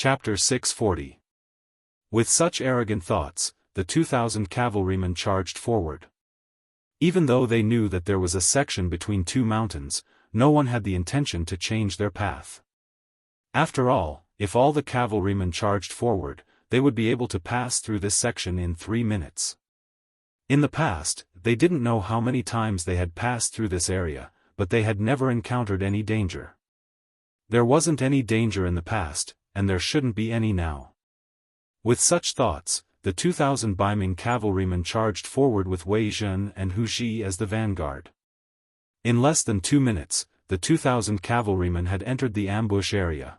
Chapter 640. With such arrogant thoughts, the 2,000 cavalrymen charged forward. Even though they knew that there was a section between two mountains, no one had the intention to change their path. After all, if all the cavalrymen charged forward, they would be able to pass through this section in 3 minutes. In the past, they didn't know how many times they had passed through this area, but they had never encountered any danger. There wasn't any danger in the past, and there shouldn't be any now. With such thoughts, the 2,000 Baiming cavalrymen charged forward with Wei Zhen and Hu Zhi as the vanguard. In less than 2 minutes, the 2,000 cavalrymen had entered the ambush area.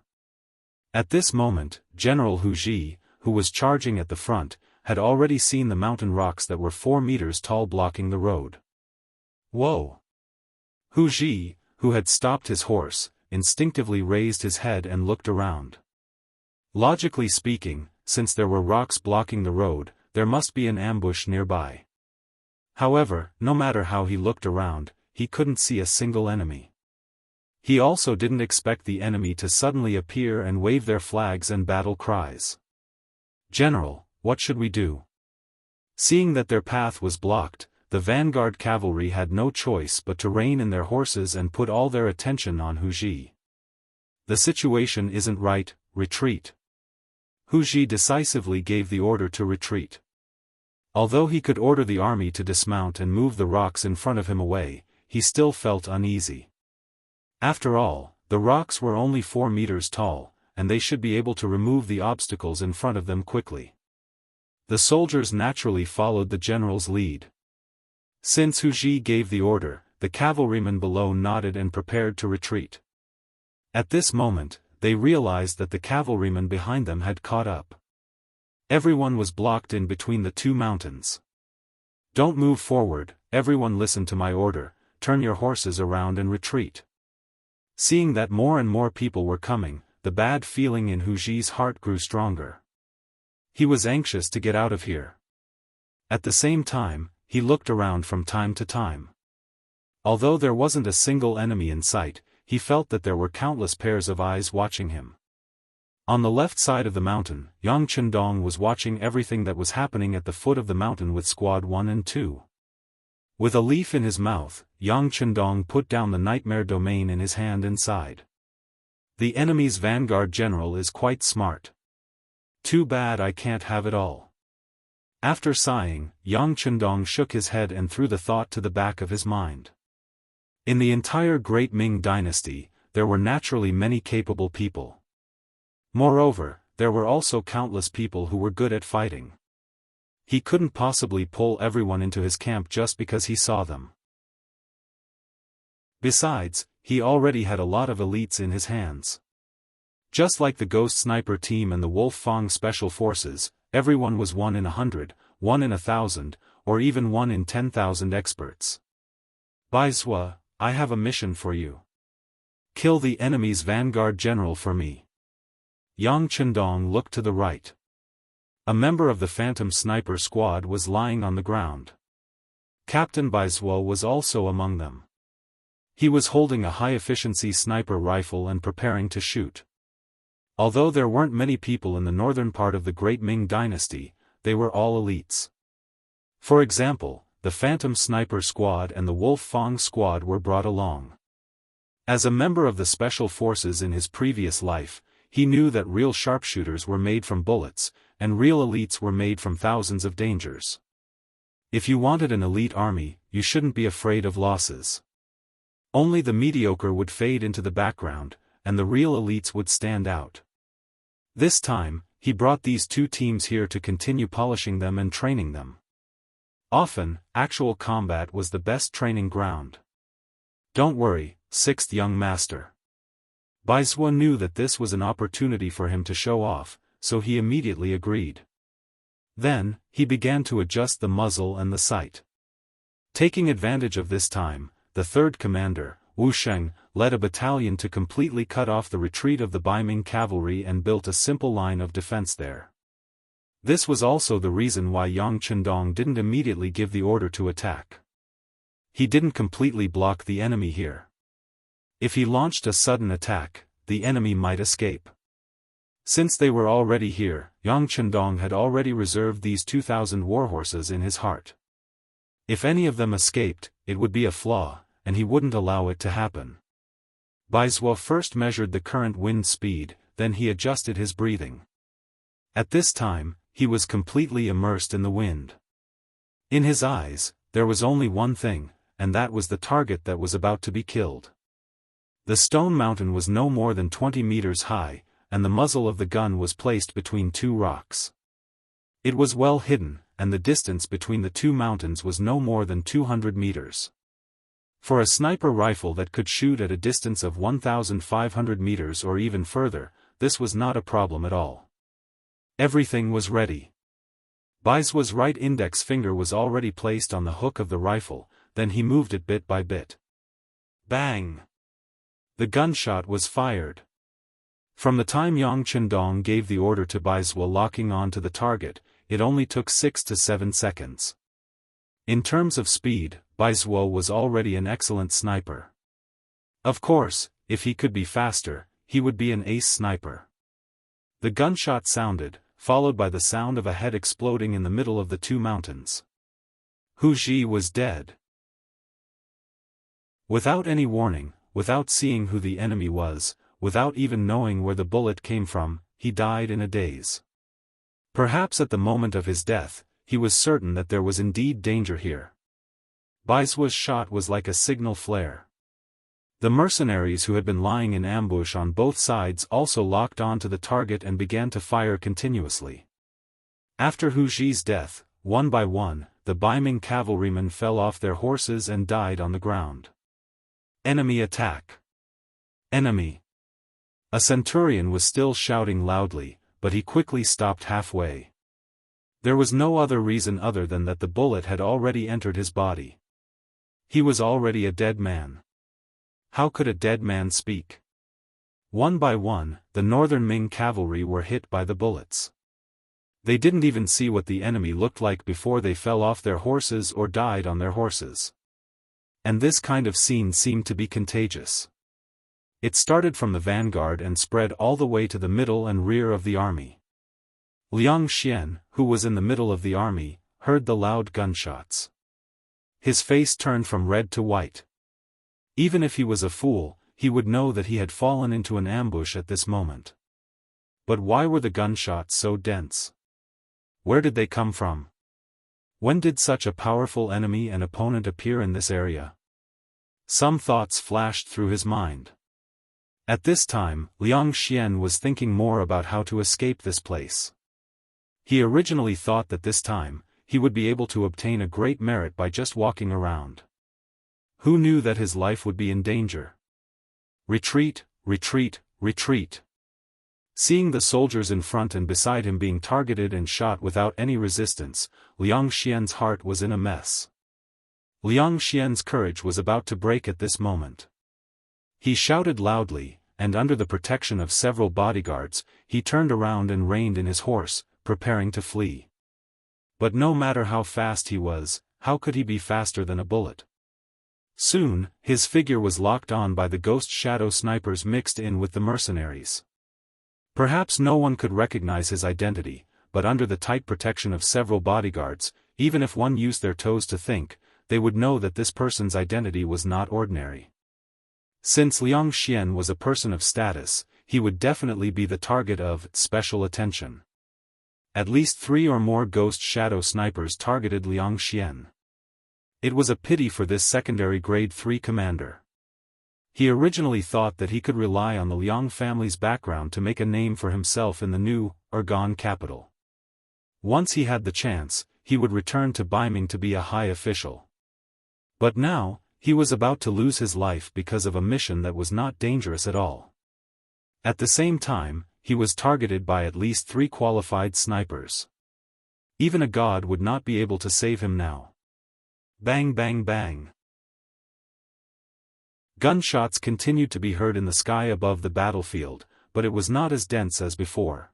At this moment, General Hu Zhi, who was charging at the front, had already seen the mountain rocks that were 4 meters tall blocking the road. Whoa! Hu Zhi, who had stopped his horse, instinctively raised his head and looked around. Logically speaking, since there were rocks blocking the road, there must be an ambush nearby. However, no matter how he looked around, he couldn't see a single enemy. He also didn't expect the enemy to suddenly appear and wave their flags and battle cries. "General, what should we do?" Seeing that their path was blocked, the vanguard cavalry had no choice but to rein in their horses and put all their attention on Hu Zhi. "The situation isn't right, retreat." Hu Zhi decisively gave the order to retreat. Although he could order the army to dismount and move the rocks in front of him away, he still felt uneasy. After all, the rocks were only 4 meters tall, and they should be able to remove the obstacles in front of them quickly. The soldiers naturally followed the general's lead. Since Hu Zhi gave the order, the cavalrymen below nodded and prepared to retreat. At this moment, they realized that the cavalrymen behind them had caught up. Everyone was blocked in between the two mountains. "Don't move forward, everyone listen to my order, turn your horses around and retreat." Seeing that more and more people were coming, the bad feeling in Hu Zhi's heart grew stronger. He was anxious to get out of here. At the same time, he looked around from time to time. Although there wasn't a single enemy in sight, he felt that there were countless pairs of eyes watching him. On the left side of the mountain, Yang Chendong was watching everything that was happening at the foot of the mountain with Squad 1 and 2. With a leaf in his mouth, Yang Chendong put down the nightmare domain in his hand and sighed. "The enemy's vanguard general is quite smart. Too bad I can't have it all." After sighing, Yang Chendong shook his head and threw the thought to the back of his mind. In the entire Great Ming Dynasty, there were naturally many capable people. Moreover, there were also countless people who were good at fighting. He couldn't possibly pull everyone into his camp just because he saw them. Besides, he already had a lot of elites in his hands. Just like the Ghost Sniper team and the Wolf Fang Special Forces, everyone was 1 in 100, 1 in 1,000, or even 1 in 10,000 experts. "Bai Zhua, I have a mission for you. Kill the enemy's vanguard general for me." Yang Chendong looked to the right. A member of the Phantom Sniper squad was lying on the ground. Captain Bai Zhua was also among them. He was holding a high-efficiency sniper rifle and preparing to shoot. Although there weren't many people in the northern part of the Great Ming Dynasty, they were all elites. For example, the Phantom Sniper Squad and the Wolf Fang Squad were brought along. As a member of the Special Forces in his previous life, he knew that real sharpshooters were made from bullets, and real elites were made from thousands of dangers. If you wanted an elite army, you shouldn't be afraid of losses. Only the mediocre would fade into the background, and the real elites would stand out. This time, he brought these two teams here to continue polishing them and training them. Often, actual combat was the best training ground. "Don't worry, 6th young master." Bai Zhua knew that this was an opportunity for him to show off, so he immediately agreed. Then, he began to adjust the muzzle and the sight. Taking advantage of this time, the 3rd commander, Wu Sheng, led a battalion to completely cut off the retreat of the Baiming cavalry and built a simple line of defense there. This was also the reason why Yang Chendong didn't immediately give the order to attack. He didn't completely block the enemy here. If he launched a sudden attack, the enemy might escape. Since they were already here, Yang Chendong had already reserved these 2,000 warhorses in his heart. If any of them escaped, it would be a flaw, and he wouldn't allow it to happen. Baizhuo first measured the current wind speed, then he adjusted his breathing. At this time, he was completely immersed in the wind. In his eyes, there was only one thing, and that was the target that was about to be killed. The stone mountain was no more than 20 meters high, and the muzzle of the gun was placed between two rocks. It was well hidden, and the distance between the two mountains was no more than 200 meters. For a sniper rifle that could shoot at a distance of 1,500 meters or even further, this was not a problem at all. Everything was ready. Baizhuo's right index finger was already placed on the hook of the rifle, then he moved it bit by bit. Bang! The gunshot was fired. From the time Yang Chendong gave the order to Baizhuo locking on to the target, it only took 6 to 7 seconds. In terms of speed, Baizhuo was already an excellent sniper. Of course, if he could be faster, he would be an ace sniper. The gunshot sounded, followed by the sound of a head exploding in the middle of the two mountains. Hu Ji was dead. Without any warning, without seeing who the enemy was, without even knowing where the bullet came from, he died in a daze. Perhaps at the moment of his death, he was certain that there was indeed danger here. Baizhuo's shot was like a signal flare. The mercenaries who had been lying in ambush on both sides also locked on to the target and began to fire continuously. After Hu Ji's death, one by one, the Baiming cavalrymen fell off their horses and died on the ground. Enemy attack! Enemy! A centurion was still shouting loudly, but he quickly stopped halfway. There was no other reason other than that the bullet had already entered his body. He was already a dead man. How could a dead man speak? One by one, the northern Ming cavalry were hit by the bullets. They didn't even see what the enemy looked like before they fell off their horses or died on their horses. And this kind of scene seemed to be contagious. It started from the vanguard and spread all the way to the middle and rear of the army. Liang Xian, who was in the middle of the army, heard the loud gunshots. His face turned from red to white. Even if he was a fool, he would know that he had fallen into an ambush at this moment. But why were the gunshots so dense? Where did they come from? When did such a powerful enemy and opponent appear in this area? Some thoughts flashed through his mind. At this time, Liang Xian was thinking more about how to escape this place. He originally thought that this time, he would be able to obtain a great merit by just walking around. Who knew that his life would be in danger? Retreat, retreat, retreat. Seeing the soldiers in front and beside him being targeted and shot without any resistance, Liang Xian's heart was in a mess. Liang Xian's courage was about to break at this moment. He shouted loudly, and under the protection of several bodyguards, he turned around and reined in his horse, preparing to flee. But no matter how fast he was, how could he be faster than a bullet? Soon, his figure was locked on by the ghost shadow snipers mixed in with the mercenaries. Perhaps no one could recognize his identity, but under the tight protection of several bodyguards, even if one used their toes to think, they would know that this person's identity was not ordinary. Since Liang Xian was a person of status, he would definitely be the target of special attention. At least 3 or more ghost shadow snipers targeted Liang Xian. It was a pity for this secondary grade 3 commander. He originally thought that he could rely on the Liang family's background to make a name for himself in the new, or gone capital. Once he had the chance, he would return to Baiming to be a high official. But now, he was about to lose his life because of a mission that was not dangerous at all. At the same time, he was targeted by at least 3 qualified snipers. Even a god would not be able to save him now. Bang bang bang. Gunshots continued to be heard in the sky above the battlefield, but it was not as dense as before.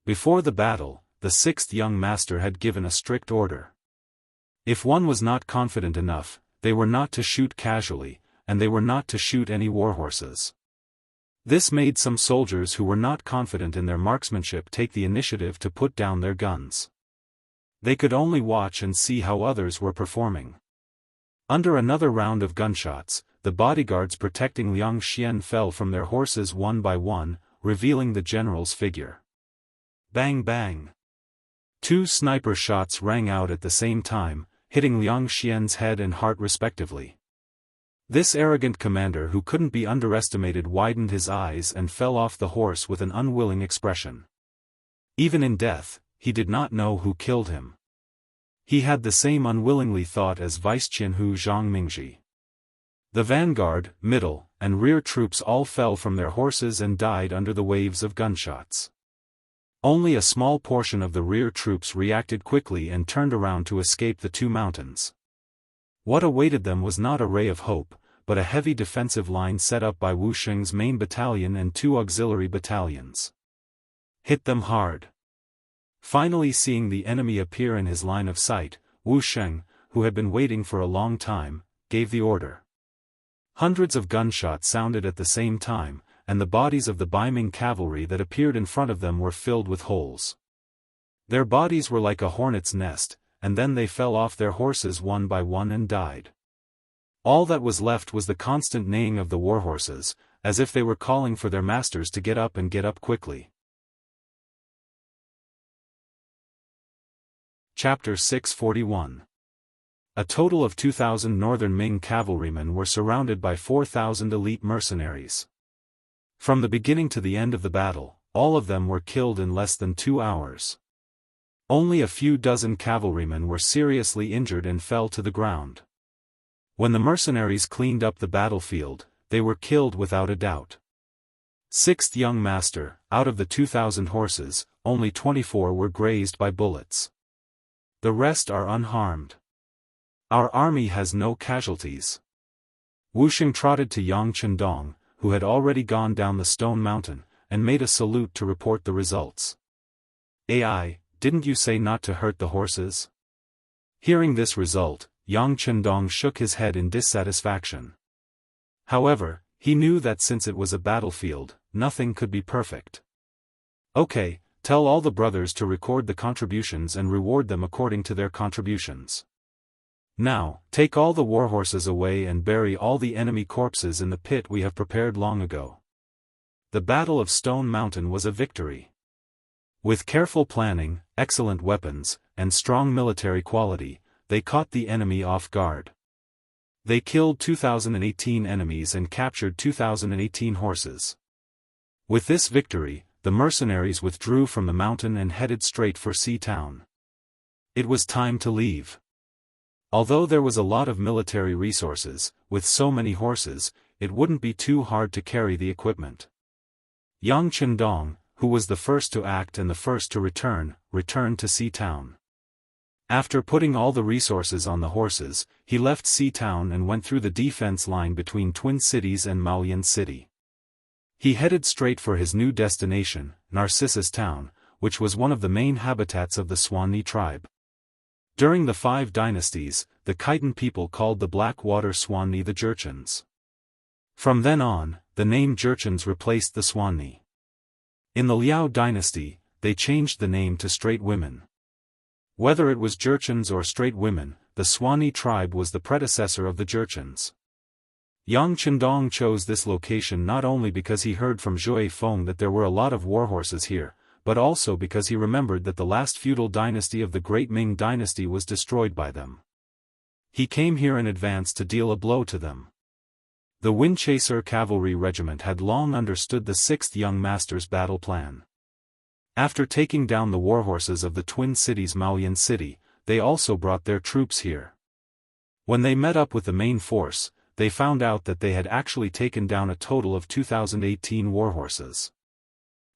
Before the battle, the 6th young master had given a strict order. If one was not confident enough, they were not to shoot casually, and they were not to shoot any warhorses. This made some soldiers who were not confident in their marksmanship take the initiative to put down their guns. They could only watch and see how others were performing. Under another round of gunshots, the bodyguards protecting Liang Xian fell from their horses one by one, revealing the general's figure. Bang bang! 2 sniper shots rang out at the same time, hitting Liang Xian's head and heart respectively. This arrogant commander who couldn't be underestimated widened his eyes and fell off the horse with an unwilling expression. Even in death, he did not know who killed him. He had the same unwillingly thought as Vice Jianghu Zhang Mingji. The vanguard, middle, and rear troops all fell from their horses and died under the waves of gunshots. Only a small portion of the rear troops reacted quickly and turned around to escape the 2 mountains. What awaited them was not a ray of hope, but a heavy defensive line set up by Wu Sheng's main battalion and 2 auxiliary battalions. Hit them hard. Finally seeing the enemy appear in his line of sight, Wu Sheng, who had been waiting for a long time, gave the order. Hundreds of gunshots sounded at the same time, and the bodies of the Baiming cavalry that appeared in front of them were filled with holes. Their bodies were like a hornet's nest, and then they fell off their horses one by one and died. All that was left was the constant neighing of the warhorses, as if they were calling for their masters to get up and get up quickly. Chapter 641. A total of 2,000 northern Ming cavalrymen were surrounded by 4,000 elite mercenaries. From the beginning to the end of the battle, all of them were killed in less than 2 hours. Only a few dozen cavalrymen were seriously injured and fell to the ground. When the mercenaries cleaned up the battlefield, they were killed without a doubt. 6th Young Master, out of the 2,000 horses, only 24 were grazed by bullets. The rest are unharmed. Our army has no casualties. Wu Sheng trotted to Yang Chendong, who had already gone down the stone mountain, and made a salute to report the results. "Ai, didn't you say not to hurt the horses?" Hearing this result, Yang Chendong shook his head in dissatisfaction. However, he knew that since it was a battlefield, nothing could be perfect. "Okay, tell all the brothers to record the contributions and reward them according to their contributions. Now, take all the warhorses away and bury all the enemy corpses in the pit we have prepared long ago." The Battle of Stone Mountain was a victory. With careful planning, excellent weapons, and strong military quality, they caught the enemy off guard. They killed 2,018 enemies and captured 2,018 horses. With this victory, the mercenaries withdrew from the mountain and headed straight for Sea Town. It was time to leave. Although there was a lot of military resources, with so many horses, it wouldn't be too hard to carry the equipment. Yang Chendong, who was the first to act and the first to returned to Sea Town. After putting all the resources on the horses, he left Sea Town and went through the defense line between Twin Cities and Maoyan City. He headed straight for his new destination, Narcissus Town, which was one of the main habitats of the Swanee tribe. During the 5 dynasties, the Khitan people called the Blackwater Swanee the Jurchens. From then on, the name Jurchens replaced the Swanee. In the Liao dynasty, they changed the name to Straight Women. Whether it was Jurchens or Straight Women, the Swanee tribe was the predecessor of the Jurchens. Yang Chendong chose this location not only because he heard from Zhui Feng that there were a lot of warhorses here, but also because he remembered that the last feudal dynasty of the Great Ming Dynasty was destroyed by them. He came here in advance to deal a blow to them. The Windchaser Cavalry Regiment had long understood the 6th Young Master's battle plan. After taking down the warhorses of the Twin Cities Maoyan City, they also brought their troops here. When they met up with the main force, they found out that they had actually taken down a total of 2,018 warhorses.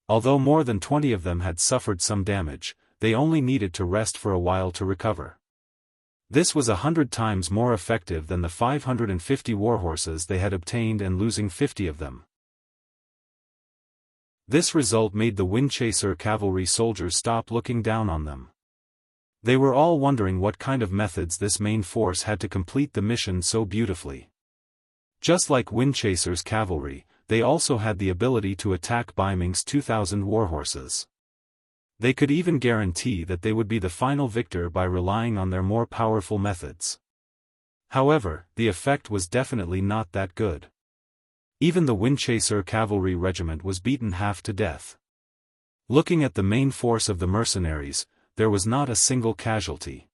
Although more than 20 of them had suffered some damage, they only needed to rest for a while to recover. This was 100 times more effective than the 550 warhorses they had obtained and losing 50 of them. This result made the Windchaser cavalry soldiers stop looking down on them. They were all wondering what kind of methods this main force had to complete the mission so beautifully. Just like Windchaser's cavalry, they also had the ability to attack Bai Ming's 2,000 warhorses. They could even guarantee that they would be the final victor by relying on their more powerful methods. However, the effect was definitely not that good. Even the Windchaser cavalry regiment was beaten half to death. Looking at the main force of the mercenaries, there was not a single casualty.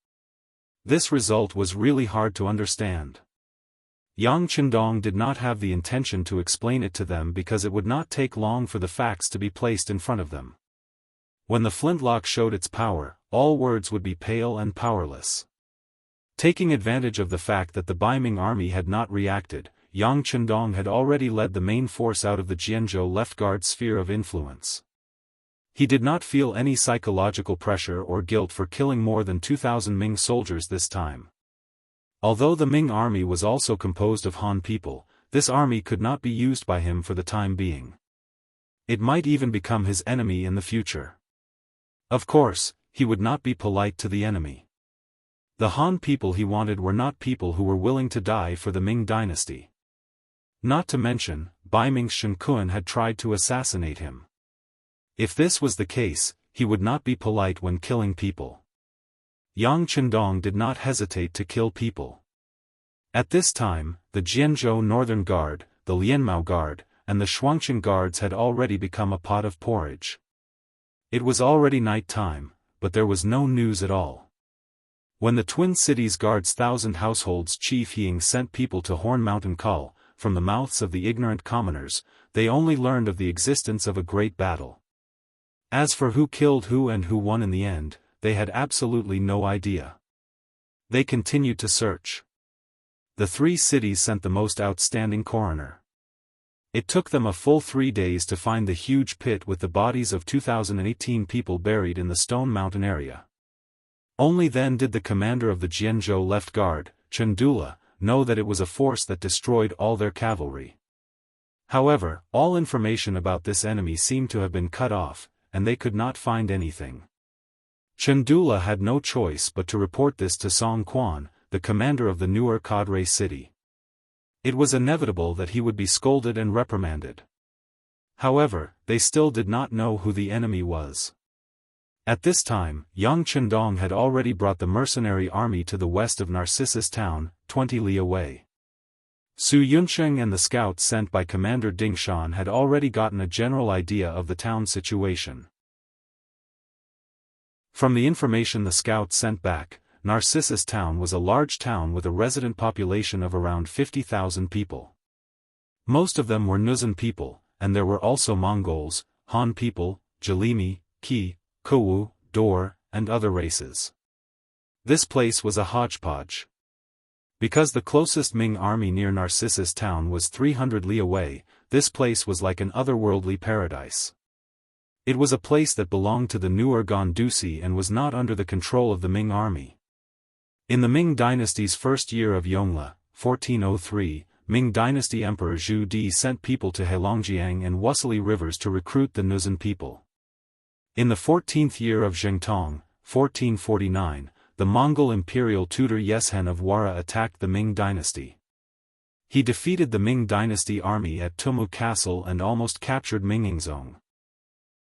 This result was really hard to understand. Yang Qindong did not have the intention to explain it to them because it would not take long for the facts to be placed in front of them. When the flintlock showed its power, all words would be pale and powerless. Taking advantage of the fact that the Bai Ming army had not reacted, Yang Qindong had already led the main force out of the Jianzhou left guard sphere of influence. He did not feel any psychological pressure or guilt for killing more than 2,000 Ming soldiers this time. Although the Ming army was also composed of Han people, this army could not be used by him for the time being. It might even become his enemy in the future. Of course, he would not be polite to the enemy. The Han people he wanted were not people who were willing to die for the Ming dynasty. Not to mention, Bai Ming's Shen Kun had tried to assassinate him. If this was the case, he would not be polite when killing people. Yang Qindong did not hesitate to kill people. At this time, the Jianzhou Northern Guard, the Lianmao Guard, and the Shuangqing Guards had already become a pot of porridge. It was already night time, but there was no news at all. When the Twin Cities Guard's 1,000 households chief Hiying sent people to Horn Mountain Call, from the mouths of the ignorant commoners, they only learned of the existence of a great battle. As for who killed who and who won in the end, they had absolutely no idea. They continued to search. The 3 cities sent the most outstanding coroner. It took them a full 3 days to find the huge pit with the bodies of 2,018 people buried in the Stone Mountain area. Only then did the commander of the Jianzhou left guard, Chen Dula, know that it was a force that destroyed all their cavalry. However, all information about this enemy seemed to have been cut off, and they could not find anything. Chen Dula had no choice but to report this to Song Quan, the commander of the newer cadre city. It was inevitable that he would be scolded and reprimanded. However, they still did not know who the enemy was. At this time, Yang Qindong had already brought the mercenary army to the west of Narcissus Town, 20 li away. Su Yunsheng and the scouts sent by Commander Ding Shan had already gotten a general idea of the town situation. From the information the scouts sent back, Narcissus Town was a large town with a resident population of around 50,000 people. Most of them were Nuzhan people, and there were also Mongols, Han people, Jalimi, Qi, Kowu, Dor, and other races. This place was a hodgepodge. Because the closest Ming army near Narcissus Town was 300 li away, this place was like an otherworldly paradise. It was a place that belonged to the newer Gandusi and was not under the control of the Ming army. In the Ming dynasty's first year of Yongle, 1403, Ming dynasty Emperor Zhu Di sent people to Heilongjiang and Wuxia rivers to recruit the Nuzhan people. In the 14th year of Zhengtong, 1449, the Mongol imperial tutor Yeshen of Wara attacked the Ming dynasty. He defeated the Ming dynasty army at Tumu Castle and almost captured Mingyingzong.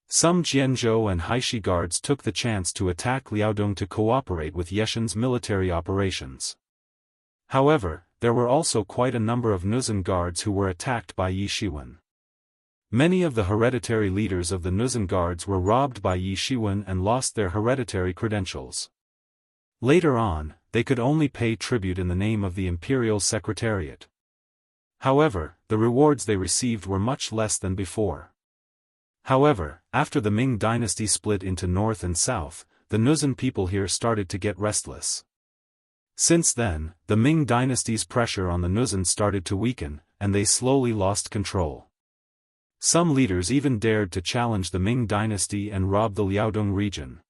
Some Jianzhou and Haishi guards took the chance to attack Liaodong to cooperate with Yeshen's military operations. However, there were also quite a number of Nuzhan guards who were attacked by Yi Shiwen. Many of the hereditary leaders of the Nuzhan guards were robbed by Yi Shiwen and lost their hereditary credentials. Later on, they could only pay tribute in the name of the imperial secretariat. However, the rewards they received were much less than before. However, after the Ming dynasty split into north and south, the Nuzhan people here started to get restless. Since then, the Ming dynasty's pressure on the Nuzhan started to weaken, and they slowly lost control. Some leaders even dared to challenge the Ming dynasty and rob the Liaodong region.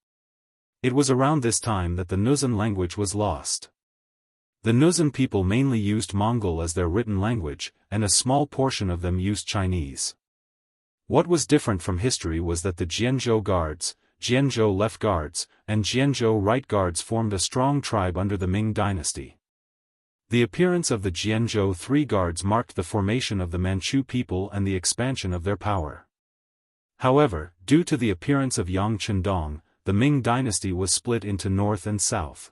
It was around this time that the Nuzhan language was lost. The Nuzhan people mainly used Mongol as their written language, and a small portion of them used Chinese. What was different from history was that the Jianzhou Guards, Jianzhou Left Guards, and Jianzhou Right Guards formed a strong tribe under the Ming dynasty. The appearance of the Jianghu Three Guards marked the formation of the Manchu people and the expansion of their power. However, due to the appearance of Yang Chendong, the Ming dynasty was split into north and south.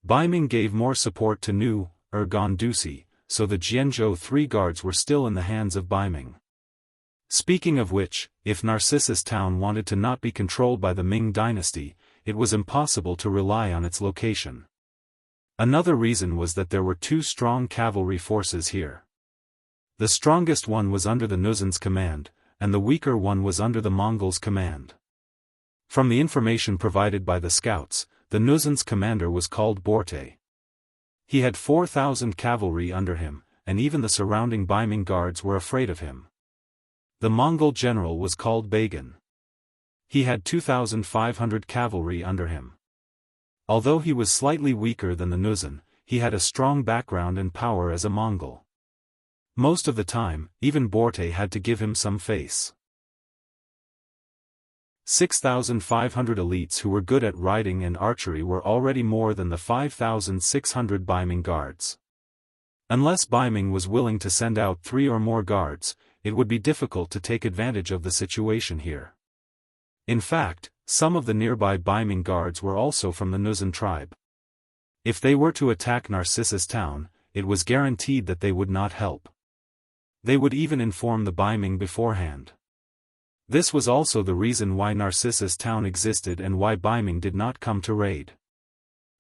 Baiming gave more support to New, Gandusi, so the Jianghu Three Guards were still in the hands of Baiming. Speaking of which, if Narcissus Town wanted to not be controlled by the Ming dynasty, it was impossible to rely on its location. Another reason was that there were two strong cavalry forces here. The strongest one was under the Nuzan's command, and the weaker one was under the Mongols' command. From the information provided by the scouts, the Nuzan's commander was called Borte. He had 4,000 cavalry under him, and even the surrounding Baiming guards were afraid of him. The Mongol general was called Bagan. He had 2,500 cavalry under him. Although he was slightly weaker than the Nuzan, he had a strong background and power as a Mongol. Most of the time, even Borte had to give him some face. 6,500 elites who were good at riding and archery were already more than the 5,600 Baiming guards. Unless Baiming was willing to send out 3 or more guards, it would be difficult to take advantage of the situation here. In fact, some of the nearby Baiming guards were also from the Nuzan tribe. If they were to attack Narcissus Town, it was guaranteed that they would not help. They would even inform the Baiming beforehand. This was also the reason why Narcissus Town existed and why Baiming did not come to raid.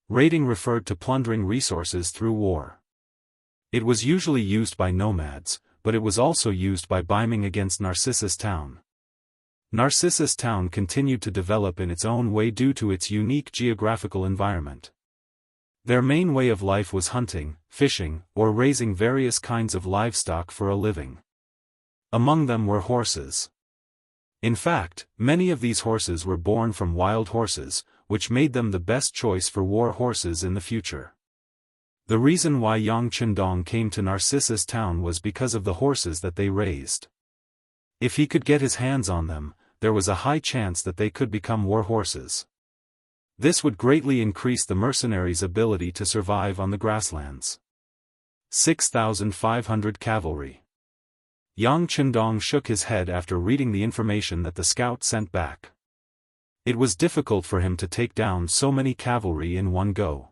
Raiding referred to plundering resources through war. It was usually used by nomads, but it was also used by Baiming against Narcissus Town. Narcissus Town continued to develop in its own way due to its unique geographical environment. Their main way of life was hunting, fishing, or raising various kinds of livestock for a living. Among them were horses. In fact, many of these horses were born from wild horses, which made them the best choice for war horses in the future. The reason why Yang Chendong came to Narcissus Town was because of the horses that they raised. If he could get his hands on them, there was a high chance that they could become war horses. This would greatly increase the mercenaries' ability to survive on the grasslands. 6,500 cavalry. Yang Chendong shook his head after reading the information that the scout sent back. It was difficult for him to take down so many cavalry in one go.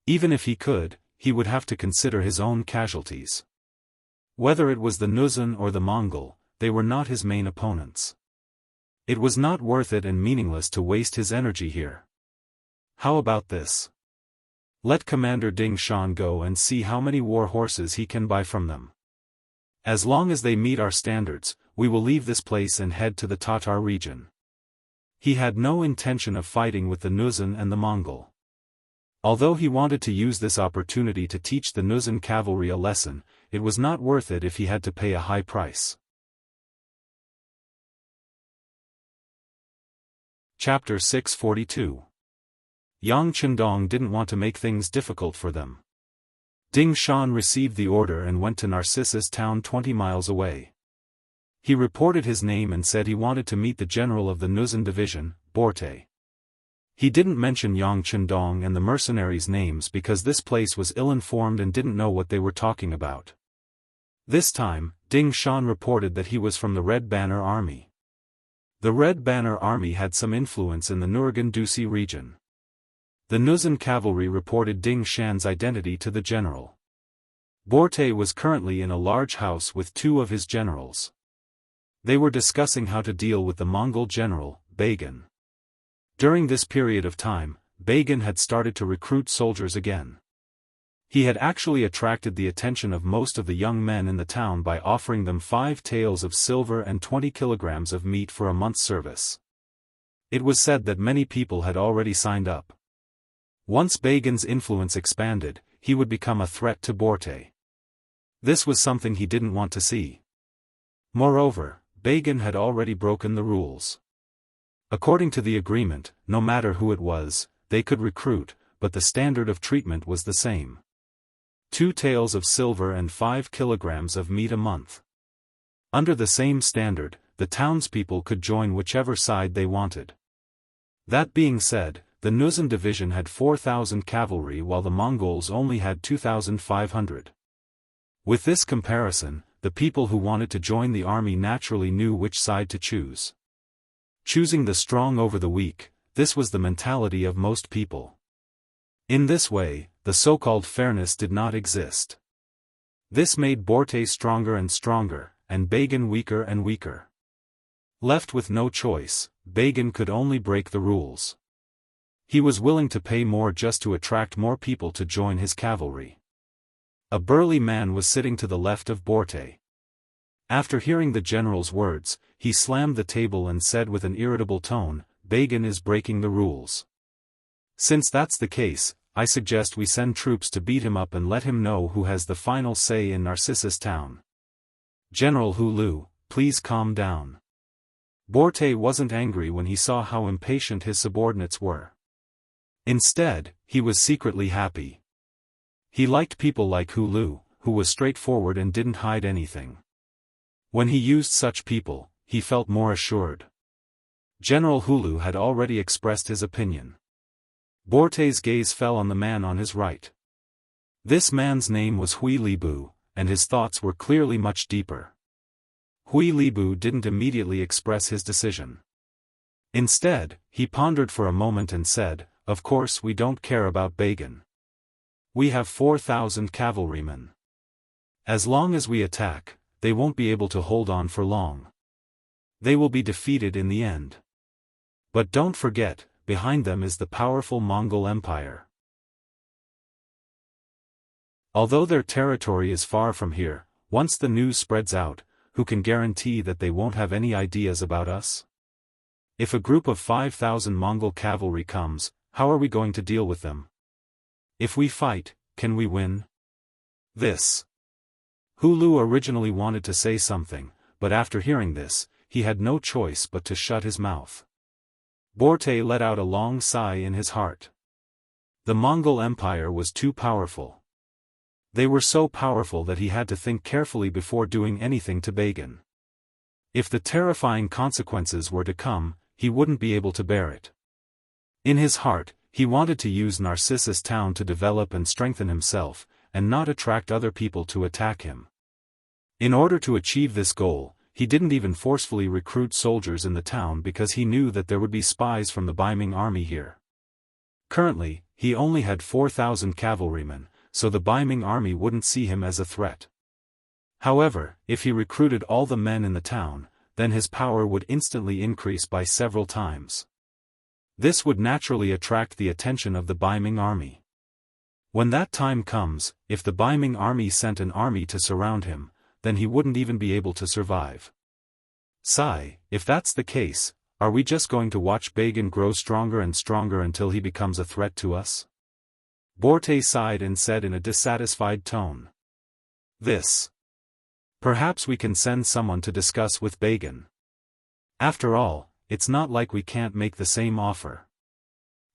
Even if he could, he would have to consider his own casualties. Whether it was the Nuzan or the Mongol, they were not his main opponents. It was not worth it and meaningless to waste his energy here. How about this? Let Commander Ding Shan go and see how many war horses he can buy from them. As long as they meet our standards, we will leave this place and head to the Tatar region. He had no intention of fighting with the Nuzan and the Mongol. Although he wanted to use this opportunity to teach the Nuzan cavalry a lesson, it was not worth it if he had to pay a high price. Chapter 642. Yang Chendong didn't want to make things difficult for them. Ding Shan received the order and went to Narcissus Town 20 miles away. He reported his name and said he wanted to meet the general of the Nuzan division, Borte. He didn't mention Yang Chendong and the mercenaries' names because this place was ill-informed and didn't know what they were talking about. This time, Ding Shan reported that he was from the Red Banner Army. The Red Banner Army had some influence in the Nurgan-Dusi region. The Nuzan cavalry reported Ding Shan's identity to the general. Borte was currently in a large house with 2 of his generals. They were discussing how to deal with the Mongol general, Bagan. During this period of time, Bagan had started to recruit soldiers again. He had actually attracted the attention of most of the young men in the town by offering them 5 taels of silver and 20 kilograms of meat for a month's service. It was said that many people had already signed up. Once Bagan's influence expanded, he would become a threat to Borte. This was something he didn't want to see. Moreover, Bagan had already broken the rules. According to the agreement, no matter who it was, they could recruit, but the standard of treatment was the same. 2 taels of silver and 5 kilograms of meat a month. Under the same standard, the townspeople could join whichever side they wanted. That being said, the Nuzan division had 4,000 cavalry while the Mongols only had 2,500. With this comparison, the people who wanted to join the army naturally knew which side to choose. Choosing the strong over the weak, this was the mentality of most people. In this way, the so-called fairness did not exist. This made Borte stronger and stronger, and Bagan weaker and weaker. Left with no choice, Bagan could only break the rules. He was willing to pay more just to attract more people to join his cavalry. A burly man was sitting to the left of Borte. After hearing the general's words, he slammed the table and said with an irritable tone, "Bagan is breaking the rules. Since that's the case, I suggest we send troops to beat him up and let him know who has the final say in Narcissus town." "General Hulu, please calm down." Borte wasn't angry when he saw how impatient his subordinates were. Instead, he was secretly happy. He liked people like Hulu, who was straightforward and didn't hide anything. When he used such people, he felt more assured. General Hulu had already expressed his opinion. Borte's gaze fell on the man on his right. This man's name was Hui Libu, and his thoughts were clearly much deeper. Hui Libu didn't immediately express his decision. Instead, he pondered for a moment and said, "Of course we don't care about Bagan. We have 4,000 cavalrymen. As long as we attack, they won't be able to hold on for long. They will be defeated in the end. But don't forget, behind them is the powerful Mongol Empire. Although their territory is far from here, once the news spreads out, who can guarantee that they won't have any ideas about us? If a group of 5,000 Mongol cavalry comes, how are we going to deal with them? If we fight, can we win?" This. Hulu originally wanted to say something, but after hearing this, he had no choice but to shut his mouth. Borte let out a long sigh in his heart. The Mongol Empire was too powerful. They were so powerful that he had to think carefully before doing anything to Bagan. If the terrifying consequences were to come, he wouldn't be able to bear it. In his heart, he wanted to use Narcissus town to develop and strengthen himself, and not attract other people to attack him. In order to achieve this goal, he didn't even forcefully recruit soldiers in the town because he knew that there would be spies from the Baiming army here. Currently, he only had 4,000 cavalrymen, so the Baiming army wouldn't see him as a threat. However, if he recruited all the men in the town, then his power would instantly increase by several times. This would naturally attract the attention of the Baiming army. When that time comes, if the Baiming army sent an army to surround him, then he wouldn't even be able to survive. Sigh, if that's the case, are we just going to watch Bagan grow stronger and stronger until he becomes a threat to us? Borte sighed and said in a dissatisfied tone. This. Perhaps we can send someone to discuss with Bagan. After all, it's not like we can't make the same offer.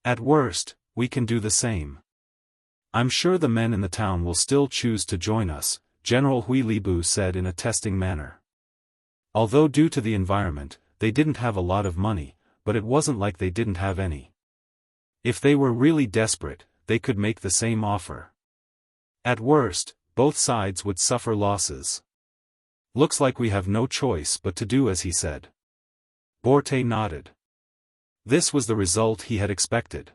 At worst, we can do the same. I'm sure the men in the town will still choose to join us, General Hui Libu said in a testing manner. Although due to the environment, they didn't have a lot of money, but it wasn't like they didn't have any. If they were really desperate, they could make the same offer. At worst, both sides would suffer losses. Looks like we have no choice but to do as he said. Borte nodded. This was the result he had expected.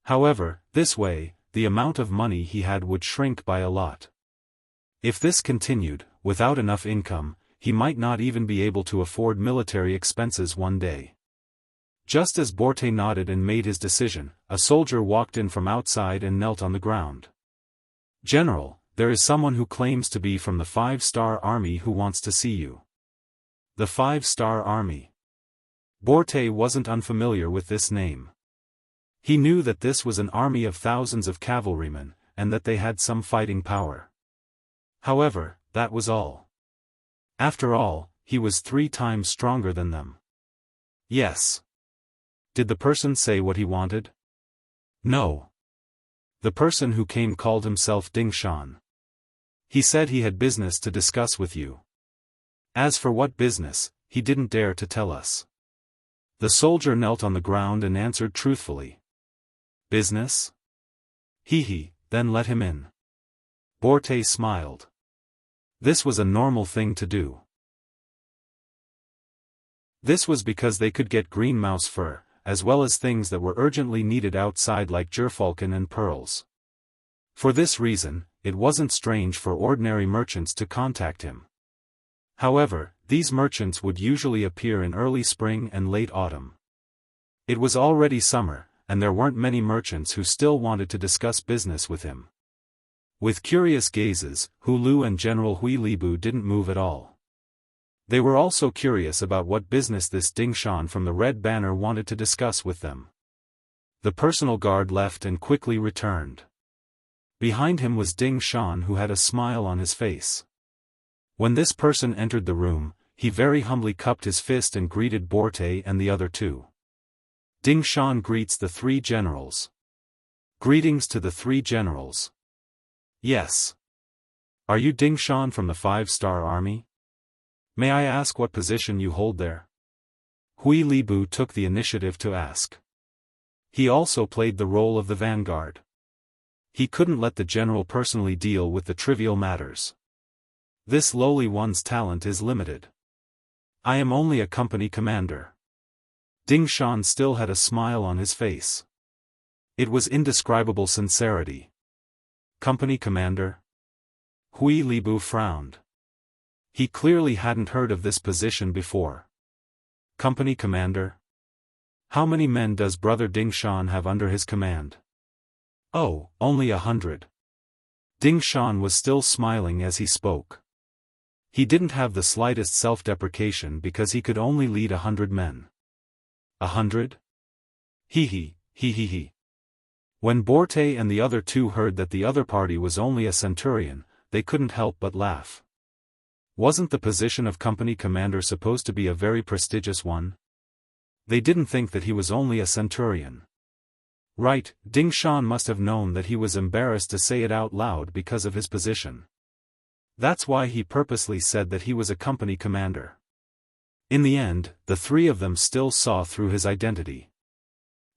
However, this way, the amount of money he had would shrink by a lot. If this continued, without enough income, he might not even be able to afford military expenses one day. Just as Borte nodded and made his decision, a soldier walked in from outside and knelt on the ground. "General, there is someone who claims to be from the 5-Star Army who wants to see you." The 5-Star Army. Borte wasn't unfamiliar with this name. He knew that this was an army of thousands of cavalrymen, and that they had some fighting power. However, that was all. After all, he was 3 times stronger than them. Yes. Did the person say what he wanted? No. The person who came called himself Ding Shan. He said he had business to discuss with you. As for what business, he didn't dare to tell us. The soldier knelt on the ground and answered truthfully. Business? Hee, then let him in. Borte smiled. This was a normal thing to do. This was because they could get green mouse fur, as well as things that were urgently needed outside like gerfalcon and pearls. For this reason, it wasn't strange for ordinary merchants to contact him. However, these merchants would usually appear in early spring and late autumn. It was already summer, and there weren't many merchants who still wanted to discuss business with him. With curious gazes, Hu Lu and General Hui Libu didn't move at all. They were also curious about what business this Ding Shan from the Red Banner wanted to discuss with them. The personal guard left and quickly returned. Behind him was Ding Shan, who had a smile on his face. When this person entered the room, he very humbly cupped his fist and greeted Borte and the other two. Ding Shan greets the three generals. Greetings to the three generals. Yes. Are you Ding Shan from the 5-star army? May I ask what position you hold there? Hui Libu took the initiative to ask. He also played the role of the vanguard. He couldn't let the general personally deal with the trivial matters. This lowly one's talent is limited. I am only a company commander. Ding Shan still had a smile on his face. It was indescribable sincerity. Company commander? Hui Libu frowned. He clearly hadn't heard of this position before. Company commander? How many men does Brother Ding Shan have under his command? Oh, only 100. Ding Shan was still smiling as he spoke. He didn't have the slightest self-deprecation because he could only lead 100 men. 100? Hee. When Borte and the other two heard that the other party was only a centurion, they couldn't help but laugh. Wasn't the position of company commander supposed to be a very prestigious one? They didn't think that he was only a centurion. Right, Ding Shan must have known that he was embarrassed to say it out loud because of his position. That's why he purposely said that he was a company commander. In the end, the three of them still saw through his identity.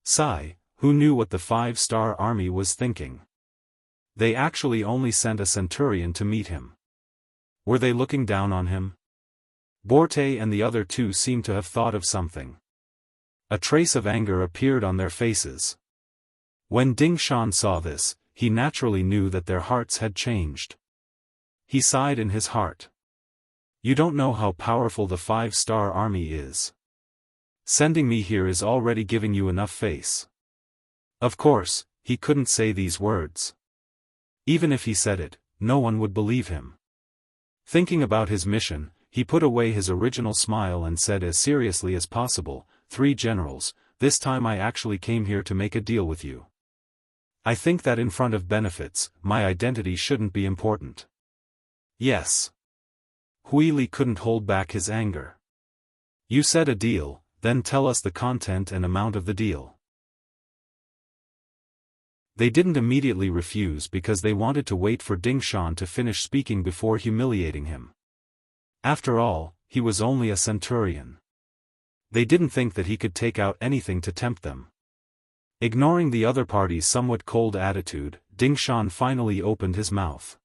Sai, who knew what the 5-star army was thinking. They actually only sent a centurion to meet him. Were they looking down on him? Borte and the other two seemed to have thought of something. A trace of anger appeared on their faces. When Ding Shan saw this, he naturally knew that their hearts had changed. He sighed in his heart. You don't know how powerful the 5-star army is. Sending me here is already giving you enough face. Of course, he couldn't say these words. Even if he said it, no one would believe him. Thinking about his mission, he put away his original smile and said as seriously as possible, 3 generals, this time I actually came here to make a deal with you. I think that in front of benefits, my identity shouldn't be important. Yes. Hui Li couldn't hold back his anger. You said a deal, then tell us the content and amount of the deal. They didn't immediately refuse because they wanted to wait for Ding Shan to finish speaking before humiliating him. After all, he was only a centurion. They didn't think that he could take out anything to tempt them. Ignoring the other party's somewhat cold attitude, Ding Shan finally opened his mouth.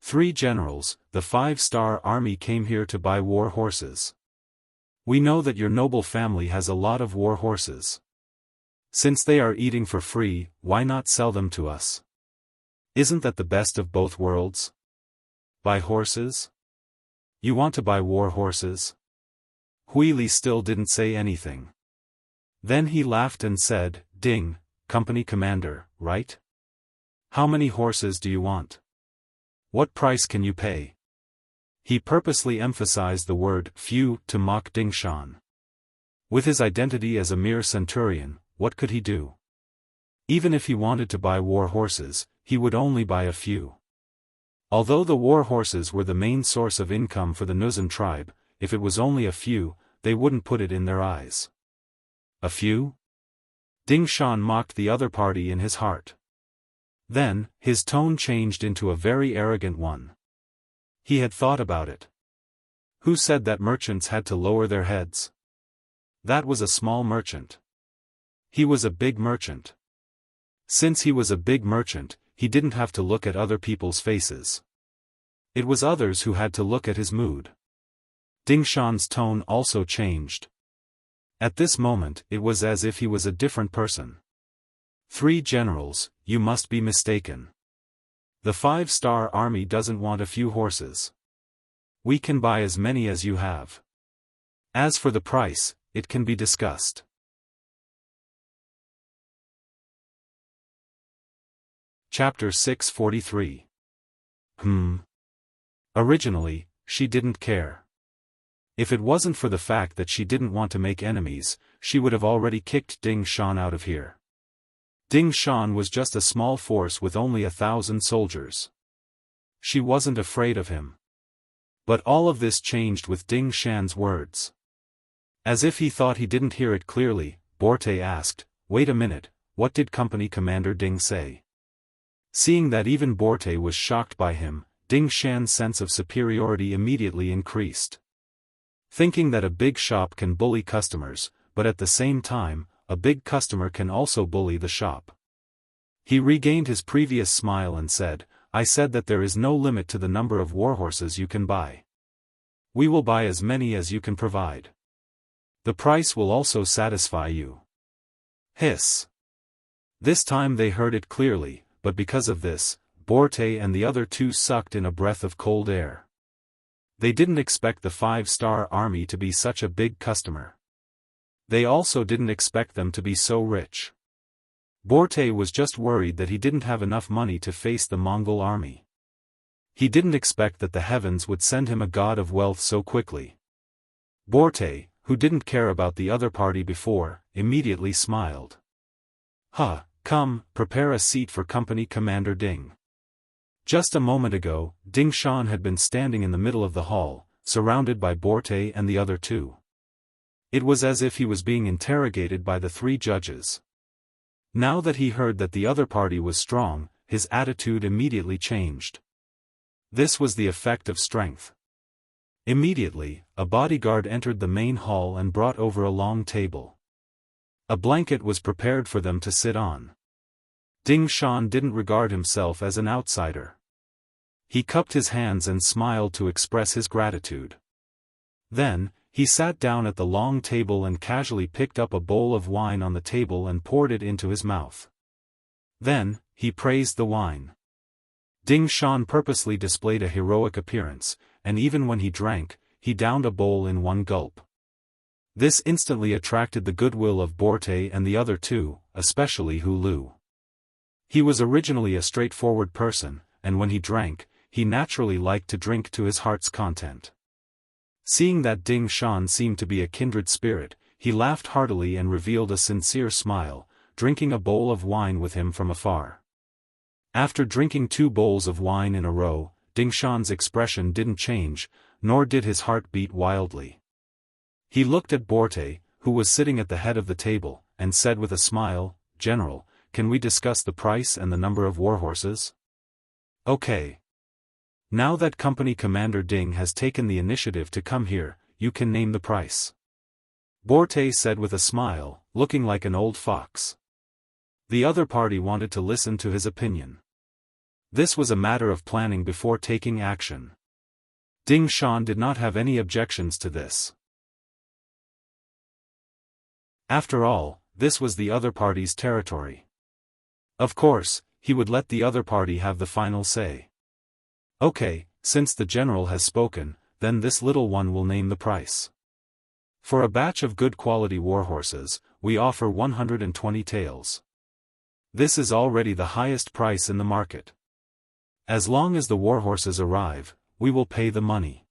3 generals, the 5-star army came here to buy war horses. We know that your noble family has a lot of war horses. Since they are eating for free, why not sell them to us? Isn't that the best of both worlds? Buy horses? You want to buy war horses? Hui Li still didn't say anything. Then he laughed and said, Ding, company commander, right? How many horses do you want? What price can you pay? He purposely emphasized the word few to mock Ding Shan. With his identity as a mere centurion, what could he do? Even if he wanted to buy war horses, he would only buy a few. Although the war horses were the main source of income for the Nuzan tribe, if it was only a few, they wouldn't put it in their eyes. A few? Ding Shan mocked the other party in his heart. Then, his tone changed into a very arrogant one. He had thought about it. Who said that merchants had to lower their heads? That was a small merchant. He was a big merchant. Since he was a big merchant, he didn't have to look at other people's faces. It was others who had to look at his mood. Ding Shan's tone also changed. At this moment, it was as if he was a different person. 3 generals, you must be mistaken. The 5-star army doesn't want a few horses. We can buy as many as you have. As for the price, it can be discussed. Chapter 643. Originally, she didn't care. If it wasn't for the fact that she didn't want to make enemies, she would have already kicked Ding Shan out of here. Ding Shan was just a small force with only 1,000 soldiers. She wasn't afraid of him. But all of this changed with Ding Shan's words. As if he thought he didn't hear it clearly, Borte asked, "Wait a minute, what did Company Commander Ding say?" Seeing that even Borte was shocked by him, Ding Shan's sense of superiority immediately increased. Thinking that a big shop can bully customers, but at the same time, a big customer can also bully the shop. He regained his previous smile and said, "I said that there is no limit to the number of warhorses you can buy. We will buy as many as you can provide. The price will also satisfy you." Hiss. This time they heard it clearly, but because of this, Borte and the other 2 sucked in a breath of cold air. They didn't expect the 5-star army to be such a big customer. They also didn't expect them to be so rich. Borte was just worried that he didn't have enough money to face the Mongol army. He didn't expect that the heavens would send him a god of wealth so quickly. Borte, who didn't care about the other party before, immediately smiled. Come, prepare a seat for Company Commander Ding." Just a moment ago, Ding Shan had been standing in the middle of the hall, surrounded by Borte and the other 2. It was as if he was being interrogated by the 3 judges. Now that he heard that the other party was strong, his attitude immediately changed. This was the effect of strength. Immediately, a bodyguard entered the main hall and brought over a long table. A blanket was prepared for them to sit on. Ding Shan didn't regard himself as an outsider. He cupped his hands and smiled to express his gratitude. Then, he sat down at the long table and casually picked up a bowl of wine on the table and poured it into his mouth. Then, he praised the wine. Ding Shan purposely displayed a heroic appearance, and even when he drank, he downed a bowl in one gulp. This instantly attracted the goodwill of Borte and the other 2, especially Hu Lu. He was originally a straightforward person, and when he drank, he naturally liked to drink to his heart's content. Seeing that Ding Shan seemed to be a kindred spirit, he laughed heartily and revealed a sincere smile, drinking a bowl of wine with him from afar. After drinking 2 bowls of wine in a row, Ding Shan's expression didn't change, nor did his heart beat wildly. He looked at Borte, who was sitting at the head of the table, and said with a smile, "General, can we discuss the price and the number of warhorses?" "Okay. Now that Company Commander Ding has taken the initiative to come here, you can name the price," Borte said with a smile, looking like an old fox. The other party wanted to listen to his opinion. This was a matter of planning before taking action. Ding Shan did not have any objections to this. After all, this was the other party's territory. Of course, he would let the other party have the final say. "Okay, since the general has spoken, then this little one will name the price. For a batch of good quality warhorses, we offer 120 taels. This is already the highest price in the market. As long as the warhorses arrive, we will pay the money.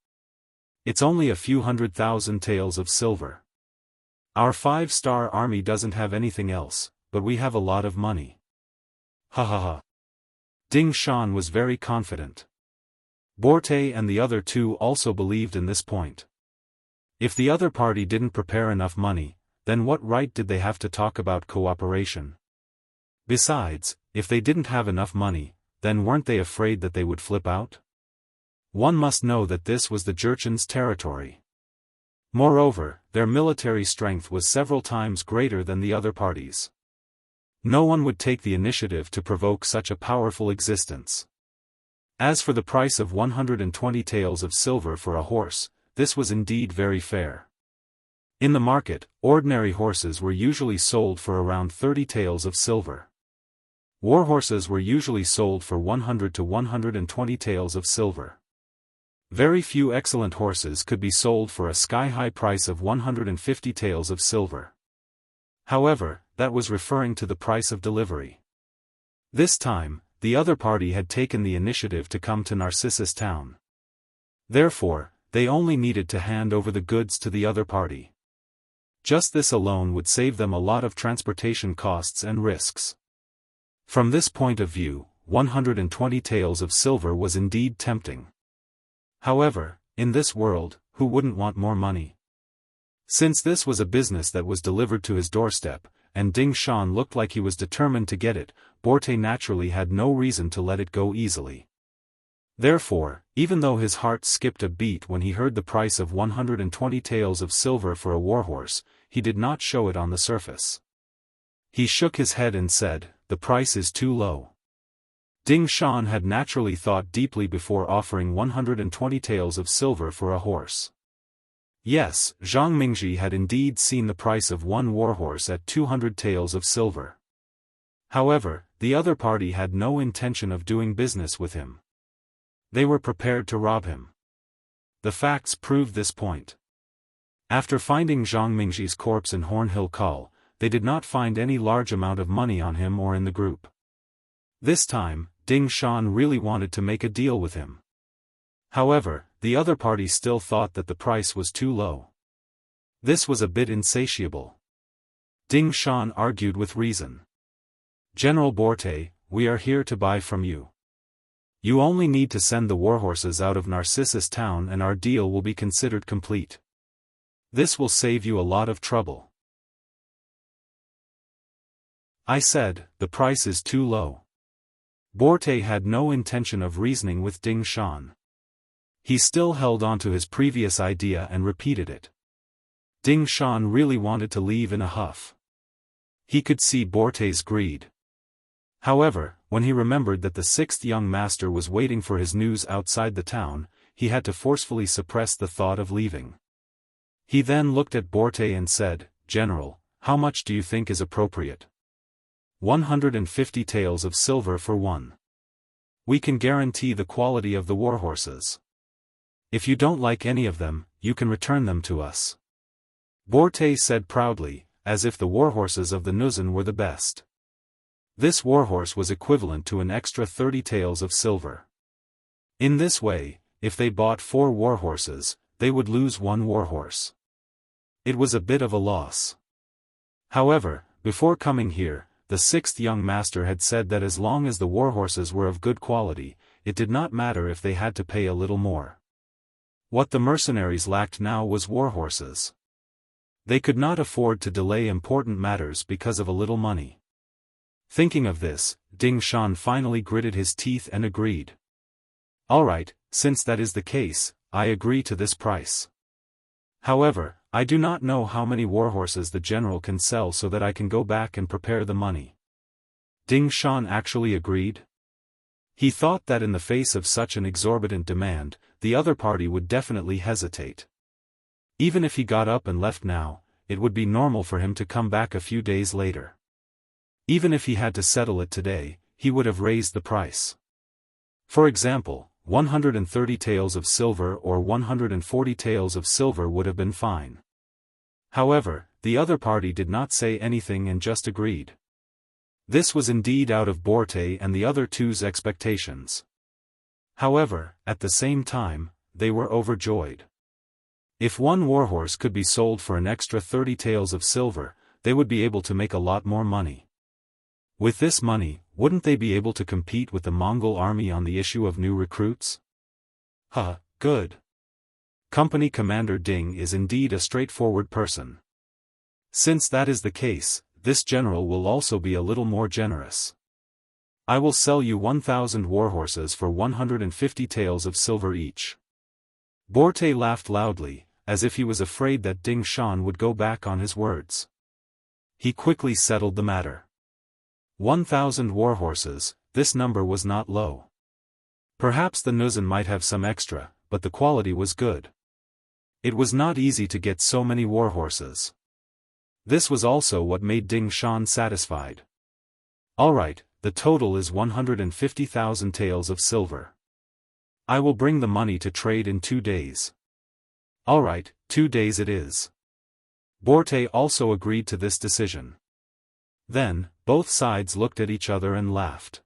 It's only a few 100,000 taels of silver. Our 5-star army doesn't have anything else, but we have a lot of money." Ha ha ha. Ding Shan was very confident. Borte and the other 2 also believed in this point. If the other party didn't prepare enough money, then what right did they have to talk about cooperation? Besides, if they didn't have enough money, then weren't they afraid that they would flip out? One must know that this was the Jurchen's territory. Moreover, their military strength was several times greater than the other parties. No one would take the initiative to provoke such a powerful existence. As for the price of 120 taels of silver for a horse, this was indeed very fair. In the market, ordinary horses were usually sold for around 30 taels of silver. War horses were usually sold for 100 to 120 taels of silver. Very few excellent horses could be sold for a sky-high price of 150 taels of silver. However, that was referring to the price of delivery. This time, the other party had taken the initiative to come to Narcissus town. Therefore, they only needed to hand over the goods to the other party. Just this alone would save them a lot of transportation costs and risks. From this point of view, 120 taels of silver was indeed tempting. However, in this world, who wouldn't want more money? Since this was a business that was delivered to his doorstep, and Ding Shan looked like he was determined to get it, Borte naturally had no reason to let it go easily. Therefore, even though his heart skipped a beat when he heard the price of 120 taels of silver for a warhorse, he did not show it on the surface. He shook his head and said, "The price is too low." Ding Shan had naturally thought deeply before offering 120 taels of silver for a horse. Yes, Zhang Mingzhi had indeed seen the price of one warhorse at 200 taels of silver. However, the other party had no intention of doing business with him. They were prepared to rob him. The facts proved this point. After finding Zhang Mingzhi's corpse in Hornhill Call, they did not find any large amount of money on him or in the group. This time, Ding Shan really wanted to make a deal with him. However, the other party still thought that the price was too low. This was a bit insatiable. Ding Shan argued with reason. "General Borte, we are here to buy from you. You only need to send the warhorses out of Narcissus town and our deal will be considered complete. This will save you a lot of trouble." I said, "The price is too low." Borte had no intention of reasoning with Ding Shan. He still held on to his previous idea and repeated it. Ding Shan really wanted to leave in a huff. He could see Borte's greed. However, when he remembered that the sixth young master was waiting for his news outside the town, he had to forcefully suppress the thought of leaving. He then looked at Borte and said, "General, how much do you think is appropriate?" 150 taels of silver for one. We can guarantee the quality of the warhorses. If you don't like any of them, you can return them to us. Borte said proudly, as if the warhorses of the Nuzan were the best. This warhorse was equivalent to an extra 30 taels of silver. In this way, if they bought 4 warhorses, they would lose 1 warhorse. It was a bit of a loss. However, before coming here, the sixth young master had said that as long as the warhorses were of good quality, it did not matter if they had to pay a little more. What the mercenaries lacked now was warhorses. They could not afford to delay important matters because of a little money. Thinking of this, Ding Shan finally gritted his teeth and agreed. "All right, since that is the case, I agree to this price. However, I do not know how many warhorses the general can sell so that I can go back and prepare the money." Ding Shan actually agreed. He thought that in the face of such an exorbitant demand, the other party would definitely hesitate. Even if he got up and left now, it would be normal for him to come back a few days later. Even if he had to settle it today, he would have raised the price. For example, 130 taels of silver or 140 taels of silver would have been fine. However, the other party did not say anything and just agreed. This was indeed out of Borte and the other two's expectations. However, at the same time, they were overjoyed. If one warhorse could be sold for an extra 30 taels of silver, they would be able to make a lot more money. With this money, wouldn't they be able to compete with the Mongol army on the issue of new recruits? Good. Company Commander Ding is indeed a straightforward person. Since that is the case, this general will also be a little more generous. I will sell you 1,000 warhorses for 150 taels of silver each. Borte laughed loudly, as if he was afraid that Ding Shan would go back on his words. He quickly settled the matter. 1,000 warhorses, this number was not low. Perhaps the Nuzan might have some extra, but the quality was good. It was not easy to get so many warhorses. This was also what made Ding Shan satisfied. Alright, the total is 150,000 taels of silver. I will bring the money to trade in 2 days. Alright, 2 days it is. Borte also agreed to this decision. Then, both sides looked at each other and laughed.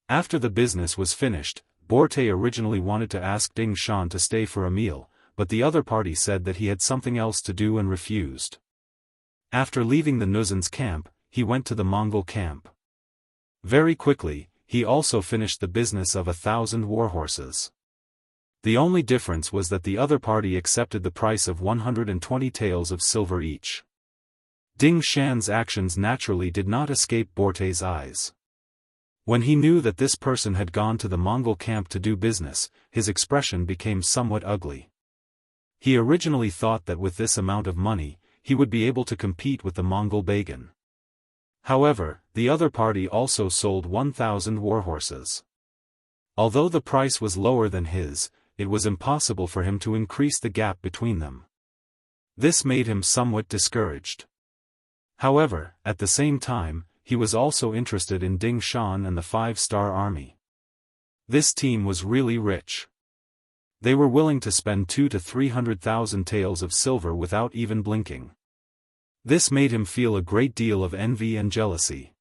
After the business was finished, Borte originally wanted to ask Ding Shan to stay for a meal, but the other party said that he had something else to do and refused. After leaving the Nuzan's camp, he went to the Mongol camp. Very quickly, he also finished the business of 1,000 warhorses. The only difference was that the other party accepted the price of 120 taels of silver each. Ding Shan's actions naturally did not escape Borte's eyes. When he knew that this person had gone to the Mongol camp to do business, his expression became somewhat ugly. He originally thought that with this amount of money, he would be able to compete with the Mongol Bagan. However, the other party also sold 1,000 warhorses. Although the price was lower than his, it was impossible for him to increase the gap between them. This made him somewhat discouraged. However, at the same time, he was also interested in Ding Shan and the 5-star army. This team was really rich. They were willing to spend 200,000 to 300,000 taels of silver without even blinking. This made him feel a great deal of envy and jealousy.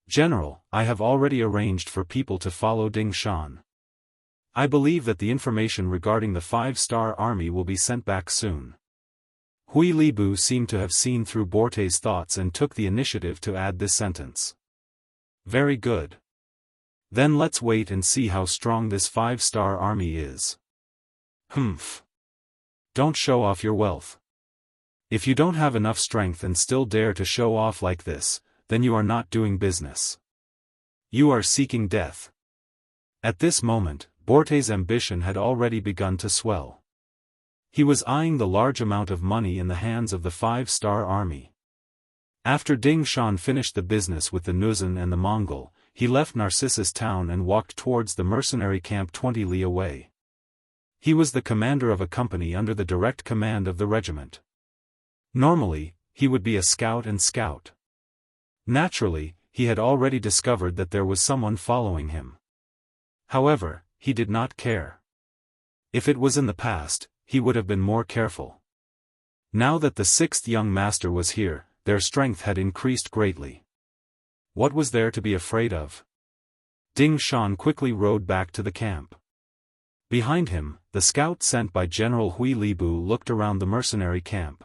General, I have already arranged for people to follow Ding Shan. I believe that the information regarding the 5-star army will be sent back soon. Hui Libu seemed to have seen through Borte's thoughts and took the initiative to add this sentence. Very good. Then let's wait and see how strong this 5-star army is. Humph. Don't show off your wealth. If you don't have enough strength and still dare to show off like this, then you are not doing business. You are seeking death. At this moment, Borte's ambition had already begun to swell. He was eyeing the large amount of money in the hands of the 5-star army. After Ding Shan finished the business with the Nuzan and the Mongol, he left Narcissus town and walked towards the mercenary camp 20 li away. He was the commander of a company under the direct command of the regiment. Normally, he would be a scout and scout. Naturally, he had already discovered that there was someone following him. However, he did not care. If it was in the past, he would have been more careful. Now that the 6th young master was here, their strength had increased greatly. What was there to be afraid of? Ding Shan quickly rode back to the camp. Behind him, the scout sent by General Hui Libu looked around the mercenary camp.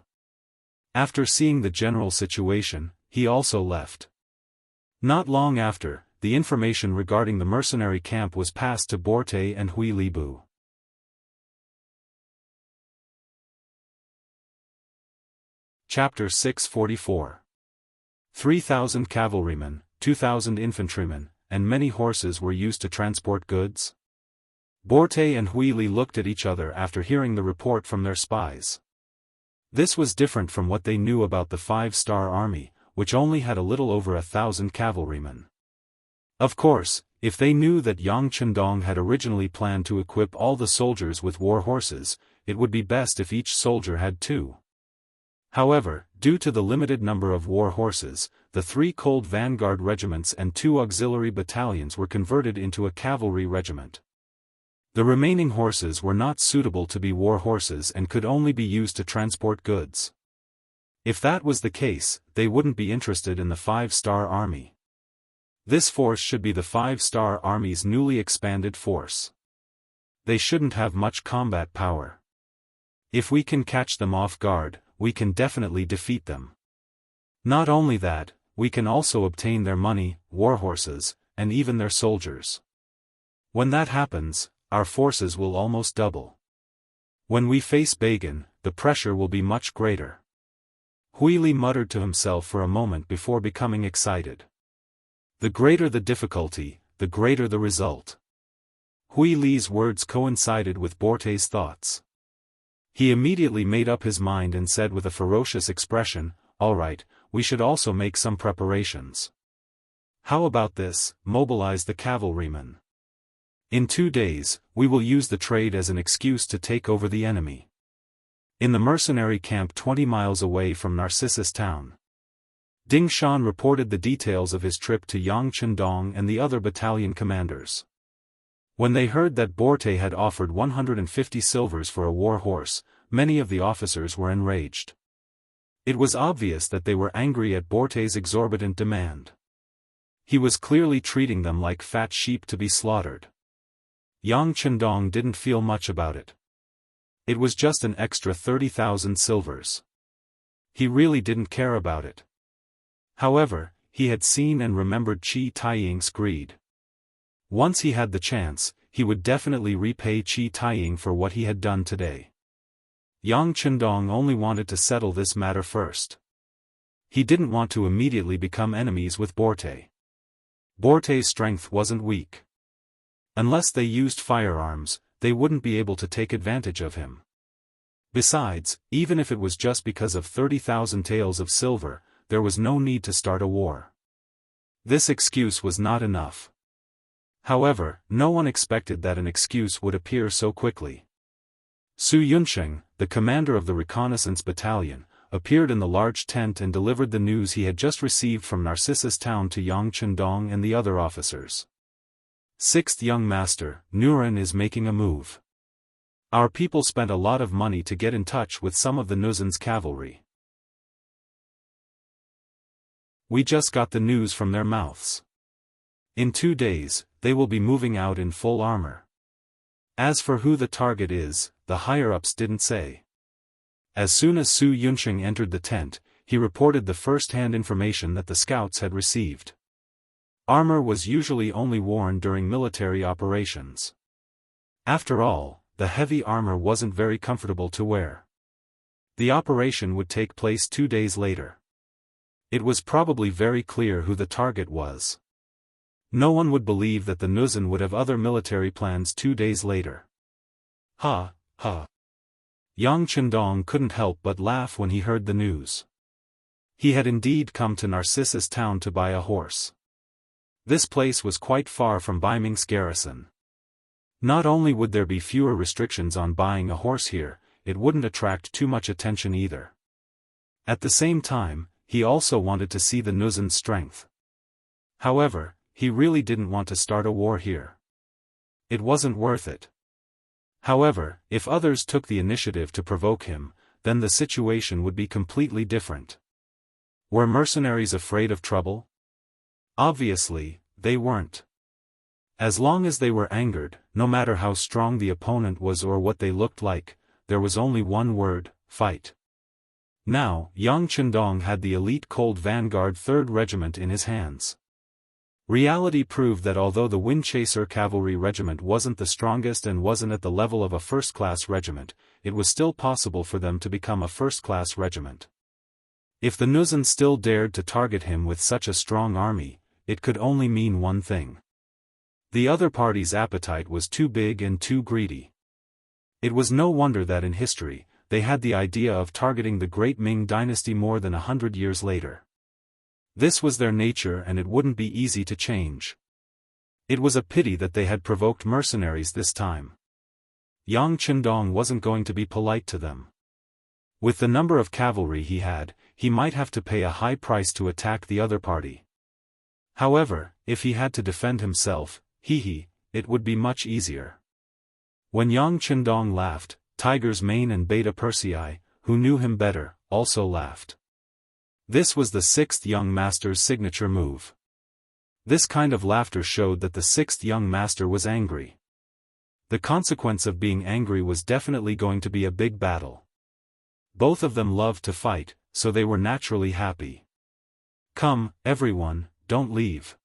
After seeing the general situation, he also left. Not long after, the information regarding the mercenary camp was passed to Borte and Hui Libu. Chapter 644. 3,000 cavalrymen, 2,000 infantrymen, and many horses were used to transport goods. Borte and Hui Li looked at each other after hearing the report from their spies. This was different from what they knew about the 5-star army, which only had a little over 1,000 cavalrymen. Of course, if they knew that Yang Chendong had originally planned to equip all the soldiers with war horses, it would be best if each soldier had 2. However, due to the limited number of war horses, the 3 cold vanguard regiments and 2 auxiliary battalions were converted into a cavalry regiment. The remaining horses were not suitable to be war horses and could only be used to transport goods. If that was the case, they wouldn't be interested in the 5-star army. This force should be the 5-star army's newly expanded force. They shouldn't have much combat power. If we can catch them off guard, we can definitely defeat them. Not only that, we can also obtain their money, war horses, and even their soldiers. When that happens, our forces will almost double. When we face Bagan, the pressure will be much greater. Hui Li muttered to himself for a moment before becoming excited. The greater the difficulty, the greater the result. Hui Li's words coincided with Borte's thoughts. He immediately made up his mind and said with a ferocious expression, "All right, we should also make some preparations. How about this, mobilize the cavalrymen. In 2 days, we will use the trade as an excuse to take over the enemy. In the mercenary camp 20 miles away from Narcissus town, Ding Shan reported the details of his trip to Yang Chendong and the other battalion commanders. When they heard that Borte had offered 150 silvers for a war horse, many of the officers were enraged. It was obvious that they were angry at Borte's exorbitant demand. He was clearly treating them like fat sheep to be slaughtered. Yang Chendong didn't feel much about it. It was just an extra 30,000 silvers. He really didn't care about it. However, he had seen and remembered Qi Taiying's greed. Once he had the chance, he would definitely repay Qi Taiying for what he had done today. Yang Chendong only wanted to settle this matter first. He didn't want to immediately become enemies with Borte. Borte's strength wasn't weak. Unless they used firearms, they wouldn't be able to take advantage of him. Besides, even if it was just because of 30,000 taels of silver, there was no need to start a war. This excuse was not enough. However, no one expected that an excuse would appear so quickly. Su Yunsheng, the commander of the reconnaissance battalion, appeared in the large tent and delivered the news he had just received from Narcissus town to Yang Chendong and the other officers. Sixth young master, Nuren is making a move. Our people spent a lot of money to get in touch with some of the Nuzan's cavalry. We just got the news from their mouths. In 2 days, they will be moving out in full armor. As for who the target is, the higher-ups didn't say. As soon as Su Yunsheng entered the tent, he reported the first-hand information that the scouts had received. Armor was usually only worn during military operations. After all, the heavy armor wasn't very comfortable to wear. The operation would take place 2 days later. It was probably very clear who the target was. No one would believe that the Nuzan would have other military plans 2 days later. Ha, ha. Yang Chendong couldn't help but laugh when he heard the news. He had indeed come to Narcissus town to buy a horse. This place was quite far from Baiming's garrison. Not only would there be fewer restrictions on buying a horse here, it wouldn't attract too much attention either. At the same time, he also wanted to see the Nuzan's strength. However, he really didn't want to start a war here. It wasn't worth it. However, if others took the initiative to provoke him, then the situation would be completely different. Were mercenaries afraid of trouble? Obviously, they weren't. As long as they were angered, no matter how strong the opponent was or what they looked like, there was only one word: fight. Now, Yang Chendong had the elite Cold Vanguard 3rd Regiment in his hands. Reality proved that although the Windchaser Cavalry Regiment wasn't the strongest and wasn't at the level of a first-class regiment, it was still possible for them to become a first-class regiment. If the Nuzan still dared to target him with such a strong army, it could only mean one thing. The other party's appetite was too big and too greedy. It was no wonder that in history, they had the idea of targeting the great Ming dynasty more than 100 years later. This was their nature and it wouldn't be easy to change. It was a pity that they had provoked mercenaries this time. Yang Chendong wasn't going to be polite to them. With the number of cavalry he had, he might have to pay a high price to attack the other party. However, if he had to defend himself, it would be much easier. When Yang Chendong laughed, Tiger's Mane and Beta Persei, who knew him better, also laughed. This was the 6th young master's signature move. This kind of laughter showed that the 6th young master was angry. The consequence of being angry was definitely going to be a big battle. Both of them loved to fight, so they were naturally happy. Come, everyone, don't leave.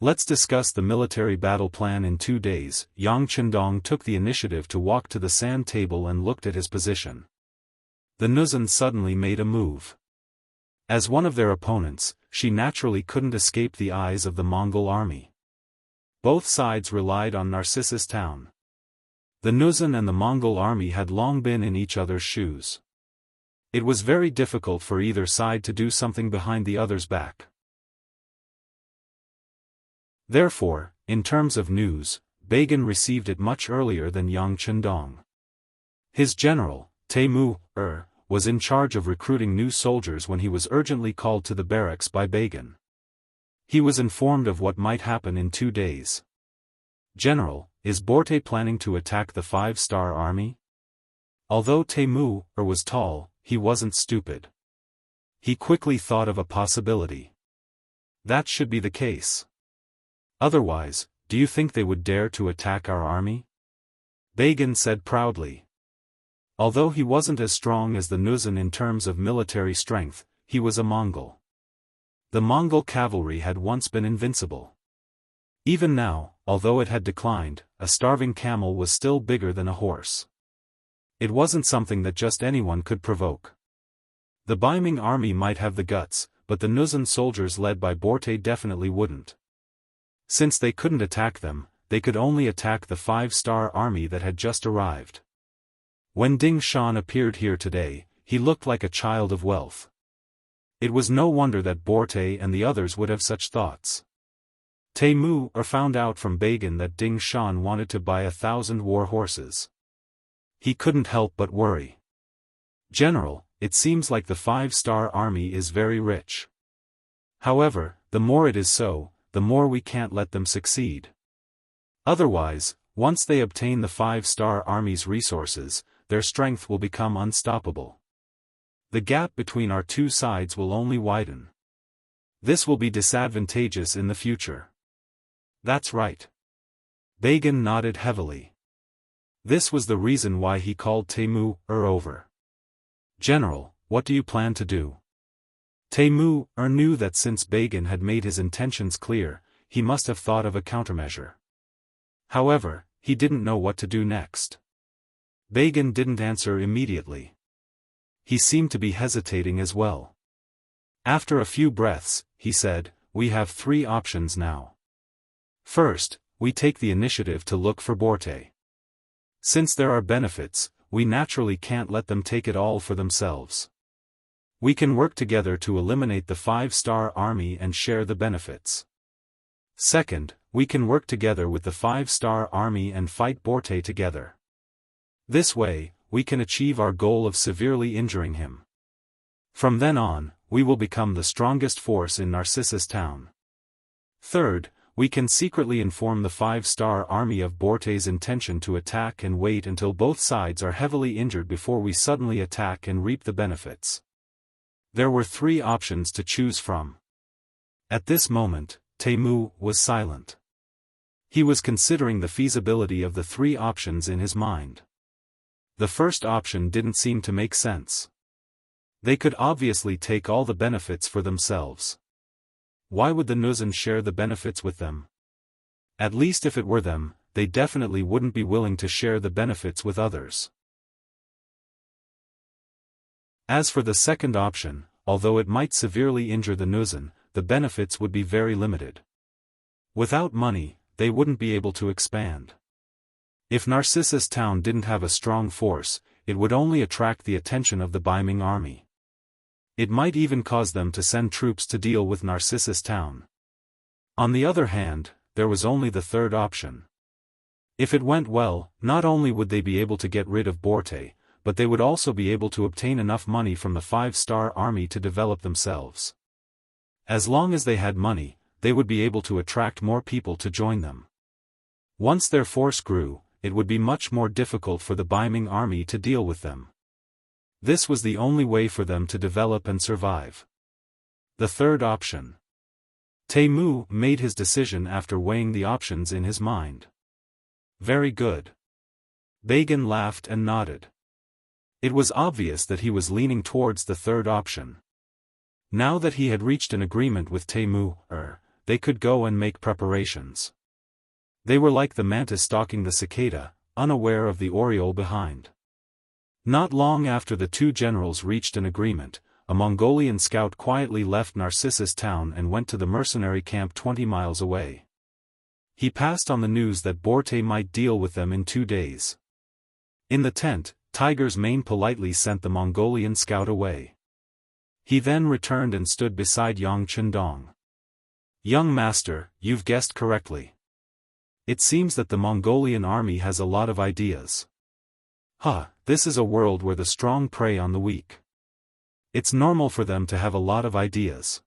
Let's discuss the military battle plan in 2 days. Yang Chendong took the initiative to walk to the sand table and looked at his position. The Nuzan suddenly made a move. As one of their opponents, she naturally couldn't escape the eyes of the Mongol army. Both sides relied on Narcissus town. The Nuzan and the Mongol army had long been in each other's shoes. It was very difficult for either side to do something behind the other's back. Therefore, in terms of news, Bagan received it much earlier than Yang Chendong. His general, Taimu, was in charge of recruiting new soldiers when he was urgently called to the barracks by Bagan. He was informed of what might happen in 2 days. "General, is Borte planning to attack the 5-star army?" Although Taimu was tall, he wasn't stupid. He quickly thought of a possibility. That should be the case. "Otherwise, do you think they would dare to attack our army?" Bagan said proudly. Although he wasn't as strong as the Nuzan in terms of military strength, he was a Mongol. The Mongol cavalry had once been invincible. Even now, although it had declined, a starving camel was still bigger than a horse. It wasn't something that just anyone could provoke. The Baiming army might have the guts, but the Nuzan soldiers led by Borte definitely wouldn't. Since they couldn't attack them, they could only attack the 5-star army that had just arrived. When Ding Shan appeared here today, he looked like a child of wealth. It was no wonder that Borte and the others would have such thoughts. Taimu found out from Bagan that Ding Shan wanted to buy 1,000 war horses. He couldn't help but worry. "General, it seems like the 5-star army is very rich. However, the more it is so, the more we can't let them succeed. Otherwise, once they obtain the 5-star army's resources, their strength will become unstoppable. The gap between our two sides will only widen. This will be disadvantageous in the future." "That's right." Bagan nodded heavily. This was the reason why he called Taimu over. "General, what do you plan to do?" Taimu knew that since Bagan had made his intentions clear, he must have thought of a countermeasure. However, he didn't know what to do next. Bagan didn't answer immediately. He seemed to be hesitating as well. After a few breaths, he said, "We have 3 options now. First, we take the initiative to look for Borte. Since there are benefits, we naturally can't let them take it all for themselves. We can work together to eliminate the 5-star army and share the benefits. Second, we can work together with the 5-star army and fight Borte together. This way, we can achieve our goal of severely injuring him. From then on, we will become the strongest force in Narcissus town. Third, we can secretly inform the 5-star army of Borte's intention to attack and wait until both sides are heavily injured before we suddenly attack and reap the benefits." There were 3 options to choose from. At this moment, Taimu was silent. He was considering the feasibility of the 3 options in his mind. The first option didn't seem to make sense. They could obviously take all the benefits for themselves. Why would the Nuzan share the benefits with them? At least if it were them, they definitely wouldn't be willing to share the benefits with others. As for the second option, although it might severely injure the Nuzan, the benefits would be very limited. Without money, they wouldn't be able to expand. If Narcissus town didn't have a strong force, it would only attract the attention of the Baiming army. It might even cause them to send troops to deal with Narcissus town. On the other hand, there was only the third option. If it went well, not only would they be able to get rid of Borte, but they would also be able to obtain enough money from the 5-star army to develop themselves. As long as they had money, they would be able to attract more people to join them. Once their force grew, it would be much more difficult for the Baiming army to deal with them. This was the only way for them to develop and survive. The third option. Taimu made his decision after weighing the options in his mind. "Very good." Bagan laughed and nodded. It was obvious that he was leaning towards the third option. Now that he had reached an agreement with Taimu, they could go and make preparations. They were like the mantis stalking the cicada, unaware of the oriole behind. Not long after the 2 generals reached an agreement, a Mongolian scout quietly left Narcissus town and went to the mercenary camp 20 miles away. He passed on the news that Borte might deal with them in 2 days. In the tent, Tiger's Mane politely sent the Mongolian scout away. He then returned and stood beside Yang Chendong. "Young master, you've guessed correctly. It seems that the Mongolian army has a lot of ideas. This is a world where the strong prey on the weak. It's normal for them to have a lot of ideas.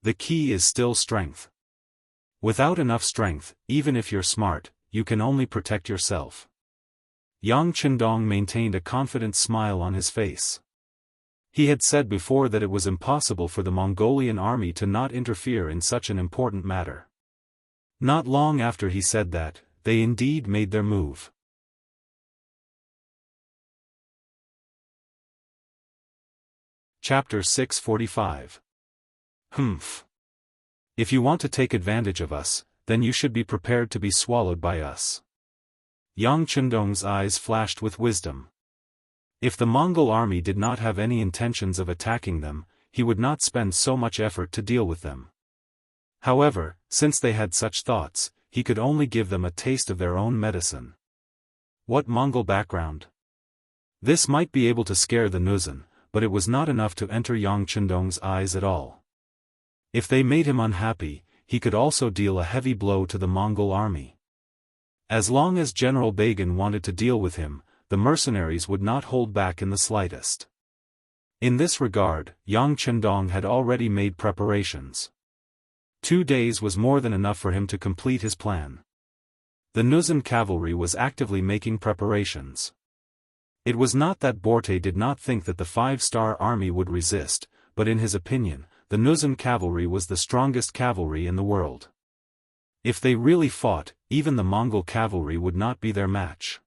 The key is still strength. Without enough strength, even if you're smart, you can only protect yourself." Yang Chendong maintained a confident smile on his face. He had said before that it was impossible for the Mongolian army to not interfere in such an important matter. Not long after he said that, they indeed made their move. Chapter 645. Humph. If you want to take advantage of us, then you should be prepared to be swallowed by us. Yang Chendong's eyes flashed with wisdom. If the Mongol army did not have any intentions of attacking them, he would not spend so much effort to deal with them. However, since they had such thoughts, he could only give them a taste of their own medicine. What Mongol background? This might be able to scare the Nuzan, but it was not enough to enter Yang Chendong's eyes at all. If they made him unhappy, he could also deal a heavy blow to the Mongol army. As long as General Bagan wanted to deal with him, the mercenaries would not hold back in the slightest. In this regard, Yang Chendong had already made preparations. 2 days was more than enough for him to complete his plan. The Nuzan cavalry was actively making preparations. It was not that Borte did not think that the 5-star army would resist, but in his opinion, the Nuzan cavalry was the strongest cavalry in the world. If they really fought, even the Mongol cavalry would not be their match.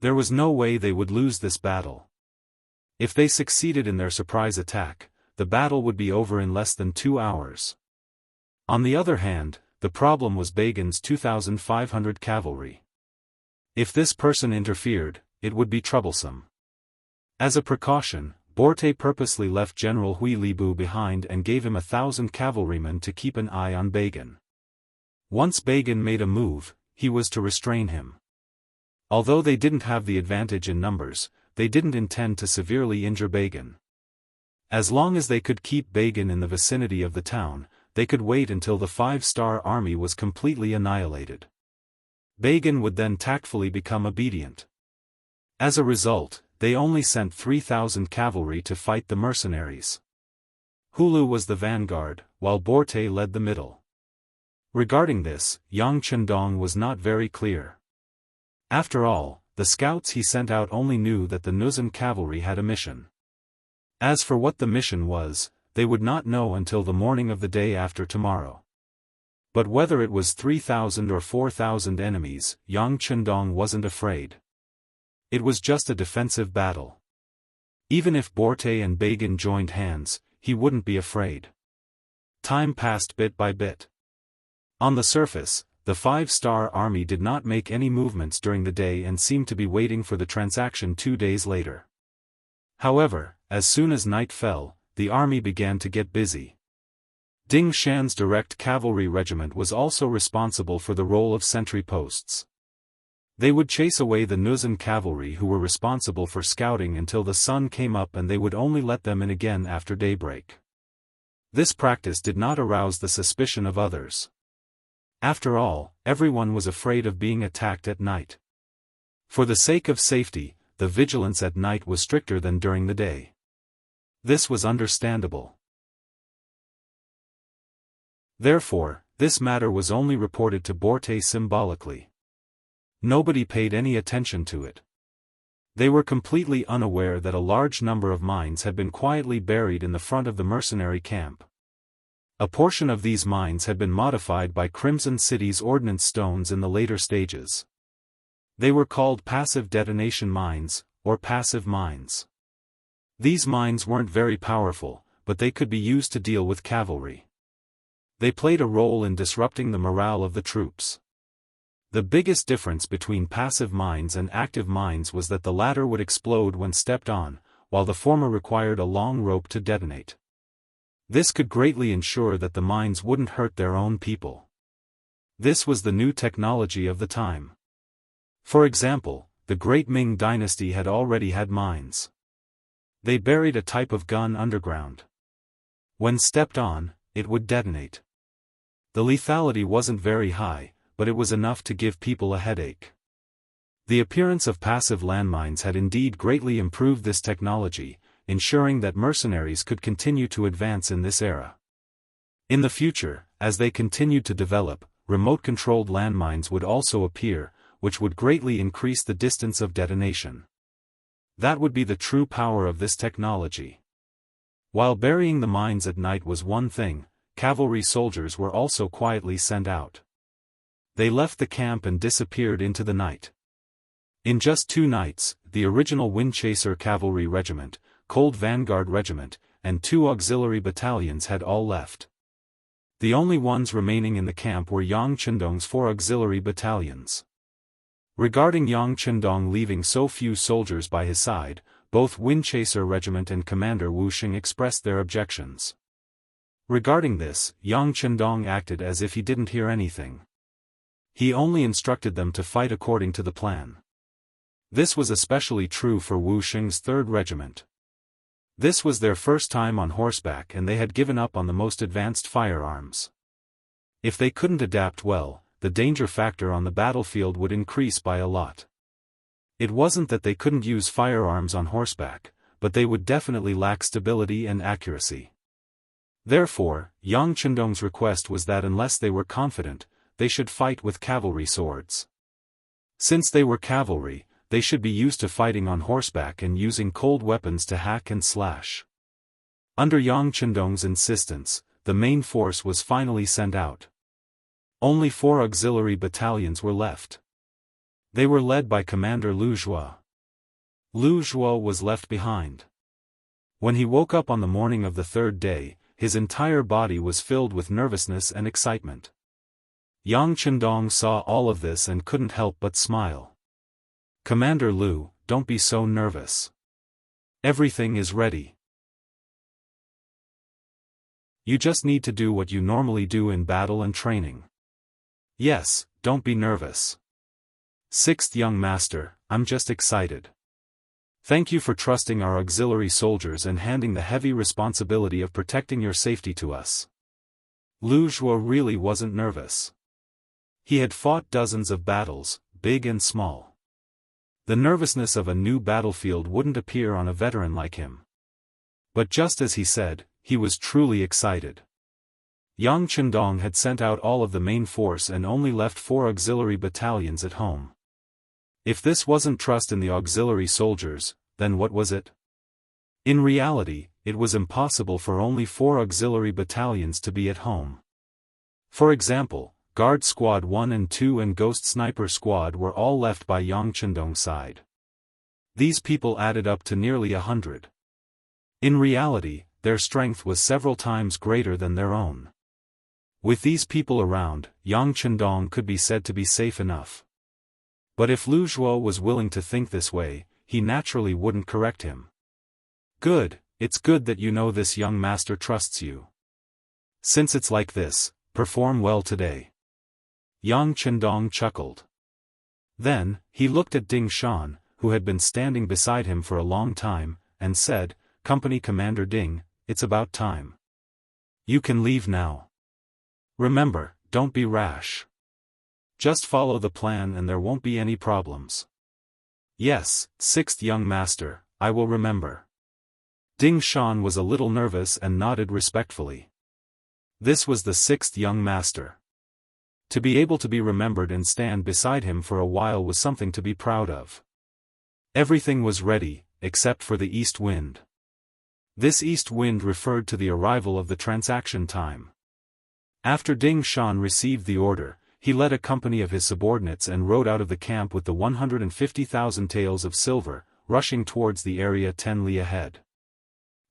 There was no way they would lose this battle. If they succeeded in their surprise attack, the battle would be over in less than 2 hours. On the other hand, the problem was Bagan's 2,500 cavalry. If this person interfered, it would be troublesome. As a precaution, Borte purposely left General Hui Libu behind and gave him 1,000 cavalrymen to keep an eye on Bagan. Once Bagan made a move, he was to restrain him. Although they didn't have the advantage in numbers, they didn't intend to severely injure Bagan. As long as they could keep Bagan in the vicinity of the town, they could wait until the 5-star army was completely annihilated. Bagan would then tactfully become obedient. As a result, they only sent 3,000 cavalry to fight the mercenaries. Hulu was the vanguard, while Borte led the middle. Regarding this, Yang Chendong was not very clear. After all, the scouts he sent out only knew that the Nuzan cavalry had a mission. As for what the mission was, they would not know until the morning of the day after tomorrow. But whether it was 3,000 or 4,000 enemies, Yang Chendong wasn't afraid. It was just a defensive battle. Even if Borte and Bagan joined hands, he wouldn't be afraid. Time passed bit by bit. On the surface, the 5-star army did not make any movements during the day and seemed to be waiting for the transaction 2 days later. However, as soon as night fell, the army began to get busy. Ding Shan's direct cavalry regiment was also responsible for the role of sentry posts. They would chase away the Nuzan cavalry who were responsible for scouting until the sun came up, and they would only let them in again after daybreak. This practice did not arouse the suspicion of others. After all, everyone was afraid of being attacked at night. For the sake of safety, the vigilance at night was stricter than during the day. This was understandable. Therefore, this matter was only reported to Borte symbolically. Nobody paid any attention to it. They were completely unaware that a large number of mines had been quietly buried in the front of the mercenary camp. A portion of these mines had been modified by Crimson City's ordnance stones in the later stages. They were called passive detonation mines, or passive mines. These mines weren't very powerful, but they could be used to deal with cavalry. They played a role in disrupting the morale of the troops. The biggest difference between passive mines and active mines was that the latter would explode when stepped on, while the former required a long rope to detonate. This could greatly ensure that the mines wouldn't hurt their own people. This was the new technology of the time. For example, the great Ming Dynasty had already had mines. They buried a type of gun underground. When stepped on, it would detonate. The lethality wasn't very high, but it was enough to give people a headache. The appearance of passive landmines had indeed greatly improved this technology, ensuring that mercenaries could continue to advance in this era. In the future, as they continued to develop, remote-controlled landmines would also appear, which would greatly increase the distance of detonation. That would be the true power of this technology. While burying the mines at night was one thing, cavalry soldiers were also quietly sent out. They left the camp and disappeared into the night. In just 2 nights, the original Windchaser Cavalry Regiment, Cold Vanguard Regiment, and 2 auxiliary battalions had all left. The only ones remaining in the camp were Yang Chendong's 4 auxiliary battalions. Regarding Yang Chendong leaving so few soldiers by his side, both Windchaser Regiment and Commander Wu Xing expressed their objections. Regarding this, Yang Chendong acted as if he didn't hear anything. He only instructed them to fight according to the plan. This was especially true for Wu Xing's 3rd Regiment. This was their first time on horseback and they had given up on the most advanced firearms. If they couldn't adapt well, the danger factor on the battlefield would increase by a lot. It wasn't that they couldn't use firearms on horseback, but they would definitely lack stability and accuracy. Therefore, Yang Chendong's request was that unless they were confident, they should fight with cavalry swords. Since they were cavalry, they should be used to fighting on horseback and using cold weapons to hack and slash. Under Yang Chendong's insistence, the main force was finally sent out. Only 4 auxiliary battalions were left. They were led by Commander Lu Zhuo. Lu Zhuo was left behind. When he woke up on the morning of the 3rd day, his entire body was filled with nervousness and excitement. Yang Chendong saw all of this and couldn't help but smile. "Commander Lu, don't be so nervous. Everything is ready. You just need to do what you normally do in battle and training. Yes, don't be nervous. 6th young master, I'm just excited. Thank you for trusting our auxiliary soldiers and handing the heavy responsibility of protecting your safety to us." Lu Zhuo really wasn't nervous. He had fought dozens of battles, big and small. The nervousness of a new battlefield wouldn't appear on a veteran like him. But just as he said, he was truly excited. Yang Chendong had sent out all of the main force and only left 4 auxiliary battalions at home. If this wasn't trust in the auxiliary soldiers, then what was it? In reality, it was impossible for only 4 auxiliary battalions to be at home. For example, Guard Squad 1 and 2 and Ghost Sniper Squad were all left by Yang Chendong's side. These people added up to nearly 100. In reality, their strength was several times greater than their own. With these people around, Yang Chendong could be said to be safe enough. But if Lu Zhuo was willing to think this way, he naturally wouldn't correct him. "Good, it's good that you know this young master trusts you. Since it's like this, perform well today." Yang Chendong chuckled. Then, he looked at Ding Shan, who had been standing beside him for a long time, and said, "Company Commander Ding, it's about time. You can leave now. Remember, don't be rash. Just follow the plan and there won't be any problems." "Yes, 6th young master, I will remember." Ding Shan was a little nervous and nodded respectfully. This was the 6th young master. To be able to be remembered and stand beside him for a while was something to be proud of. Everything was ready, except for the east wind. This east wind referred to the arrival of the transaction time. After Ding Shan received the order, he led a company of his subordinates and rode out of the camp with the 150,000 taels of silver, rushing towards the area 10 li ahead.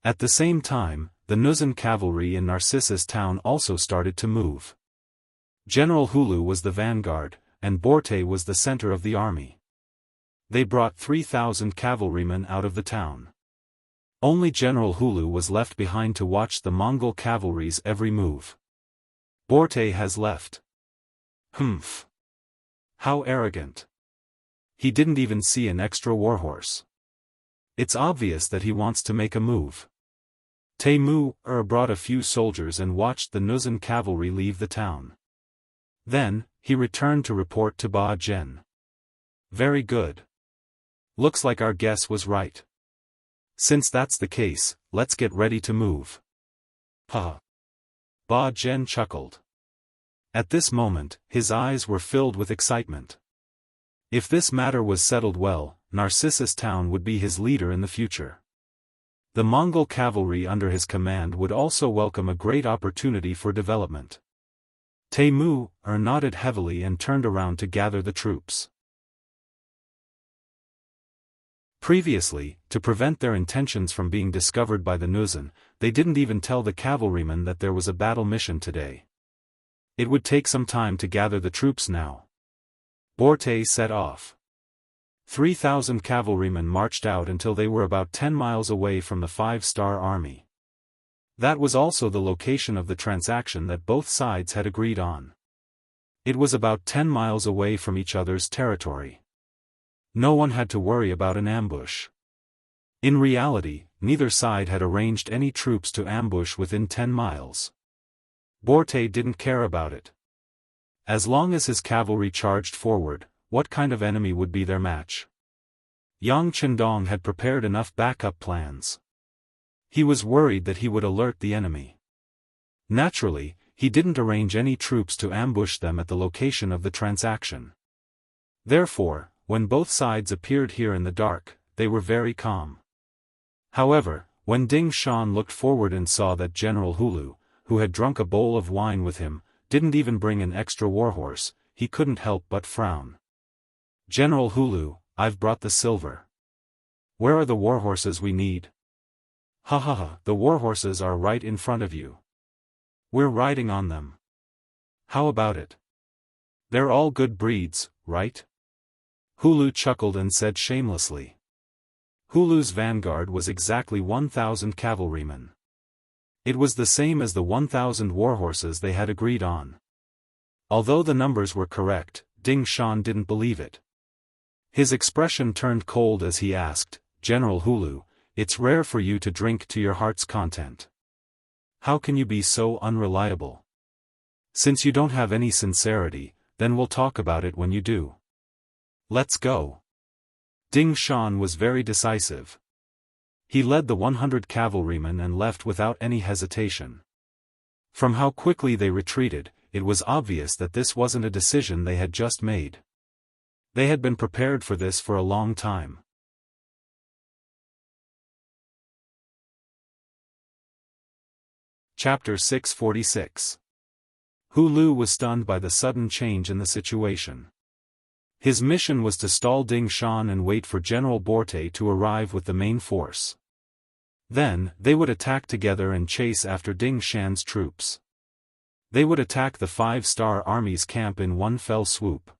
At the same time, the Nuzan cavalry in Narcissus town also started to move. General Hulu was the vanguard, and Borte was the center of the army. They brought 3,000 cavalrymen out of the town. Only General Hulu was left behind to watch the Mongol cavalry's every move. "Borte has left. Humph. How arrogant. He didn't even see an extra warhorse. It's obvious that he wants to make a move. Temu brought a few soldiers and watched the Nuzan cavalry leave the town. Then, he returned to report to Ba Zhen. Very good. Looks like our guess was right. Since that's the case, let's get ready to move. Ha! Ba Zhen chuckled. At this moment, his eyes were filled with excitement. If this matter was settled well, Narcissus Town would be his leader in the future. The Mongol cavalry under his command would also welcome a great opportunity for development. Temu nodded heavily and turned around to gather the troops. Previously, to prevent their intentions from being discovered by the Nuzan, they didn't even tell the cavalrymen that there was a battle mission today. It would take some time to gather the troops now. Borte set off. 3,000 cavalrymen marched out until they were about 10 miles away from the 5-star army. That was also the location of the transaction that both sides had agreed on. It was about 10 miles away from each other's territory. No one had to worry about an ambush. In reality, neither side had arranged any troops to ambush within 10 miles. Borte didn't care about it. As long as his cavalry charged forward, what kind of enemy would be their match? Yang Chendong had prepared enough backup plans. He was worried that he would alert the enemy. Naturally, he didn't arrange any troops to ambush them at the location of the transaction. Therefore, when both sides appeared here in the dark, they were very calm. However, when Ding Shan looked forward and saw that General Hulu, who had drunk a bowl of wine with him, didn't even bring an extra warhorse, he couldn't help but frown. General Hulu, I've brought the silver. Where are the warhorses we need? Ha ha ha, the warhorses are right in front of you. We're riding on them. How about it? They're all good breeds, right? Hulu chuckled and said shamelessly. Hulu's vanguard was exactly 1,000 cavalrymen. It was the same as the 1,000 warhorses they had agreed on. Although the numbers were correct, Ding Shan didn't believe it. His expression turned cold as he asked, General Hulu, it's rare for you to drink to your heart's content. How can you be so unreliable? Since you don't have any sincerity, then we'll talk about it when you do. Let's go. Ding Shan was very decisive. He led the 100 cavalrymen and left without any hesitation. From how quickly they retreated, it was obvious that this wasn't a decision they had just made. They had been prepared for this for a long time. Chapter 646. Hulu was stunned by the sudden change in the situation. His mission was to stall Ding Shan and wait for General Borte to arrive with the main force. Then, they would attack together and chase after Ding Shan's troops. They would attack the 5-star army's camp in one fell swoop.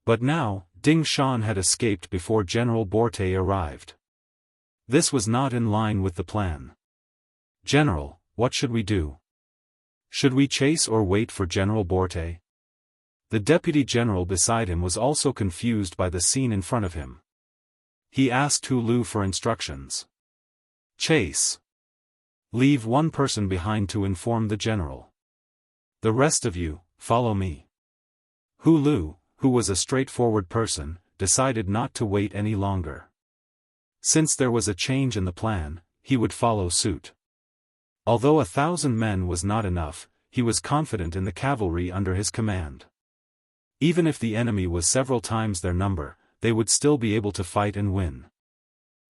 But now, Ding Shan had escaped before General Borte arrived. This was not in line with the plan. General, what should we do? Should we chase or wait for General Borte? The deputy general beside him was also confused by the scene in front of him. He asked Hulu for instructions. Chase. Leave one person behind to inform the general. The rest of you, follow me. Hulu, who was a straightforward person, decided not to wait any longer. Since there was a change in the plan, he would follow suit. Although 1,000 men was not enough, he was confident in the cavalry under his command. Even if the enemy was several times their number, they would still be able to fight and win.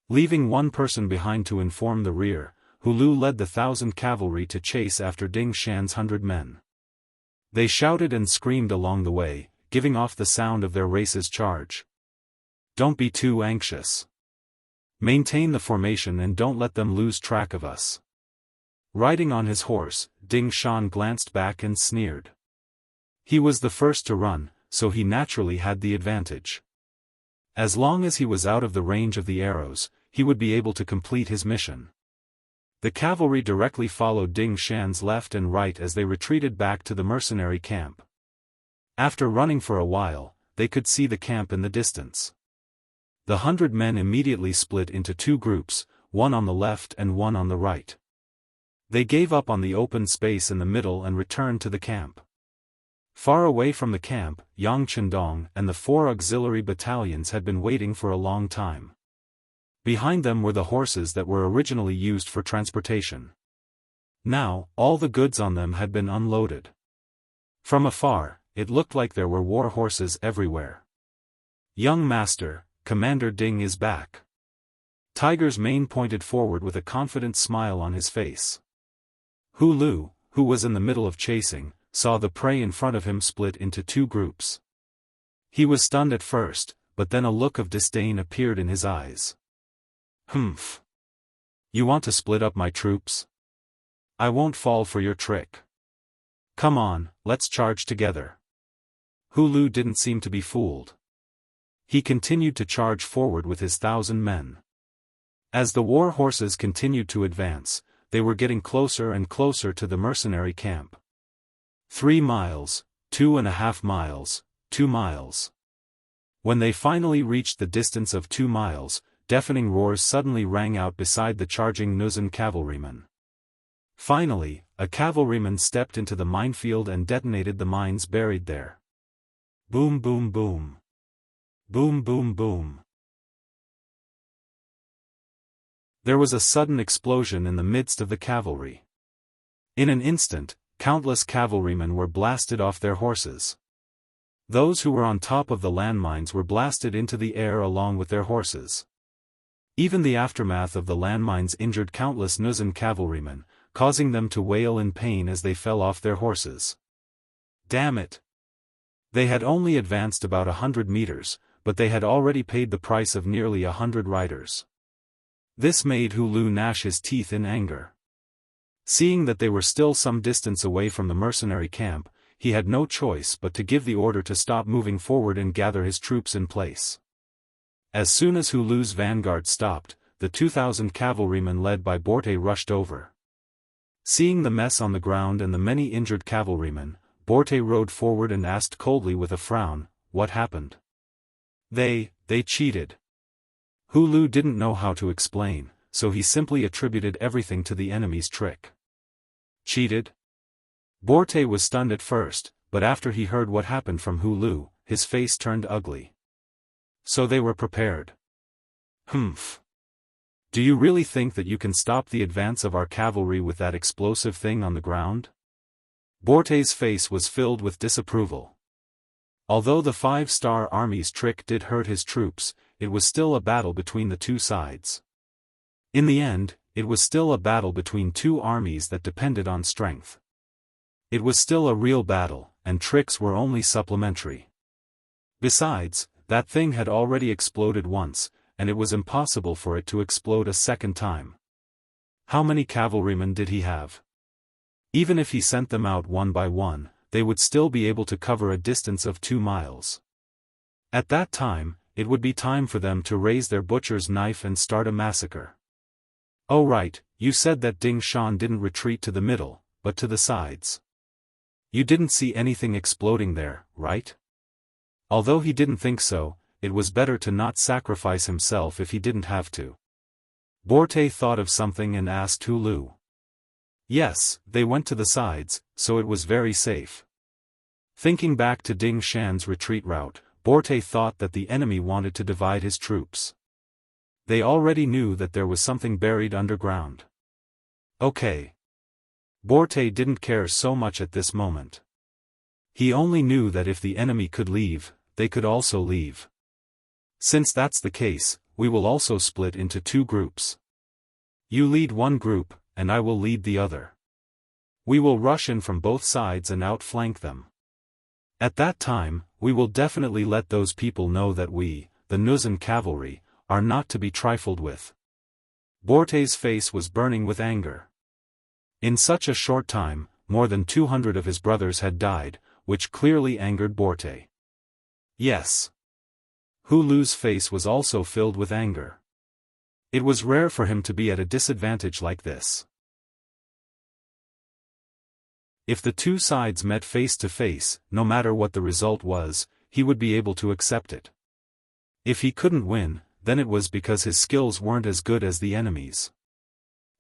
Leaving one person behind to inform the rear, Hulu led the 1,000 cavalry to chase after Ding Shan's 100 men. They shouted and screamed along the way, giving off the sound of their race's charge. Don't be too anxious. Maintain the formation and don't let them lose track of us. Riding on his horse, Ding Shan glanced back and sneered. He was the first to run, so he naturally had the advantage. As long as he was out of the range of the arrows, he would be able to complete his mission. The cavalry directly followed Ding Shan's left and right as they retreated back to the mercenary camp. After running for a while, they could see the camp in the distance. The 100 men immediately split into two groups, one on the left and one on the right. They gave up on the open space in the middle and returned to the camp. Far away from the camp, Yang Chendong and the 4 auxiliary battalions had been waiting for a long time. Behind them were the horses that were originally used for transportation. Now, all the goods on them had been unloaded. From afar, it looked like there were war horses everywhere. "Young master, Commander Ding is back." Tiger's mane pointed forward with a confident smile on his face. Hu Lu, who was in the middle of chasing, saw the prey in front of him split into two groups. He was stunned at first, but then a look of disdain appeared in his eyes. "Humph. You want to split up my troops? I won't fall for your trick. Come on, let's charge together." Hu Lu didn't seem to be fooled. He continued to charge forward with his 1,000 men. As the war horses continued to advance, they were getting closer and closer to the mercenary camp. 3 miles, 2.5 miles, 2 miles. When they finally reached the distance of 2 miles, deafening roars suddenly rang out beside the charging Nuzan cavalrymen. Finally, a cavalryman stepped into the minefield and detonated the mines buried there. Boom boom boom. Boom boom boom. There was a sudden explosion in the midst of the cavalry. In an instant, countless cavalrymen were blasted off their horses. Those who were on top of the landmines were blasted into the air along with their horses. Even the aftermath of the landmines injured countless Nuzan cavalrymen, causing them to wail in pain as they fell off their horses. Damn it! They had only advanced about 100 meters, but they had already paid the price of nearly 100 riders. This made Hu Lu gnash his teeth in anger. Seeing that they were still some distance away from the mercenary camp, he had no choice but to give the order to stop moving forward and gather his troops in place. As soon as Hu Lu's vanguard stopped, the 2,000 cavalrymen led by Borte rushed over. Seeing the mess on the ground and the many injured cavalrymen, Borte rode forward and asked coldly with a frown, "What happened?" They cheated." Hu Lu didn't know how to explain, so he simply attributed everything to the enemy's trick. Cheated? Borte was stunned at first, but after he heard what happened from Hu Lu, his face turned ugly. So they were prepared. Humph. Do you really think that you can stop the advance of our cavalry with that explosive thing on the ground? Borte's face was filled with disapproval. Although the 5-star army's trick did hurt his troops, it was still a battle between the two sides. In the end, it was still a battle between two armies that depended on strength. It was still a real battle, and tricks were only supplementary. Besides, that thing had already exploded once, and it was impossible for it to explode a second time. How many cavalrymen did he have? Even if he sent them out one by one, they would still be able to cover a distance of 2 miles. At that time, it would be time for them to raise their butcher's knife and start a massacre. Oh right, you said that Ding Shan didn't retreat to the middle, but to the sides. You didn't see anything exploding there, right? Although he didn't think so, it was better to not sacrifice himself if he didn't have to. Borte thought of something and asked Hu Lu. Yes, they went to the sides, so it was very safe. Thinking back to Ding Shan's retreat route, Borte thought that the enemy wanted to divide his troops. They already knew that there was something buried underground. Okay. Borte didn't care so much at this moment. He only knew that if the enemy could leave, they could also leave. Since that's the case, we will also split into 2 groups. You lead one group, and I will lead the other. We will rush in from both sides and outflank them. At that time, we will definitely let those people know that we, the Nuzan cavalry, are not to be trifled with. Borte's face was burning with anger. In such a short time, more than 200 of his brothers had died, which clearly angered Borte. Yes. Hu Lu's face was also filled with anger. It was rare for him to be at a disadvantage like this. If the two sides met face to face, no matter what the result was, he would be able to accept it. If he couldn't win, then it was because his skills weren't as good as the enemy's.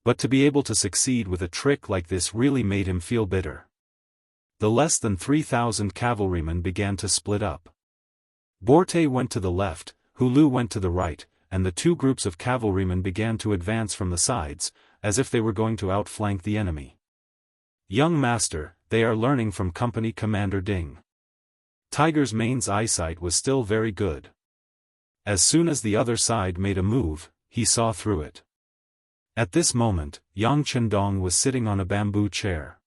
But to be able to succeed with a trick like this really made him feel bitter. The less than 3,000 cavalrymen began to split up. Borte went to the left, Hulu went to the right, and the two groups of cavalrymen began to advance from the sides, as if they were going to outflank the enemy. Young master, they are learning from Company Commander Ding. Tiger's Mane's eyesight was still very good. As soon as the other side made a move, he saw through it. At this moment, Yang Chendong was sitting on a bamboo chair.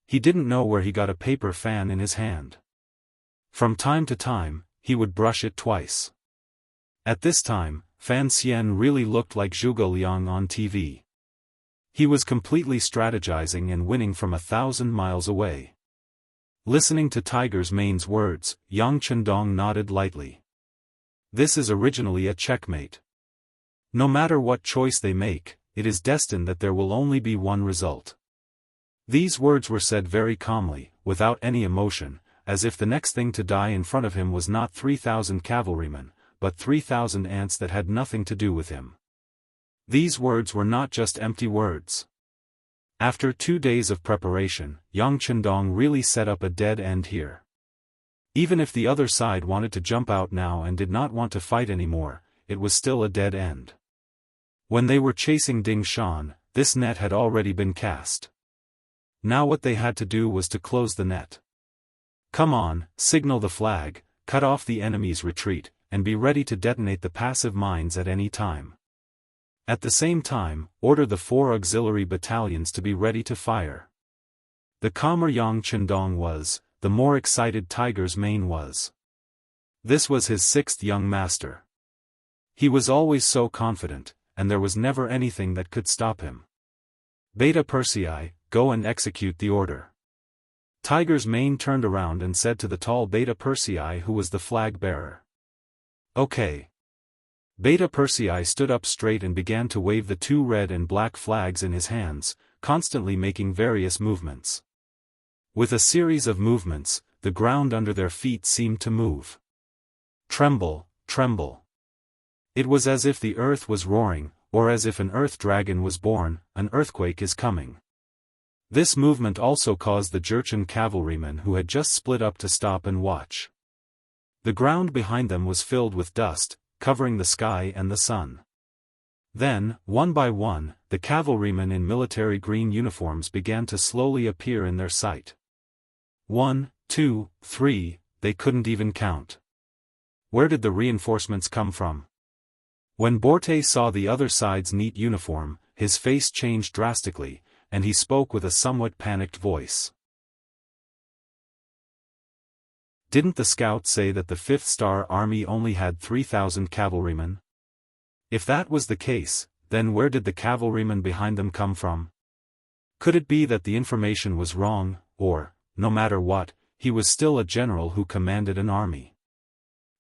He didn't know where he got a paper fan in his hand. From time to time, he would brush it twice. At this time, Fan Xian really looked like Zhuge Liang on TV. He was completely strategizing and winning from 1,000 miles away. Listening to Tiger's Mane's words, Yang Chendong nodded lightly. This is originally a checkmate. No matter what choice they make, it is destined that there will only be one result. These words were said very calmly, without any emotion, as if the next thing to die in front of him was not 3,000 cavalrymen, but 3,000 ants that had nothing to do with him. These words were not just empty words. After 2 days of preparation, Yang Chendong really set up a dead end here. Even if the other side wanted to jump out now and did not want to fight anymore, it was still a dead end. When they were chasing Ding Shan, this net had already been cast. Now what they had to do was to close the net. Come on, signal the flag, cut off the enemy's retreat, and be ready to detonate the passive mines at any time. At the same time, order the 4 auxiliary battalions to be ready to fire. The calmer Yang Chendong was, the more excited Tiger's Mane was. This was his 6th young master. He was always so confident, and there was never anything that could stop him. Beta Persei, go and execute the order. Tiger's Mane turned around and said to the tall Beta Persei who was the flag bearer. Okay. Beta Persei stood up straight and began to wave the 2 red and black flags in his hands, constantly making various movements. With a series of movements, the ground under their feet seemed to move. Tremble, tremble. It was as if the earth was roaring, or as if an earth dragon was born, an earthquake is coming. This movement also caused the Jurchen cavalrymen who had just split up to stop and watch. The ground behind them was filled with dust, covering the sky and the sun. Then, one by one, the cavalrymen in military green uniforms began to slowly appear in their sight. 1, 2, 3, they couldn't even count. Where did the reinforcements come from? When Borte saw the other side's neat uniform, his face changed drastically, and he spoke with a somewhat panicked voice. Didn't the scout say that the 5th Star Army only had 3,000 cavalrymen? If that was the case, then where did the cavalrymen behind them come from? Could it be that the information was wrong, or, no matter what, he was still a general who commanded an army?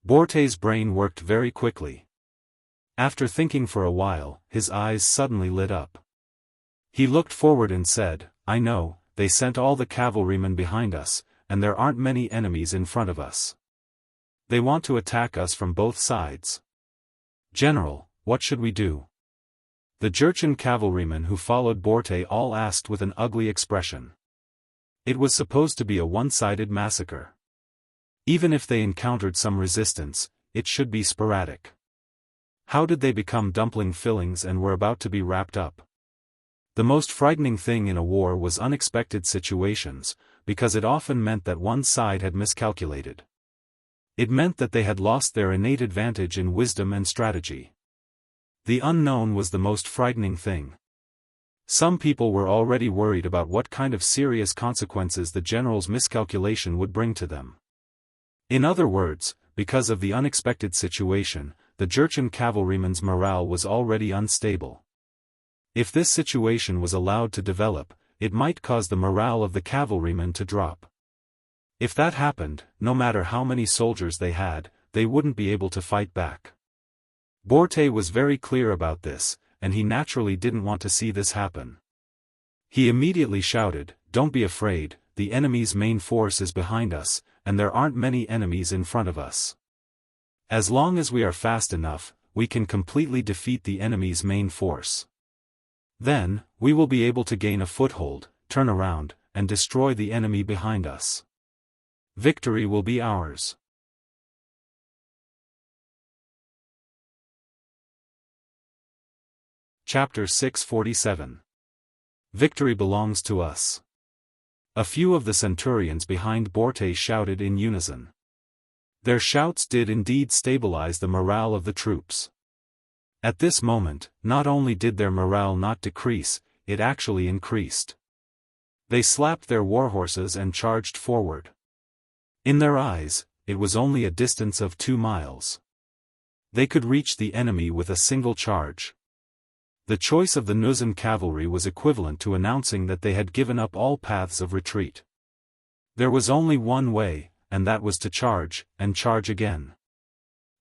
Borte's brain worked very quickly. After thinking for a while, his eyes suddenly lit up. He looked forward and said, I know, they sent all the cavalrymen behind us, and there aren't many enemies in front of us. They want to attack us from both sides. General, what should we do? The Jurchen cavalrymen who followed Borte all asked with an ugly expression. It was supposed to be a one-sided massacre. Even if they encountered some resistance, it should be sporadic. How did they become dumpling fillings and were about to be wrapped up? The most frightening thing in a war was unexpected situations, because it often meant that one side had miscalculated. It meant that they had lost their innate advantage in wisdom and strategy. The unknown was the most frightening thing. Some people were already worried about what kind of serious consequences the general's miscalculation would bring to them. In other words, because of the unexpected situation, the Jurchen cavalrymen's morale was already unstable. If this situation was allowed to develop, it might cause the morale of the cavalrymen to drop. If that happened, no matter how many soldiers they had, they wouldn't be able to fight back. Borte was very clear about this, and he naturally didn't want to see this happen. He immediately shouted, Don't be afraid, the enemy's main force is behind us, and there aren't many enemies in front of us. As long as we are fast enough, we can completely defeat the enemy's main force. Then, we will be able to gain a foothold, turn around, and destroy the enemy behind us. Victory will be ours. Chapter 647. Victory belongs to us. A few of the centurions behind Borte shouted in unison. Their shouts did indeed stabilize the morale of the troops. At this moment, not only did their morale not decrease, it actually increased. They slapped their warhorses and charged forward. In their eyes, it was only a distance of 2 miles. They could reach the enemy with a single charge. The choice of the Nuzan cavalry was equivalent to announcing that they had given up all paths of retreat. There was only one way, and that was to charge, and charge again.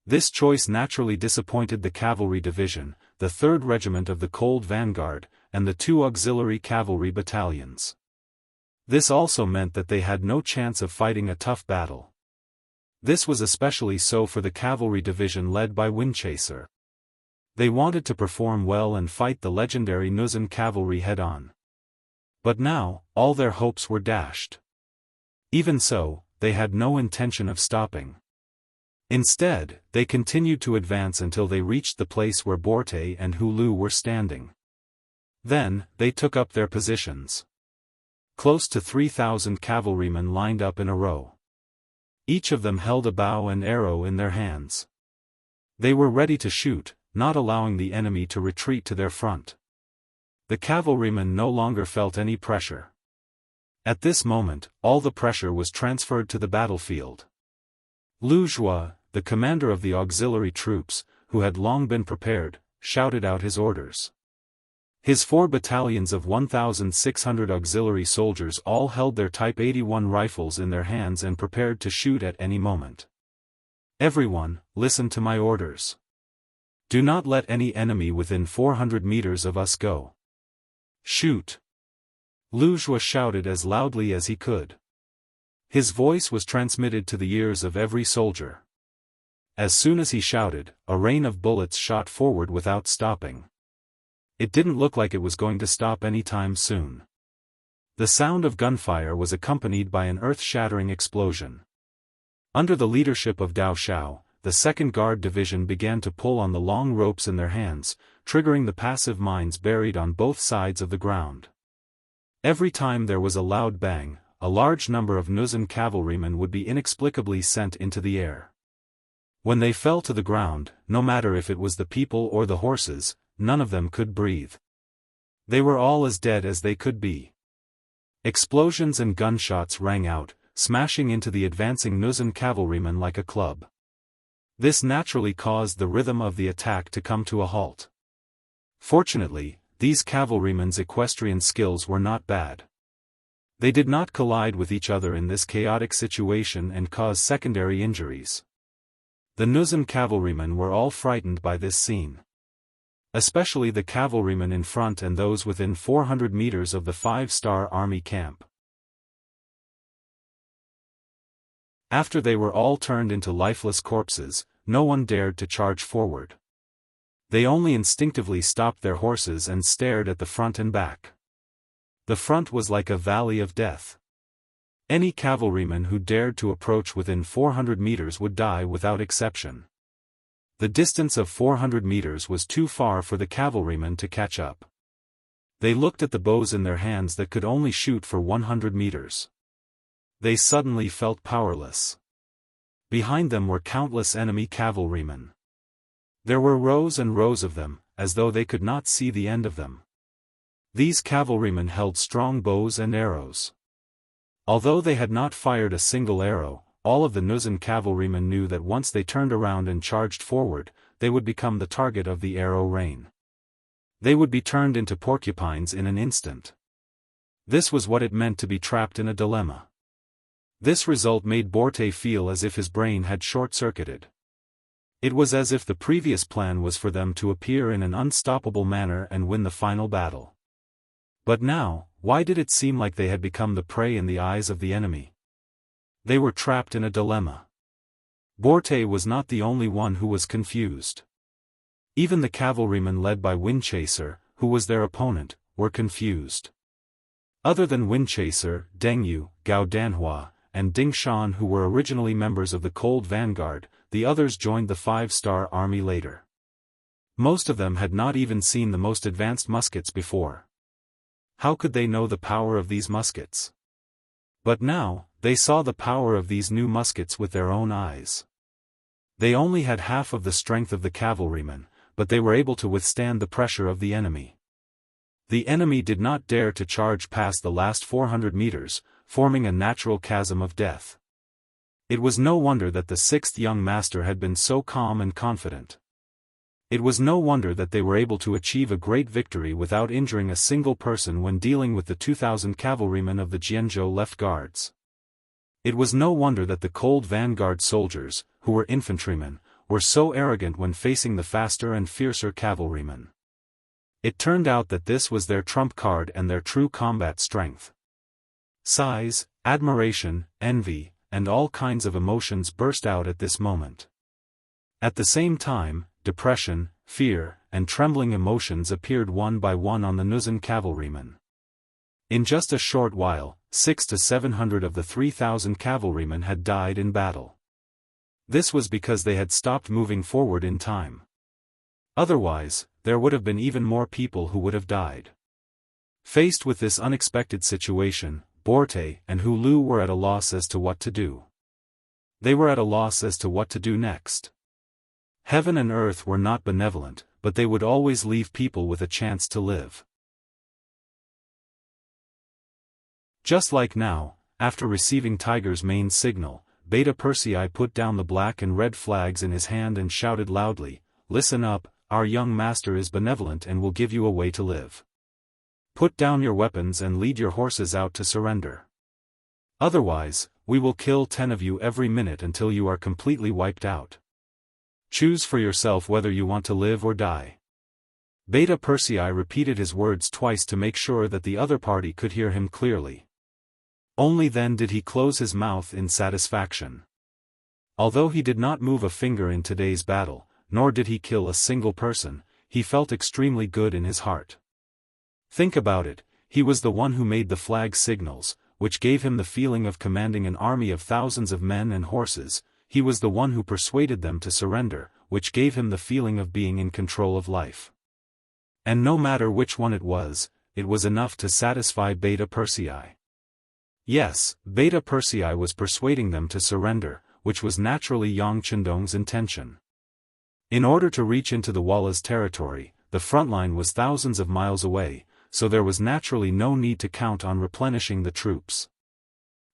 This choice naturally disappointed the cavalry division, the 3rd Regiment of the Cold Vanguard, and the 2 auxiliary cavalry battalions. This also meant that they had no chance of fighting a tough battle. This was especially so for the cavalry division led by Windchaser. They wanted to perform well and fight the legendary Nuzan cavalry head-on. But now, all their hopes were dashed. Even so, they had no intention of stopping. Instead, they continued to advance until they reached the place where Borte and Hulu were standing. Then, they took up their positions. Close to 3,000 cavalrymen lined up in a row. Each of them held a bow and arrow in their hands. They were ready to shoot, not allowing the enemy to retreat to their front. The cavalrymen no longer felt any pressure. At this moment, all the pressure was transferred to the battlefield. Lu Zhua, the commander of the auxiliary troops, who had long been prepared, shouted out his orders. His 4 battalions of 1,600 auxiliary soldiers all held their Type 81 rifles in their hands and prepared to shoot at any moment. Everyone, listen to my orders. Do not let any enemy within 400 meters of us go. Shoot! Lu Zhua shouted as loudly as he could. His voice was transmitted to the ears of every soldier. As soon as he shouted, a rain of bullets shot forward without stopping. It didn't look like it was going to stop any time soon. The sound of gunfire was accompanied by an earth-shattering explosion. Under the leadership of Dao Xiao, the 2nd Guard Division began to pull on the long ropes in their hands, triggering the passive mines buried on both sides of the ground. Every time there was a loud bang, a large number of Nuzan cavalrymen would be inexplicably sent into the air. When they fell to the ground, no matter if it was the people or the horses, none of them could breathe. They were all as dead as they could be. Explosions and gunshots rang out, smashing into the advancing Nuzan cavalrymen like a club. This naturally caused the rhythm of the attack to come to a halt. Fortunately, these cavalrymen's equestrian skills were not bad. They did not collide with each other in this chaotic situation and cause secondary injuries. The Nuzan cavalrymen were all frightened by this scene. Especially the cavalrymen in front and those within 400 meters of the 5-star army camp. After they were all turned into lifeless corpses, no one dared to charge forward. They only instinctively stopped their horses and stared at the front and back. The front was like a valley of death. Any cavalryman who dared to approach within 400 meters would die without exception. The distance of 400 meters was too far for the cavalrymen to catch up. They looked at the bows in their hands that could only shoot for 100 meters. They suddenly felt powerless. Behind them were countless enemy cavalrymen. There were rows and rows of them, as though they could not see the end of them. These cavalrymen held strong bows and arrows. Although they had not fired a single arrow, all of the Nuzan cavalrymen knew that once they turned around and charged forward, they would become the target of the arrow rain. They would be turned into porcupines in an instant. This was what it meant to be trapped in a dilemma. This result made Borte feel as if his brain had short-circuited. It was as if the previous plan was for them to appear in an unstoppable manner and win the final battle. But now, why did it seem like they had become the prey in the eyes of the enemy? They were trapped in a dilemma. Borte was not the only one who was confused. Even the cavalrymen led by Windchaser, who was their opponent, were confused. Other than Windchaser, Dengyu, Gao Danhua, and Ding Shan, who were originally members of the Cold Vanguard, the others joined the 5-star army later. Most of them had not even seen the most advanced muskets before. How could they know the power of these muskets? But now, they saw the power of these new muskets with their own eyes. They only had half of the strength of the cavalrymen, but they were able to withstand the pressure of the enemy. The enemy did not dare to charge past the last 400 meters, forming a natural chasm of death. It was no wonder that the 6th young master had been so calm and confident. It was no wonder that they were able to achieve a great victory without injuring a single person when dealing with the 2,000 cavalrymen of the Jianghu left guards. It was no wonder that the Cold Vanguard soldiers, who were infantrymen, were so arrogant when facing the faster and fiercer cavalrymen. It turned out that this was their trump card and their true combat strength. Sighs, admiration, envy, and all kinds of emotions burst out at this moment. At the same time, depression, fear, and trembling emotions appeared one by one on the Nuzan cavalrymen. In just a short while, 600 to 700 of the 3,000 cavalrymen had died in battle. This was because they had stopped moving forward in time. Otherwise, there would have been even more people who would have died. Faced with this unexpected situation, Borte and Hulu were at a loss as to what to do. They were at a loss as to what to do next. Heaven and earth were not benevolent, but they would always leave people with a chance to live. Just like now, after receiving Tiger's main signal, Beta Persei put down the black and red flags in his hand and shouted loudly, "Listen up, our young master is benevolent and will give you a way to live. Put down your weapons and lead your horses out to surrender. Otherwise, we will kill 10 of you every minute until you are completely wiped out. Choose for yourself whether you want to live or die." Beta Persei repeated his words twice to make sure that the other party could hear him clearly. Only then did he close his mouth in satisfaction. Although he did not move a finger in today's battle, nor did he kill a single person, he felt extremely good in his heart. Think about it, he was the one who made the flag signals, which gave him the feeling of commanding an army of thousands of men and horses. He was the one who persuaded them to surrender, which gave him the feeling of being in control of life. And no matter which one it was enough to satisfy Beta Persei. Yes, Beta Persei was persuading them to surrender, which was naturally Yang Chendong's intention. In order to reach into the Walla's territory, the front line was thousands of miles away, so there was naturally no need to count on replenishing the troops.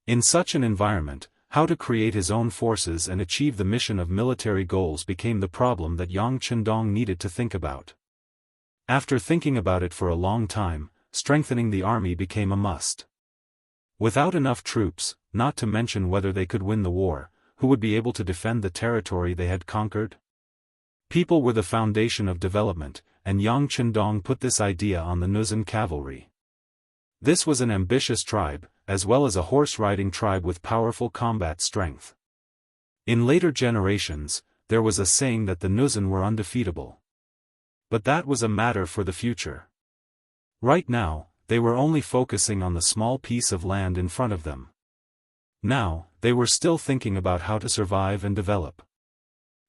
In such an environment, how to create his own forces and achieve the mission of military goals became the problem that Yang Chendong needed to think about. After thinking about it for a long time, strengthening the army became a must. Without enough troops, not to mention whether they could win the war, who would be able to defend the territory they had conquered? People were the foundation of development, and Yang Chendong put this idea on the Nuzan cavalry. This was an ambitious tribe, as well as a horse-riding tribe with powerful combat strength. In later generations, there was a saying that the Nuzan were undefeatable. But that was a matter for the future. Right now, they were only focusing on the small piece of land in front of them. Now, they were still thinking about how to survive and develop.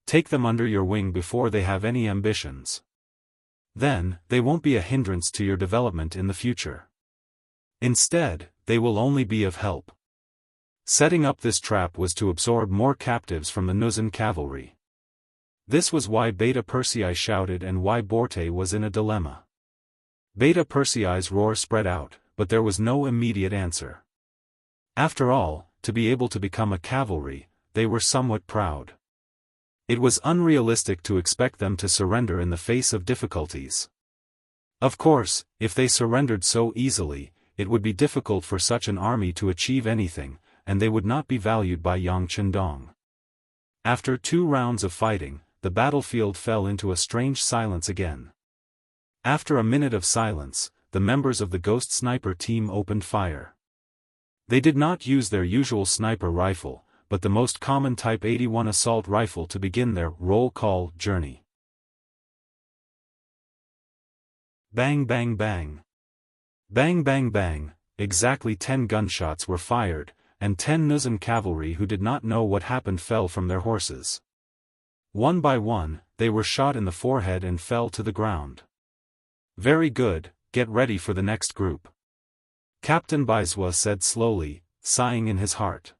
Take them under your wing before they have any ambitions. Then, they won't be a hindrance to your development in the future. Instead, they will only be of help. Setting up this trap was to absorb more captives from the Nuzan cavalry. This was why Beta Persei shouted and why Borte was in a dilemma. Beta Persei's roar spread out, but there was no immediate answer. After all, to be able to become a cavalry, they were somewhat proud. It was unrealistic to expect them to surrender in the face of difficulties. Of course, if they surrendered so easily, it would be difficult for such an army to achieve anything, and they would not be valued by Yang Chendong. After 2 rounds of fighting, the battlefield fell into a strange silence again. After a minute of silence, the members of the Ghost Sniper team opened fire. They did not use their usual sniper rifle, but the most common Type 81 assault rifle to begin their roll call journey. Bang bang bang. Bang bang bang, exactly 10 gunshots were fired, and 10 Nuzan cavalry who did not know what happened fell from their horses. One by one, they were shot in the forehead and fell to the ground. Very good, get ready for the next group. Captain Baizhua said slowly, sighing in his heart.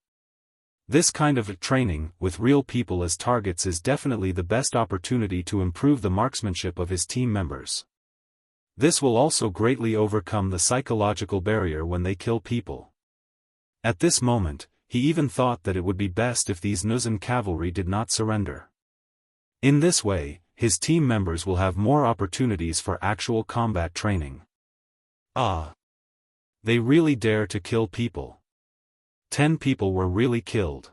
This kind of training, with real people as targets, is definitely the best opportunity to improve the marksmanship of his team members. This will also greatly overcome the psychological barrier when they kill people. At this moment, he even thought that it would be best if these Nuzan cavalry did not surrender. In this way, his team members will have more opportunities for actual combat training. Ah! They really dare to kill people. 10 people were really killed.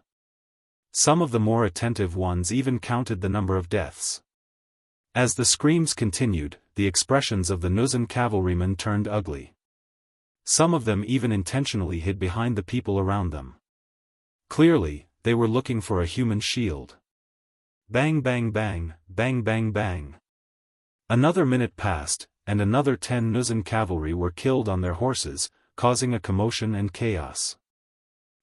Some of the more attentive ones even counted the number of deaths. As the screams continued, the expressions of the Nuzan cavalrymen turned ugly. Some of them even intentionally hid behind the people around them. Clearly, they were looking for a human shield. Bang bang bang, bang bang bang. Another minute passed, and another 10 Nuzan cavalry were killed on their horses, causing a commotion and chaos.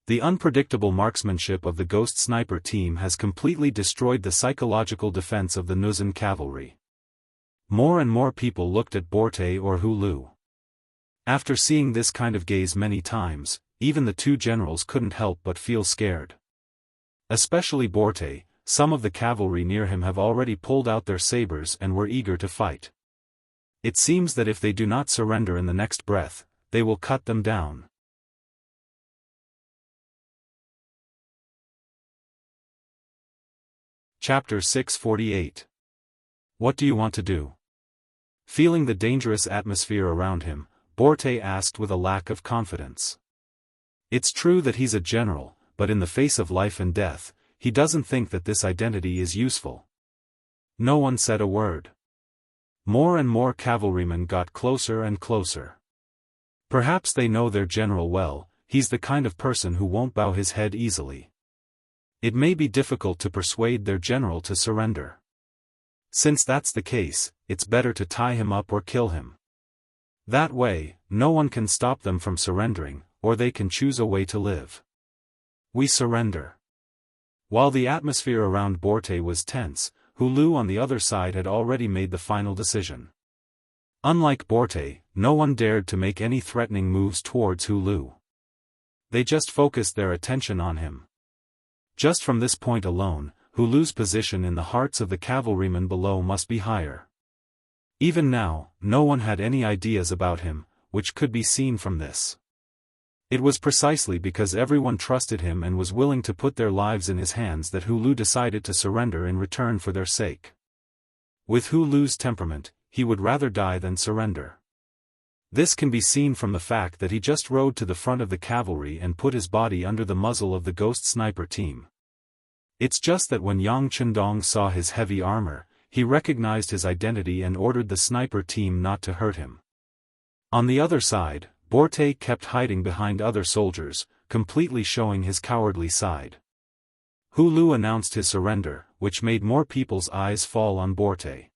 The unpredictable marksmanship of the Ghost Sniper team has completely destroyed the psychological defense of the Nuzan cavalry. More and more people looked at Borte or Hulu. After seeing this kind of gaze many times, even the two generals couldn't help but feel scared. Especially Borte, some of the cavalry near him have already pulled out their sabers and were eager to fight. It seems that if they do not surrender in the next breath, they will cut them down. Chapter 648. What do you want to do? Feeling the dangerous atmosphere around him, Borte asked with a lack of confidence. It's true that he's a general, but in the face of life and death, he doesn't think that this identity is useful. No one said a word. More and more cavalrymen got closer and closer. Perhaps they know their general well, he's the kind of person who won't bow his head easily. It may be difficult to persuade their general to surrender. Since that's the case, it's better to tie him up or kill him. That way, no one can stop them from surrendering, or they can choose a way to live. We surrender. While the atmosphere around Borte was tense, Hulu on the other side had already made the final decision. Unlike Borte, no one dared to make any threatening moves towards Hulu. They just focused their attention on him. Just from this point alone, Hulu's position in the hearts of the cavalrymen below must be higher. Even now, no one had any ideas about him, which could be seen from this. It was precisely because everyone trusted him and was willing to put their lives in his hands that Hulu decided to surrender in return for their sake. With Hulu's temperament, he would rather die than surrender. This can be seen from the fact that he just rode to the front of the cavalry and put his body under the muzzle of the Ghost Sniper team. It's just that when Yang Chendong saw his heavy armor, he recognized his identity and ordered the sniper team not to hurt him. On the other side, Borte kept hiding behind other soldiers, completely showing his cowardly side. Hulu announced his surrender, which made more people's eyes fall on Borte.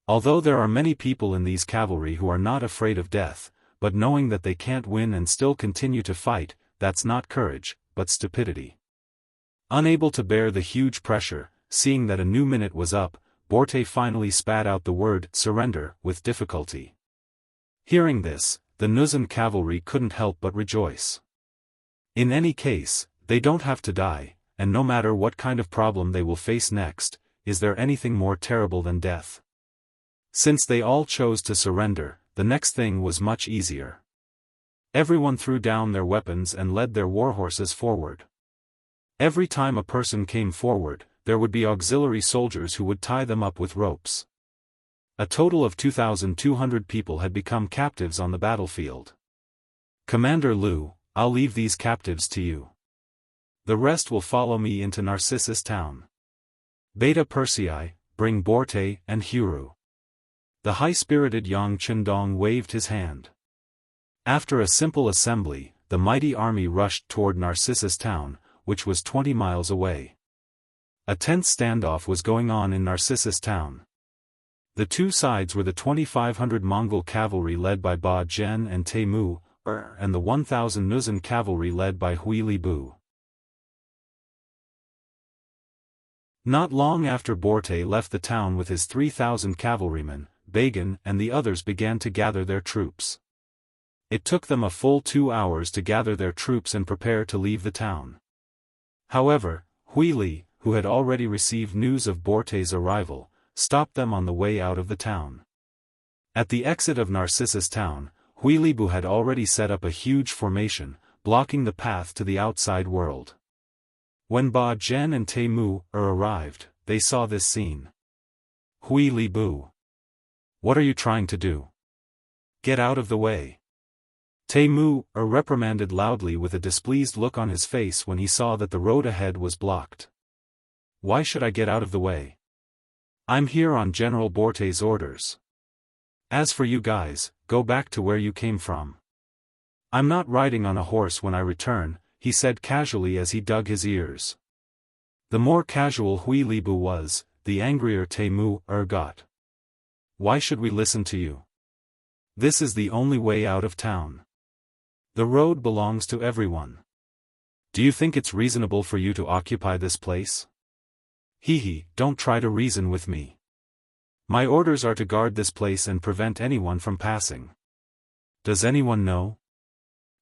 Although there are many people in these cavalry who are not afraid of death, but knowing that they can't win and still continue to fight, that's not courage, but stupidity. Unable to bear the huge pressure, seeing that a new minute was up, Borte finally spat out the word surrender with difficulty. Hearing this, the Nuzan cavalry couldn't help but rejoice. In any case, they don't have to die, and no matter what kind of problem they will face next, is there anything more terrible than death? Since they all chose to surrender, the next thing was much easier. Everyone threw down their weapons and led their warhorses forward. Every time a person came forward, there would be auxiliary soldiers who would tie them up with ropes. A total of 2,200 people had become captives on the battlefield. Commander Lu, I'll leave these captives to you. The rest will follow me into Narcissus town. Beta Persei, bring Borte and Huru. The high-spirited Yang Chendong waved his hand. After a simple assembly, the mighty army rushed toward Narcissus town, which was 20 miles away. A tense standoff was going on in Narcissus town. The two sides were the 2,500 Mongol cavalry led by Ba Zhen and Temu, and the 1,000 Nuzan cavalry led by Hui Li Bu. Not long after Borte left the town with his 3,000 cavalrymen, Bagan and the others began to gather their troops. It took them a full 2 hours to gather their troops and prepare to leave the town. However, Hui Li, who had already received news of Borte's arrival, stopped them on the way out of the town. At the exit of Narcissus town, Hui Li Bu had already set up a huge formation, blocking the path to the outside world. When Ba Zhen and Temu arrived, they saw this scene. Hui Li Bu. What are you trying to do? Get out of the way. Temu reprimanded loudly with a displeased look on his face when he saw that the road ahead was blocked. Why should I get out of the way? I'm here on General Borte's orders. As for you guys, go back to where you came from. I'm not riding on a horse when I return, he said casually as he dug his ears. The more casual Hui Li Bu was, the angrier Temu got. Why should we listen to you? This is the only way out of town. The road belongs to everyone. Do you think it's reasonable for you to occupy this place? Don't try to reason with me. My orders are to guard this place and prevent anyone from passing. Does anyone know?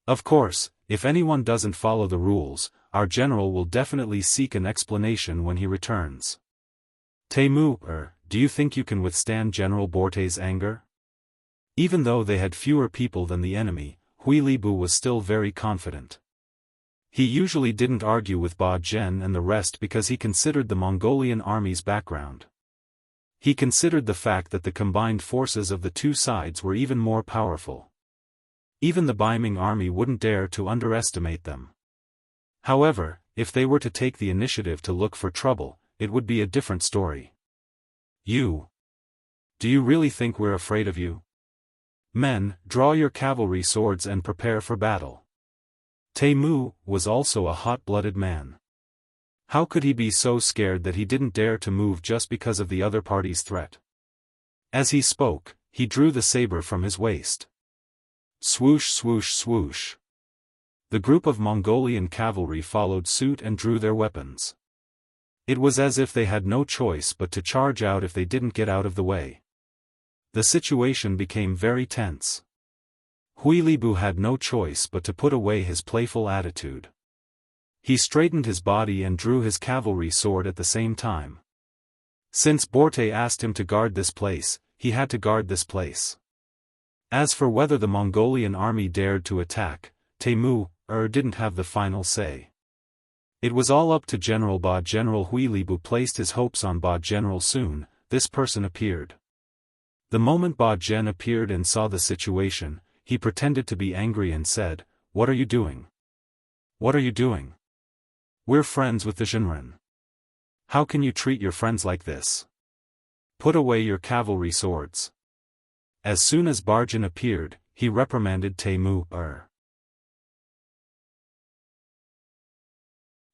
Of course, if anyone doesn't follow the rules, our general will definitely seek an explanation when he returns. Temu, do you think you can withstand General Borte's anger? Even though they had fewer people than the enemy, Hui Li Bu was still very confident. He usually didn't argue with Ba Zhen and the rest because he considered the Mongolian army's background. He considered the fact that the combined forces of the two sides were even more powerful. Even the Baiming army wouldn't dare to underestimate them. However, if they were to take the initiative to look for trouble, it would be a different story. Do you really think we're afraid of you? Men, draw your cavalry swords and prepare for battle. Temu was also a hot-blooded man. How could he be so scared that he didn't dare to move just because of the other party's threat? As he spoke, he drew the saber from his waist. Swoosh swoosh swoosh. The group of Mongolian cavalry followed suit and drew their weapons. It was as if they had no choice but to charge out if they didn't get out of the way. The situation became very tense. Hui Li Bu had no choice but to put away his playful attitude. He straightened his body and drew his cavalry sword at the same time. Since Borte asked him to guard this place, he had to guard this place. As for whether the Mongolian army dared to attack, Temu didn't have the final say. It was all up to General Ba. General Hui Li Bu placed his hopes on Ba General soon. This person appeared. The moment Ba Zhen appeared and saw the situation, he pretended to be angry and said, "What are you doing? What are you doing? We're friends with the Zhenren. How can you treat your friends like this? Put away your cavalry swords." As soon as Ba Zhen appeared, he reprimanded Temu.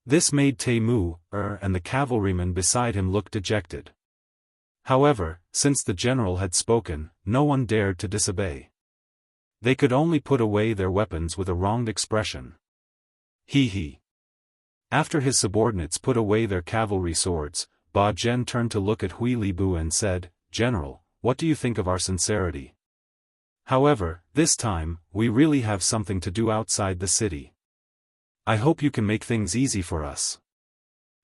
This made Temu and the cavalrymen beside him look dejected. However, since the general had spoken, no one dared to disobey. They could only put away their weapons with a wronged expression. After his subordinates put away their cavalry swords, Ba Zhen turned to look at Hui Li Bu and said, "General, what do you think of our sincerity? However, this time, we really have something to do outside the city. I hope you can make things easy for us."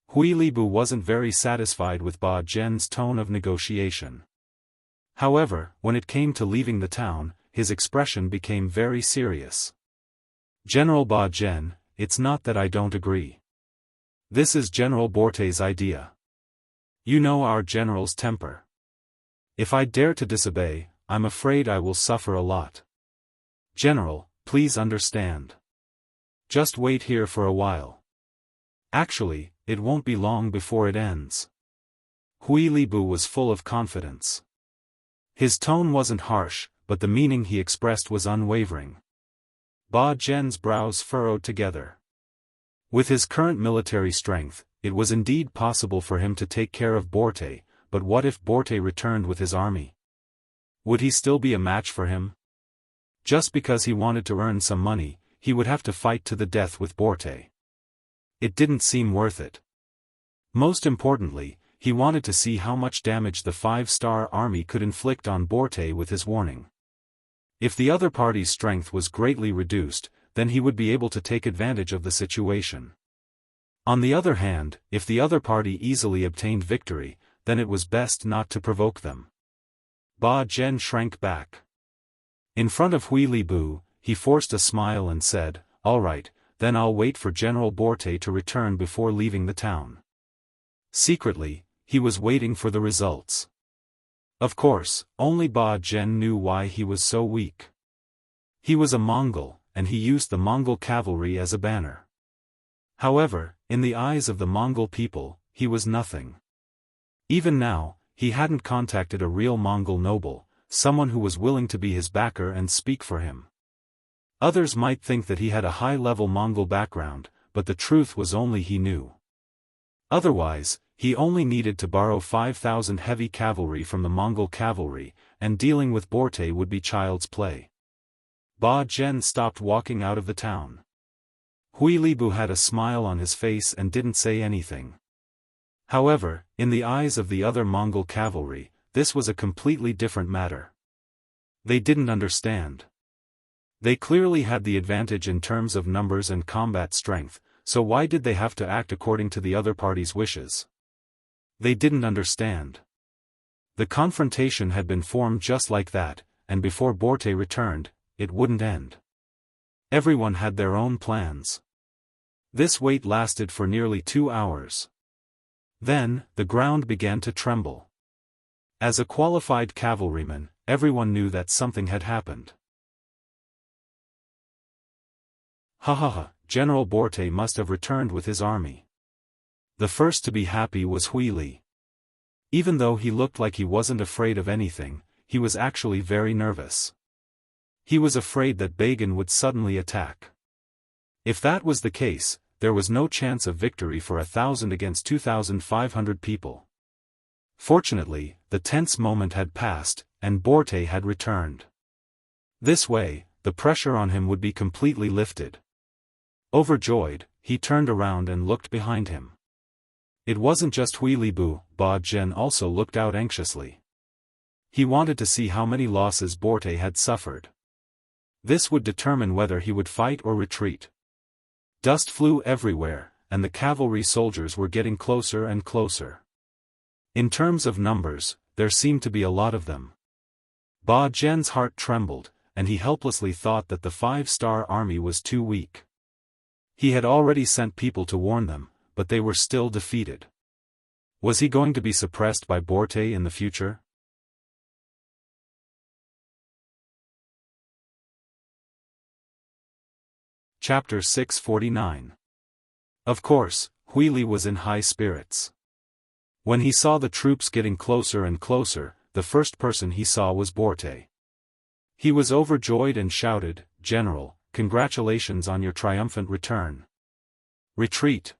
Hui Li Bu wasn't very satisfied with Ba Zhen's tone of negotiation. However, when it came to leaving the town, his expression became very serious. "General Ba Zhen, it's not that I don't agree. This is General Borte's idea. You know our general's temper. If I dare to disobey, I'm afraid I will suffer a lot. General, please understand. Just wait here for a while. Actually, it won't be long before it ends." Hui Li Bu was full of confidence. His tone wasn't harsh, but the meaning he expressed was unwavering. Ba Zhen's brows furrowed together. With his current military strength, it was indeed possible for him to take care of Borte, but what if Borte returned with his army? Would he still be a match for him? Just because he wanted to earn some money, he would have to fight to the death with Borte. It didn't seem worth it. Most importantly, he wanted to see how much damage the 5-star army could inflict on Borte with his warning. If the other party's strength was greatly reduced, then he would be able to take advantage of the situation. On the other hand, if the other party easily obtained victory, then it was best not to provoke them. Ba Zhen shrank back. In front of Hui Libu, he forced a smile and said, "All right, then I'll wait for General Borte to return before leaving the town." Secretly, he was waiting for the results. Of course, only Ba Zhen knew why he was so weak. He was a Mongol, and he used the Mongol cavalry as a banner. However, in the eyes of the Mongol people, he was nothing. Even now, he hadn't contacted a real Mongol noble, someone who was willing to be his backer and speak for him. Others might think that he had a high-level Mongol background, but the truth was only he knew. Otherwise, he only needed to borrow 5,000 heavy cavalry from the Mongol cavalry, and dealing with Borte would be child's play. Ba Zhen stopped walking out of the town. Hui Libu had a smile on his face and didn't say anything. However, in the eyes of the other Mongol cavalry, this was a completely different matter. They didn't understand. They clearly had the advantage in terms of numbers and combat strength, so why did they have to act according to the other party's wishes? They didn't understand. The confrontation had been formed just like that, and before Borte returned, it wouldn't end. Everyone had their own plans. This wait lasted for nearly 2 hours. Then, the ground began to tremble. As a qualified cavalryman, everyone knew that something had happened. General Borte must have returned with his army. The first to be happy was Hui Li. Even though he looked like he wasn't afraid of anything, he was actually very nervous. He was afraid that Bagan would suddenly attack. If that was the case, there was no chance of victory for 1,000 against 2,500 people. Fortunately, the tense moment had passed, and Borte had returned. This way, the pressure on him would be completely lifted. Overjoyed, he turned around and looked behind him. It wasn't just Hui Libu, Ba Zhen also looked out anxiously. He wanted to see how many losses Borte had suffered. This would determine whether he would fight or retreat. Dust flew everywhere, and the cavalry soldiers were getting closer and closer. In terms of numbers, there seemed to be a lot of them. Ba Zhen's heart trembled, and he helplessly thought that the 5-star army was too weak. He had already sent people to warn them, but they were still defeated. Was he going to be suppressed by Borte in the future? Chapter 649. Of course, Hui Li was in high spirits. When he saw the troops getting closer and closer, the first person he saw was Borte. He was overjoyed and shouted, "General, congratulations on your triumphant return. Retreat."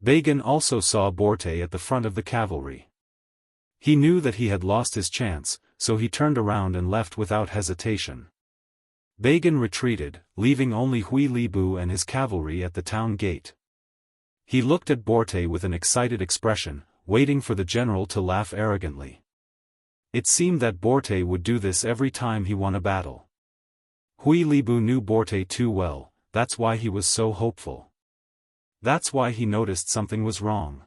Bagan also saw Borte at the front of the cavalry. He knew that he had lost his chance, so he turned around and left without hesitation. Bagan retreated, leaving only Hui Libu and his cavalry at the town gate. He looked at Borte with an excited expression, waiting for the general to laugh arrogantly. It seemed that Borte would do this every time he won a battle. Hui Libu knew Borte too well, that's why he was so hopeful. That's why he noticed something was wrong.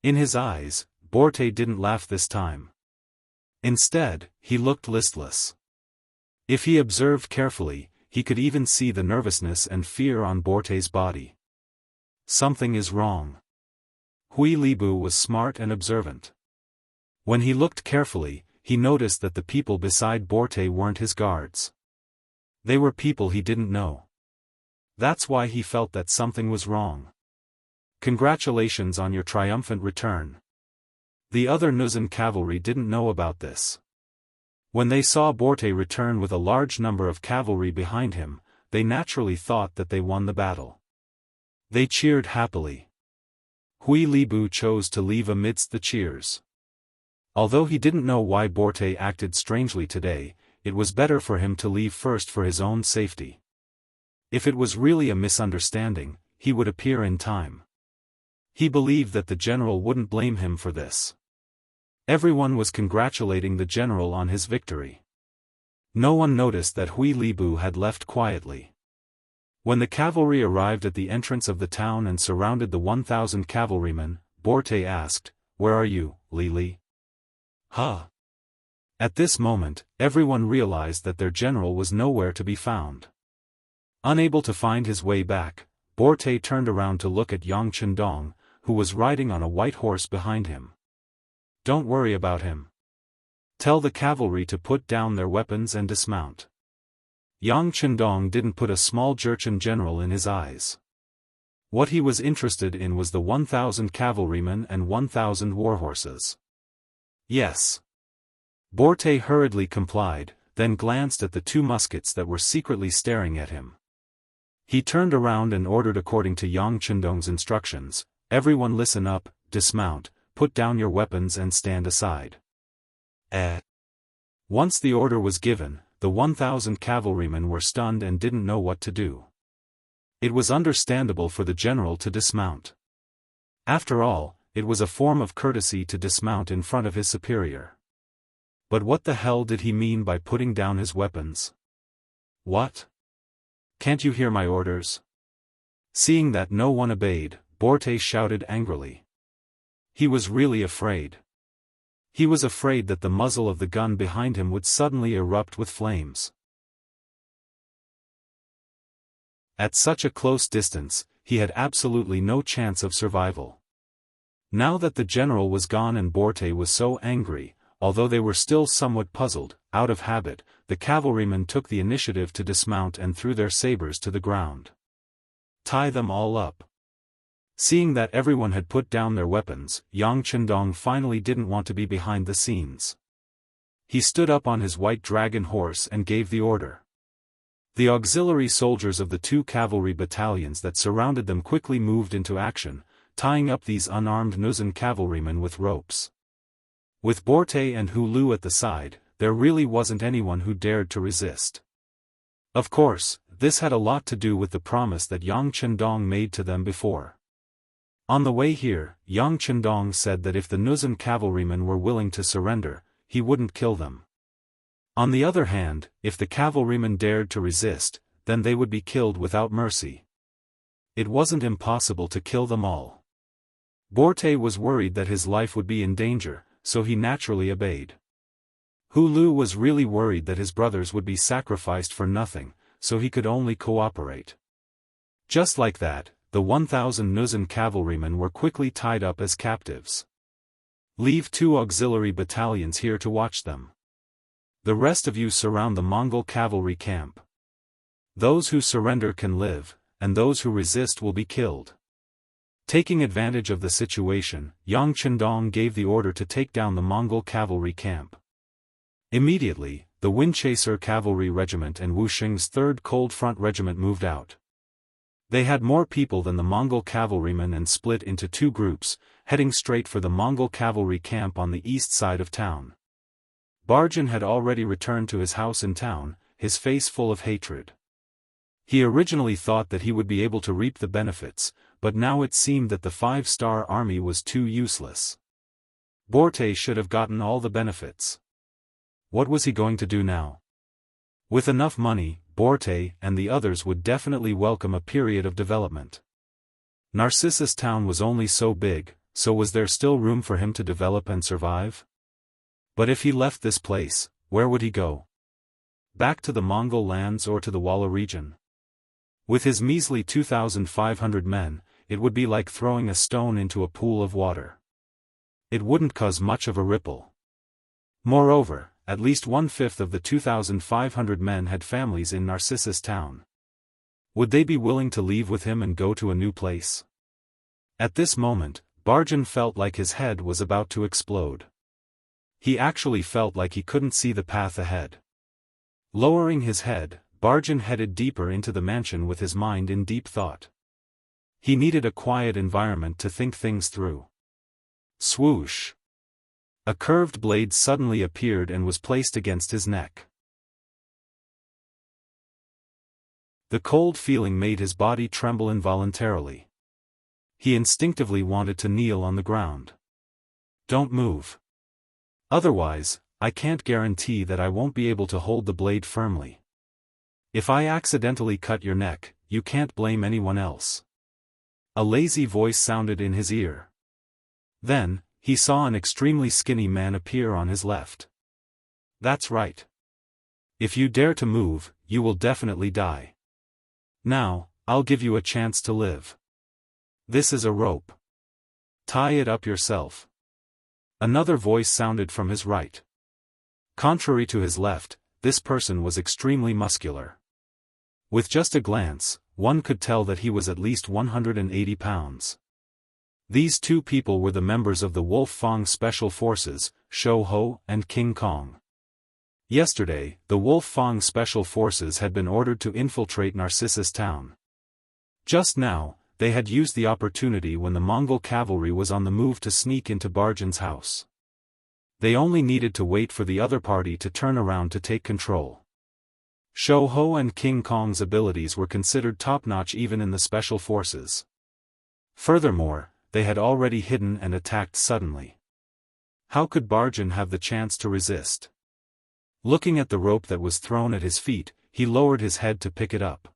In his eyes, Borte didn't laugh this time. Instead, he looked listless. If he observed carefully, he could even see the nervousness and fear on Borte's body. Something is wrong. Hui Libu was smart and observant. When he looked carefully, he noticed that the people beside Borte weren't his guards. They were people he didn't know. That's why he felt that something was wrong. Congratulations on your triumphant return. The other Nuzan cavalry didn't know about this. When they saw Borte return with a large number of cavalry behind him, they naturally thought that they won the battle. They cheered happily. Hui Libu chose to leave amidst the cheers. Although he didn't know why Borte acted strangely today, it was better for him to leave first for his own safety. If it was really a misunderstanding, he would appear in time. He believed that the general wouldn't blame him for this. Everyone was congratulating the general on his victory. No one noticed that Hui Libu had left quietly. When the cavalry arrived at the entrance of the town and surrounded the 1,000 cavalrymen, Borte asked, "Where are you, Li Li?" "Huh?" At this moment, everyone realized that their general was nowhere to be found. Unable to find his way back, Borte turned around to look at Yang Chendong, who was riding on a white horse behind him. "Don't worry about him. Tell the cavalry to put down their weapons and dismount." Yang Chendong didn't put a small Jurchen general in his eyes. What he was interested in was the 1,000 cavalrymen and 1,000 warhorses. "Yes." Borte hurriedly complied, then glanced at the 2 muskets that were secretly staring at him. He turned around and ordered according to Yang Chendong's instructions, "Everyone listen up, dismount, put down your weapons and stand aside." Once the order was given, the 1,000 cavalrymen were stunned and didn't know what to do. It was understandable for the general to dismount. After all, it was a form of courtesy to dismount in front of his superior. But what the hell did he mean by putting down his weapons? "What? Can't you hear my orders?" Seeing that no one obeyed, Borte shouted angrily. He was really afraid. He was afraid that the muzzle of the gun behind him would suddenly erupt with flames. At such a close distance, he had absolutely no chance of survival. Now that the general was gone and Borte was so angry, although they were still somewhat puzzled, out of habit, the cavalrymen took the initiative to dismount and threw their sabers to the ground. "Tie them all up." Seeing that everyone had put down their weapons, Yang Chendong finally didn't want to be behind the scenes. He stood up on his white dragon horse and gave the order. The auxiliary soldiers of the 2 cavalry battalions that surrounded them quickly moved into action, tying up these unarmed Nuzan cavalrymen with ropes. With Borte and Hu Lu at the side, there really wasn't anyone who dared to resist. Of course, this had a lot to do with the promise that Yang Chendong made to them before. On the way here, Yang Chendong said that if the Nuzan cavalrymen were willing to surrender, he wouldn't kill them. On the other hand, if the cavalrymen dared to resist, then they would be killed without mercy. It wasn't impossible to kill them all. Borte was worried that his life would be in danger, so he naturally obeyed. Hu Lu was really worried that his brothers would be sacrificed for nothing, so he could only cooperate. Just like that, the 1,000 Nuzan cavalrymen were quickly tied up as captives. "Leave 2 auxiliary battalions here to watch them. The rest of you surround the Mongol cavalry camp. Those who surrender can live, and those who resist will be killed." Taking advantage of the situation, Yang Chendong gave the order to take down the Mongol cavalry camp. Immediately, the Windchaser Cavalry Regiment and Wu Xing's 3rd Cold Front Regiment moved out. They had more people than the Mongol cavalrymen and split into 2 groups, heading straight for the Mongol cavalry camp on the east side of town. Barjan had already returned to his house in town, his face full of hatred. He originally thought that he would be able to reap the benefits, but now it seemed that the 5-star army was too useless. Borte should have gotten all the benefits. What was he going to do now? With enough money, Borte and the others would definitely welcome a period of development. Narcissus Town was only so big, so was there still room for him to develop and survive? But if he left this place, where would he go? Back to the Mongol lands or to the Walla region? With his measly 2,500 men, it would be like throwing a stone into a pool of water. It wouldn't cause much of a ripple. Moreover, at least 1/5 of the 2,500 men had families in Narcissus Town. Would they be willing to leave with him and go to a new place? At this moment, Barjan felt like his head was about to explode. He actually felt like he couldn't see the path ahead. Lowering his head, Barjan headed deeper into the mansion with his mind in deep thought. He needed a quiet environment to think things through. Swoosh! A curved blade suddenly appeared and was placed against his neck. The cold feeling made his body tremble involuntarily. He instinctively wanted to kneel on the ground. Don't move. Otherwise, I can't guarantee that I won't be able to hold the blade firmly. If I accidentally cut your neck, you can't blame anyone else. A lazy voice sounded in his ear. Then, he saw an extremely skinny man appear on his left. That's right. If you dare to move, you will definitely die. Now, I'll give you a chance to live. This is a rope. Tie it up yourself. Another voice sounded from his right. Contrary to his left, this person was extremely muscular. With just a glance, one could tell that he was at least 180 pounds. These two people were the members of the Wolf Fang Special Forces, Shou Ho and King Kong. Yesterday, the Wolf Fang Special Forces had been ordered to infiltrate Narcissus Town. Just now, they had used the opportunity when the Mongol cavalry was on the move to sneak into Barjan's house. They only needed to wait for the other party to turn around to take control. Shou Ho and King Kong's abilities were considered top-notch even in the Special Forces. Furthermore, they had already hidden and attacked suddenly. How could Barjan have the chance to resist? Looking at the rope that was thrown at his feet, he lowered his head to pick it up.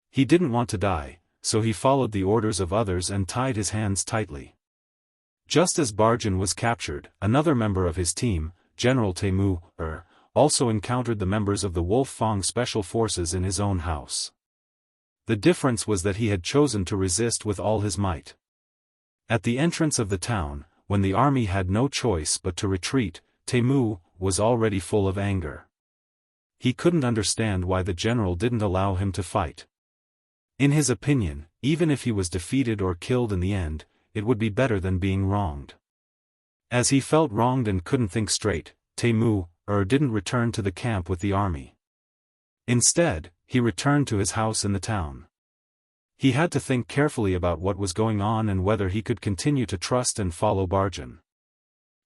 He didn't want to die, so he followed the orders of others and tied his hands tightly. Just as Barjan was captured, another member of his team, General Temu, also encountered the members of the Wolf Fang Special Forces in his own house. The difference was that he had chosen to resist with all his might. At the entrance of the town, when the army had no choice but to retreat, Temu was already full of anger. He couldn't understand why the general didn't allow him to fight. In his opinion, even if he was defeated or killed in the end, it would be better than being wronged. As he felt wronged and couldn't think straight, Temu didn't return to the camp with the army. Instead, he returned to his house in the town. He had to think carefully about what was going on and whether he could continue to trust and follow Barjan.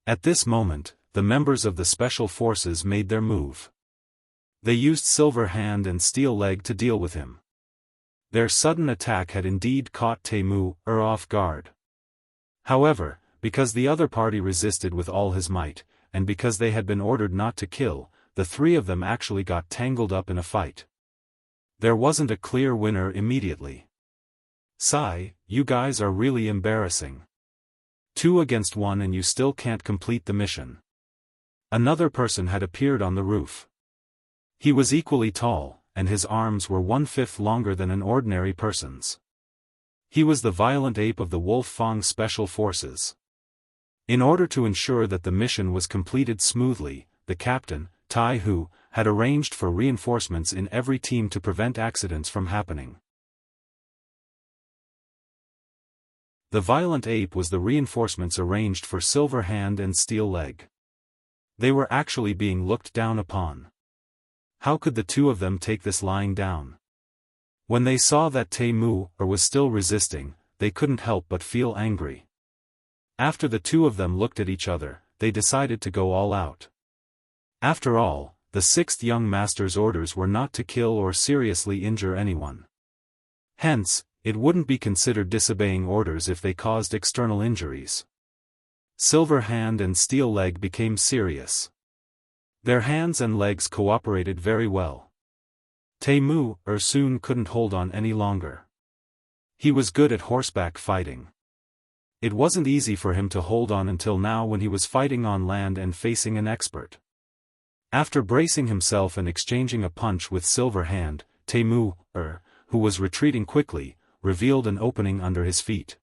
At this moment, the members of the Special Forces made their move. They used Silver Hand and Steel Leg to deal with him. Their sudden attack had indeed caught Temu off guard. However, because the other party resisted with all his might, and because they had been ordered not to kill, the three of them actually got tangled up in a fight. There wasn't a clear winner immediately. Sigh, you guys are really embarrassing. 2 against 1 and you still can't complete the mission. Another person had appeared on the roof. He was equally tall, and his arms were 1/5 longer than an ordinary person's. He was the violent ape of the Wolf Fang Special Forces. In order to ensure that the mission was completed smoothly, the captain, Tai Hu, had arranged for reinforcements in every team to prevent accidents from happening. The violent ape was the reinforcements arranged for Silver Hand and Steel Leg. They were actually being looked down upon. How could the two of them take this lying down? When they saw that Temu was still resisting, they couldn't help but feel angry. After the two of them looked at each other, they decided to go all out. After all, the 6th young master's orders were not to kill or seriously injure anyone. Hence, it wouldn't be considered disobeying orders if they caused external injuries. Silver Hand and Steel Leg became serious. Their hands and legs cooperated very well. Temu soon couldn't hold on any longer. He was good at horseback fighting. It wasn't easy for him to hold on until now when he was fighting on land and facing an expert. After bracing himself and exchanging a punch with Silver Hand, Temu, who was retreating quickly, revealed an opening under his feet.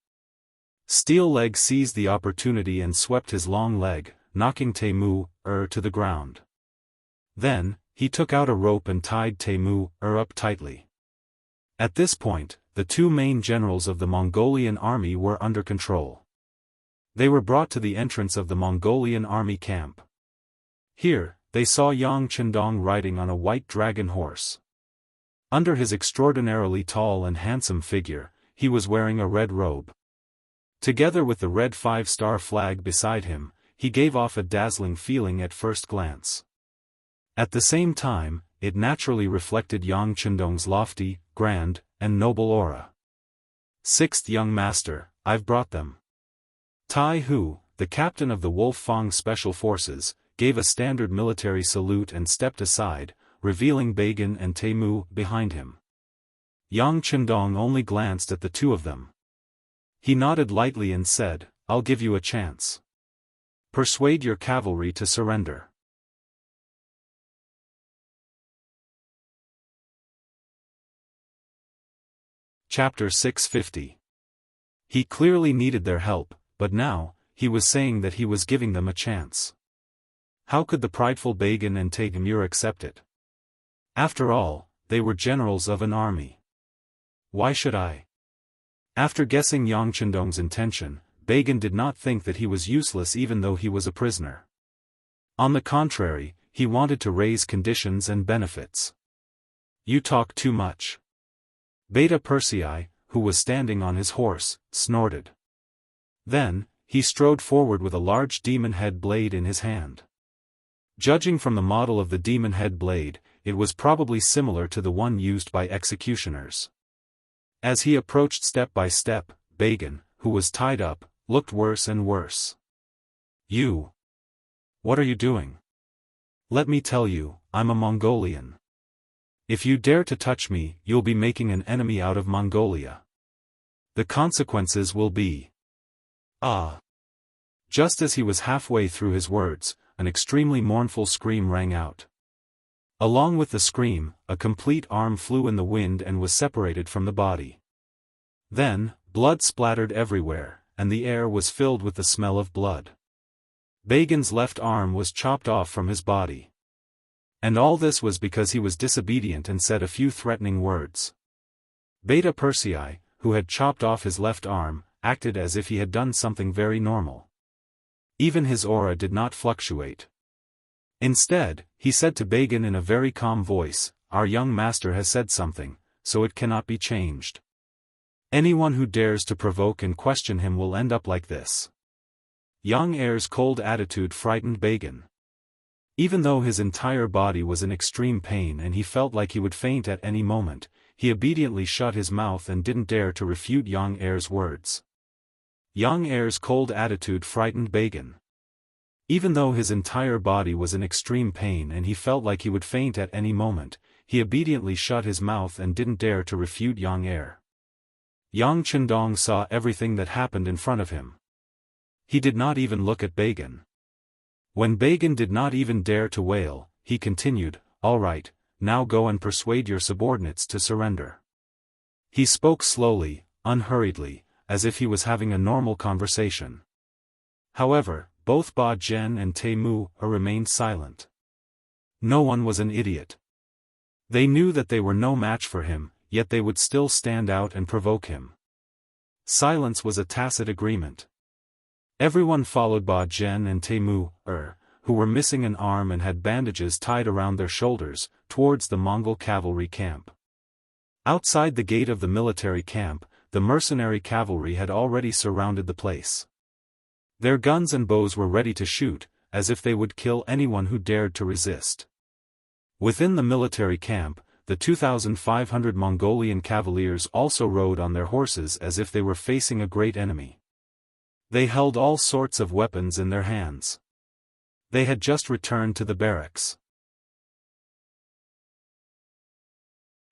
Steel Leg seized the opportunity and swept his long leg, knocking Temu to the ground. Then, he took out a rope and tied Temu up tightly. At this point, the 2 main generals of the Mongolian army were under control. They were brought to the entrance of the Mongolian army camp. Here, they saw Yang Chendong riding on a white dragon horse. Under his extraordinarily tall and handsome figure, he was wearing a red robe. Together with the red 5-star flag beside him, he gave off a dazzling feeling at first glance. At the same time, it naturally reflected Yang Chendong's lofty, grand, and noble aura. "Sixth young master, I've brought them." Tai Hu, the captain of the Wolf Fang Special Forces, gave a standard military salute and stepped aside, revealing Beigan and Temu behind him. Yang Chendong only glanced at the two of them. He nodded lightly and said, "I'll give you a chance. Persuade your cavalry to surrender." Chapter 650. He clearly needed their help, but now, he was saying that he was giving them a chance. How could the prideful Beigan and Temu accept it? After all, they were generals of an army. Why should I? After guessing Yang Chendong's intention, Beigan did not think that he was useless even though he was a prisoner. On the contrary, he wanted to raise conditions and benefits. "You talk too much." Beta Persei, who was standing on his horse, snorted. Then, he strode forward with a large demon head blade in his hand. Judging from the model of the demon head blade, it was probably similar to the one used by executioners. As he approached step by step, Beigan, who was tied up, looked worse and worse. "You! What are you doing? Let me tell you, I'm a Mongolian. If you dare to touch me, you'll be making an enemy out of Mongolia. The consequences will be..." "Ah!" Just as he was halfway through his words, an extremely mournful scream rang out. Along with the scream, a complete arm flew in the wind and was separated from the body. Then, blood splattered everywhere, and the air was filled with the smell of blood. Beigan's left arm was chopped off from his body. And all this was because he was disobedient and said a few threatening words. Beta Persei, who had chopped off his left arm, acted as if he had done something very normal. Even his aura did not fluctuate. Instead, he said to Beigan in a very calm voice, "Our young master has said something, so it cannot be changed. Anyone who dares to provoke and question him will end up like this." Yang Er's cold attitude frightened Beigan. Even though his entire body was in extreme pain and he felt like he would faint at any moment, he obediently shut his mouth and didn't dare to refute Yang Er's words. Yang Er's cold attitude frightened Beigan. Even though his entire body was in extreme pain and he felt like he would faint at any moment, he obediently shut his mouth and didn't dare to refute Yang Er. Yang Chendong saw everything that happened in front of him. He did not even look at Beigan. When Beigan did not even dare to wail, he continued, "All right, now go and persuade your subordinates to surrender." He spoke slowly, unhurriedly, as if he was having a normal conversation. However, both Ba Zhen and Temu remained silent. No one was an idiot. They knew that they were no match for him, yet they would still stand out and provoke him. Silence was a tacit agreement. Everyone followed Ba Zhen and Temu, who were missing an arm and had bandages tied around their shoulders, towards the Mongol cavalry camp. Outside the gate of the military camp, the mercenary cavalry had already surrounded the place. Their guns and bows were ready to shoot, as if they would kill anyone who dared to resist. Within the military camp, the 2,500 Mongolian cavaliers also rode on their horses as if they were facing a great enemy. They held all sorts of weapons in their hands. They had just returned to the barracks.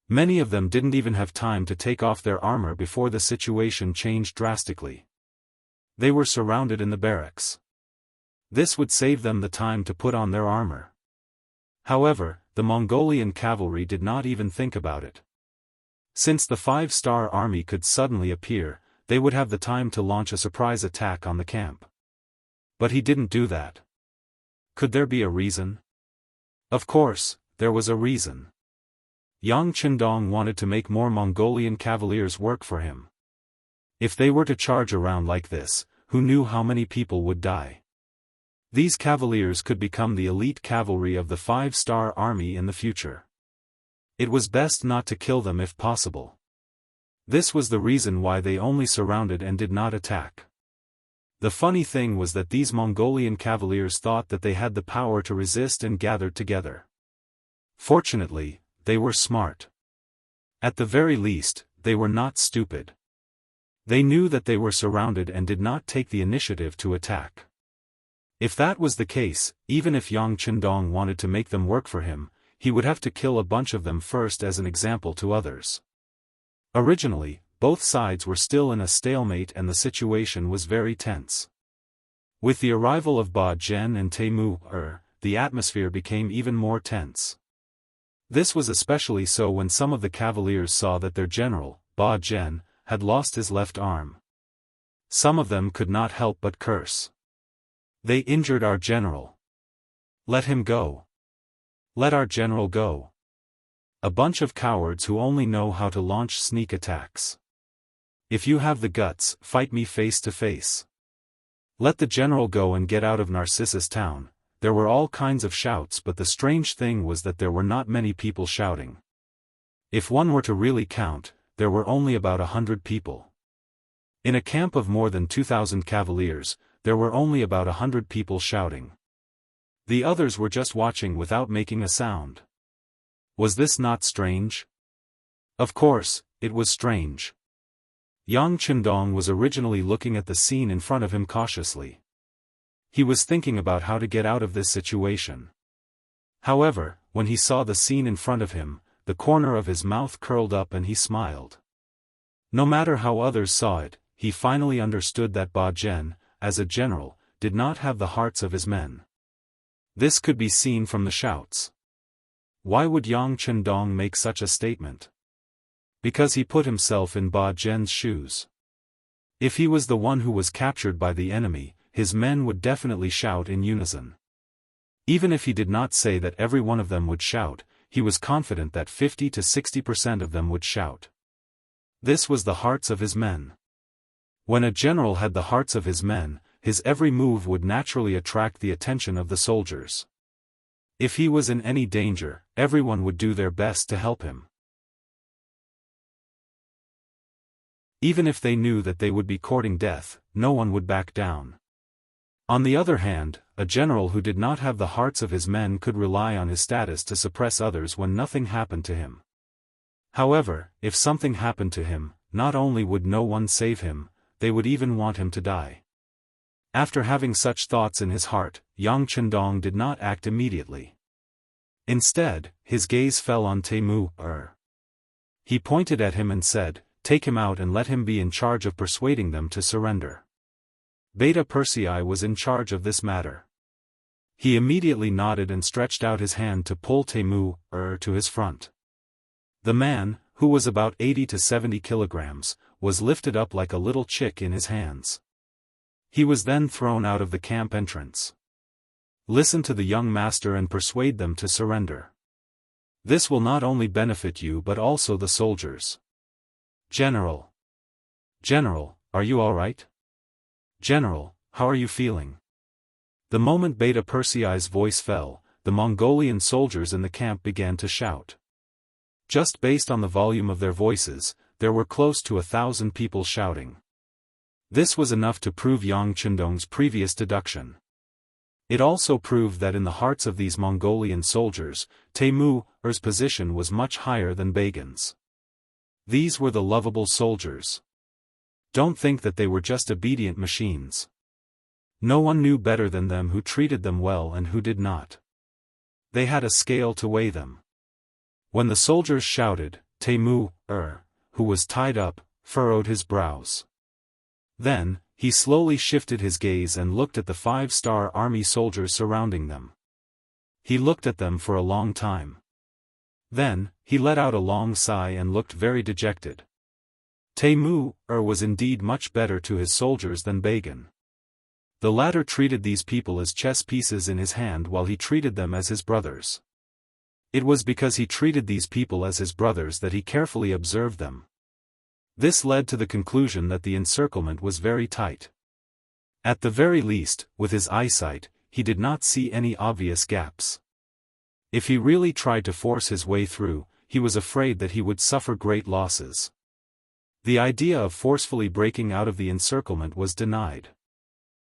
Many of them didn't even have time to take off their armor before the situation changed drastically. They were surrounded in the barracks. This would save them the time to put on their armor. However, the Mongolian cavalry did not even think about it. Since the 5-star army could suddenly appear, they would have the time to launch a surprise attack on the camp. But he didn't do that. Could there be a reason? Of course, there was a reason. Yang Chendong wanted to make more Mongolian cavaliers work for him. If they were to charge around like this, who knew how many people would die? These cavaliers could become the elite cavalry of the 5-star army in the future. It was best not to kill them if possible. This was the reason why they only surrounded and did not attack. The funny thing was that these Mongolian cavaliers thought that they had the power to resist and gathered together. Fortunately, they were smart. At the very least, they were not stupid. They knew that they were surrounded and did not take the initiative to attack. If that was the case, even if Yang Qindong wanted to make them work for him, he would have to kill a bunch of them first as an example to others. Originally, both sides were still in a stalemate and the situation was very tense. With the arrival of Ba Zhen and Temu, the atmosphere became even more tense. This was especially so when some of the cavaliers saw that their general, Ba Zhen, had lost his left arm. Some of them could not help but curse. They injured our general. Let him go. Let our general go. A bunch of cowards who only know how to launch sneak attacks. If you have the guts, fight me face to face. Let the general go and get out of Narcissus town. There were all kinds of shouts, but the strange thing was that there were not many people shouting. If one were to really count, there were only about 100 people. In a camp of more than 2,000 cavaliers, there were only about 100 people shouting. The others were just watching without making a sound. Was this not strange? Of course, it was strange. Yang Qindong was originally looking at the scene in front of him cautiously. He was thinking about how to get out of this situation. However, when he saw the scene in front of him, the corner of his mouth curled up and he smiled. No matter how others saw it, he finally understood that Ba Zhen, as a general, did not have the hearts of his men. This could be seen from the shouts. Why would Yang Qindong make such a statement? Because he put himself in Ba Zhen's shoes. If he was the one who was captured by the enemy, his men would definitely shout in unison. Even if he did not say that every one of them would shout, he was confident that 50 to 60% of them would shout. This was the hearts of his men. When a general had the hearts of his men, his every move would naturally attract the attention of the soldiers. If he was in any danger, everyone would do their best to help him. Even if they knew that they would be courting death, no one would back down. On the other hand, a general who did not have the hearts of his men could rely on his status to suppress others when nothing happened to him. However, if something happened to him, not only would no one save him, they would even want him to die. After having such thoughts in his heart, Yang Qindong did not act immediately. Instead, his gaze fell on Temu. He pointed at him and said, "Take him out and let him be in charge of persuading them to surrender." Beta Persei was in charge of this matter. He immediately nodded and stretched out his hand to pull Temu to his front. The man, who was about 80 to 70 kilograms, was lifted up like a little chick in his hands. He was then thrown out of the camp entrance. Listen to the young master and persuade them to surrender. This will not only benefit you but also the soldiers. General. General, are you all right? General, how are you feeling? The moment Beta Persei's voice fell, the Mongolian soldiers in the camp began to shout. Just based on the volume of their voices, there were close to 1,000 people shouting. This was enough to prove Yang Qindong's previous deduction. It also proved that in the hearts of these Mongolian soldiers, Temu's position was much higher than Bagan's. These were the lovable soldiers. Don't think that they were just obedient machines. No one knew better than them who treated them well and who did not. They had a scale to weigh them. When the soldiers shouted, Temu, who was tied up, furrowed his brows. Then, he slowly shifted his gaze and looked at the 5-star army soldiers surrounding them. He looked at them for a long time. Then, he let out a long sigh and looked very dejected. Temu was indeed much better to his soldiers than Bagan. The latter treated these people as chess pieces in his hand while he treated them as his brothers. It was because he treated these people as his brothers that he carefully observed them. This led to the conclusion that the encirclement was very tight. At the very least, with his eyesight, he did not see any obvious gaps. If he really tried to force his way through, he was afraid that he would suffer great losses. The idea of forcefully breaking out of the encirclement was denied.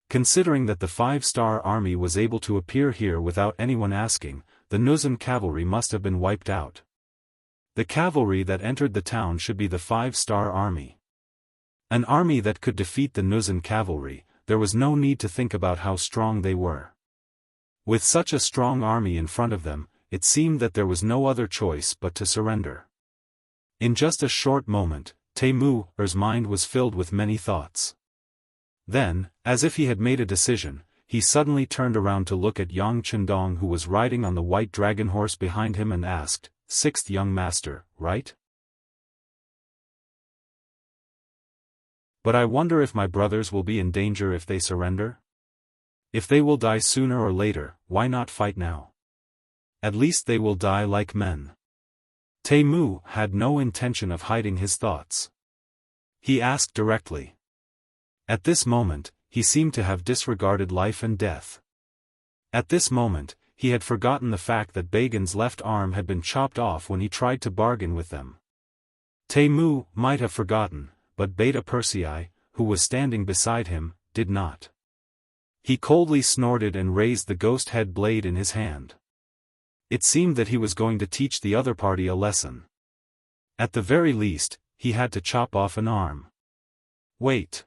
Considering that the 5-star army was able to appear here without anyone asking, the Nuzan cavalry must have been wiped out. The cavalry that entered the town should be the 5-star army. An army that could defeat the Nuzan cavalry, there was no need to think about how strong they were. With such a strong army in front of them, it seemed that there was no other choice but to surrender. In just a short moment, Teimu's mind was filled with many thoughts. Then, as if he had made a decision, he suddenly turned around to look at Yang Chendong, who was riding on the white dragon horse behind him, and asked, "Sixth young master, right? But I wonder if my brothers will be in danger if they surrender? If they will die sooner or later, why not fight now? At least they will die like men." Teimu had no intention of hiding his thoughts. He asked directly. At this moment, he seemed to have disregarded life and death. At this moment, he had forgotten the fact that Bagan's left arm had been chopped off when he tried to bargain with them. Teimu might have forgotten, but Beta Persei, who was standing beside him, did not. He coldly snorted and raised the ghost head blade in his hand. It seemed that he was going to teach the other party a lesson. At the very least, he had to chop off an arm. Wait.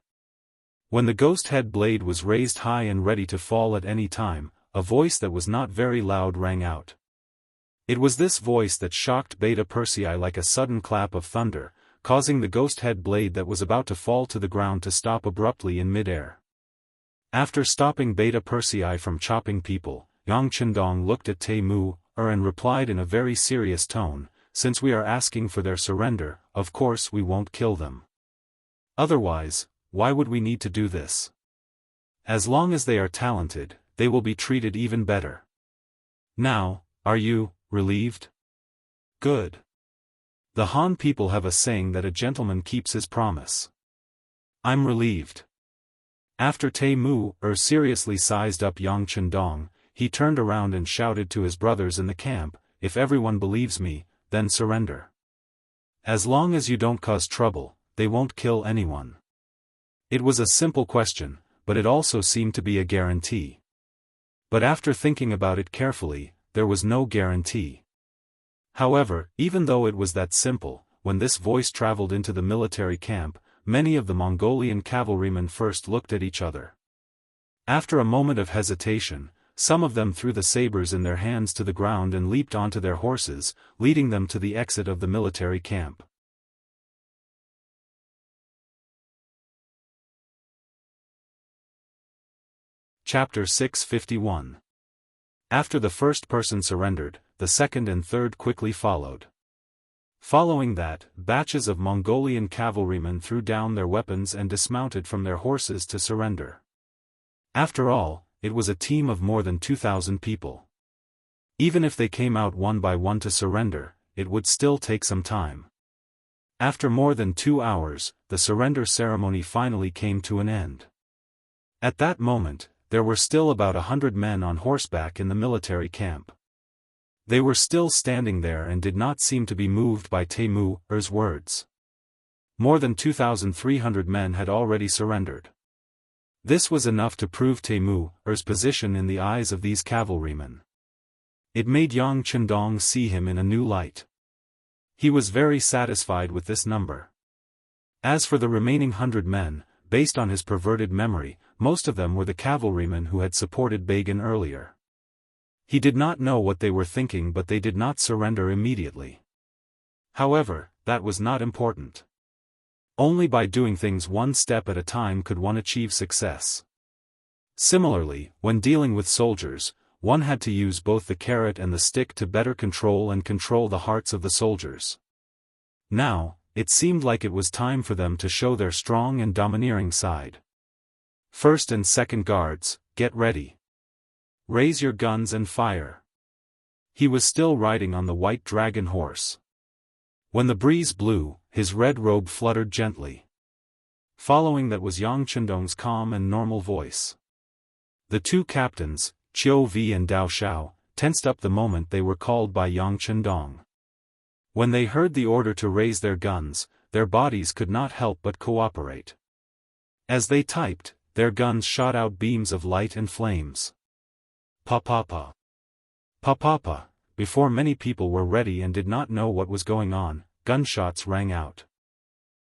When the ghost head blade was raised high and ready to fall at any time, a voice that was not very loud rang out. It was this voice that shocked Beta Persei like a sudden clap of thunder, causing the ghost head blade that was about to fall to the ground to stop abruptly in midair. After stopping Beta Persei from chopping people, Yang Chendong looked at Teimu and replied in a very serious tone, "Since we are asking for their surrender, of course we won't kill them. Otherwise, why would we need to do this? As long as they are talented, they will be treated even better. Now, are you relieved? Good. The Han people have a saying that a gentleman keeps his promise. I'm relieved." After Teimu seriously sized up Yang Chendong, he turned around and shouted to his brothers in the camp, "If everyone believes me, then surrender. As long as you don't cause trouble, they won't kill anyone." It was a simple question, but it also seemed to be a guarantee. But after thinking about it carefully, there was no guarantee. However, even though it was that simple, when this voice traveled into the military camp, many of the Mongolian cavalrymen first looked at each other. After a moment of hesitation, some of them threw the sabers in their hands to the ground and leaped onto their horses, leading them to the exit of the military camp. Chapter 651. After the first person surrendered, the second and third quickly followed. Following that, batches of Mongolian cavalrymen threw down their weapons and dismounted from their horses to surrender. After all, it was a team of more than 2,000 people. Even if they came out one by one to surrender, it would still take some time. After more than 2 hours, the surrender ceremony finally came to an end. At that moment, there were still about 100 men on horseback in the military camp. They were still standing there and did not seem to be moved by Teimu's words. More than 2,300 men had already surrendered. This was enough to prove Teimu's position in the eyes of these cavalrymen. It made Yang Chendong see him in a new light. He was very satisfied with this number. As for the remaining 100 men, based on his perverted memory, most of them were the cavalrymen who had supported Bagan earlier. He did not know what they were thinking, but they did not surrender immediately. However, that was not important. Only by doing things one step at a time could one achieve success. Similarly, when dealing with soldiers, one had to use both the carrot and the stick to better control the hearts of the soldiers. Now, it seemed like it was time for them to show their strong and domineering side. First and second guards, get ready. Raise your guns and fire. He was still riding on the white dragon horse. When the breeze blew, his red robe fluttered gently. Following that was Yang Chendong's calm and normal voice. The two captains, Qiu Vi and Dao Shao, tensed up the moment they were called by Yang Chendong. When they heard the order to raise their guns, their bodies could not help but cooperate. As they typed, their guns shot out beams of light and flames. Pa-pa-pa. Pa-pa-pa. Before many people were ready and did not know what was going on, gunshots rang out.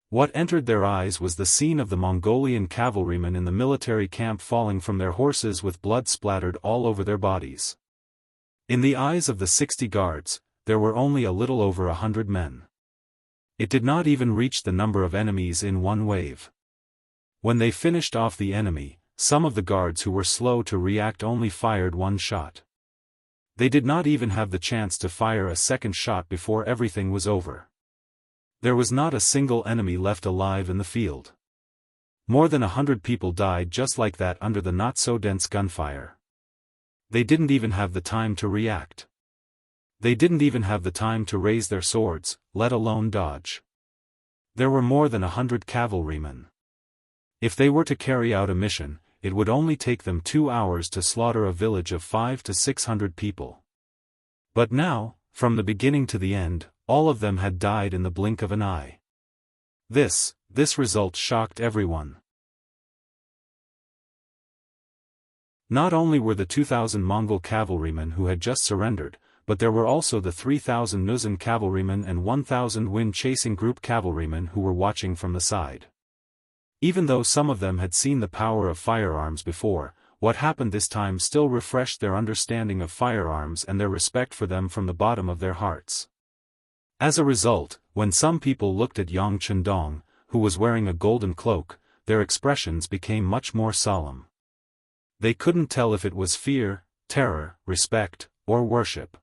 What entered their eyes was the scene of the Mongolian cavalrymen in the military camp falling from their horses with blood splattered all over their bodies. In the eyes of the 60 guards, there were only a little over 100 men. It did not even reach the number of enemies in one wave. When they finished off the enemy, some of the guards who were slow to react only fired one shot. They did not even have the chance to fire a second shot before everything was over. There was not a single enemy left alive in the field. More than 100 people died just like that under the not-so-dense gunfire. They didn't even have the time to react. They didn't even have the time to raise their swords, let alone dodge. There were more than 100 cavalrymen. If they were to carry out a mission, it would only take them 2 hours to slaughter a village of 500 to 600 people. But now, from the beginning to the end, all of them had died in the blink of an eye. This result shocked everyone. Not only were the 2,000 Mongol cavalrymen who had just surrendered, but there were also the 3,000 Nuzan cavalrymen and 1,000 wind-chasing group cavalrymen who were watching from the side. Even though some of them had seen the power of firearms before, what happened this time still refreshed their understanding of firearms and their respect for them from the bottom of their hearts. As a result, when some people looked at Yang Chendong, who was wearing a golden cloak, their expressions became much more solemn. They couldn't tell if it was fear, terror, respect, or worship.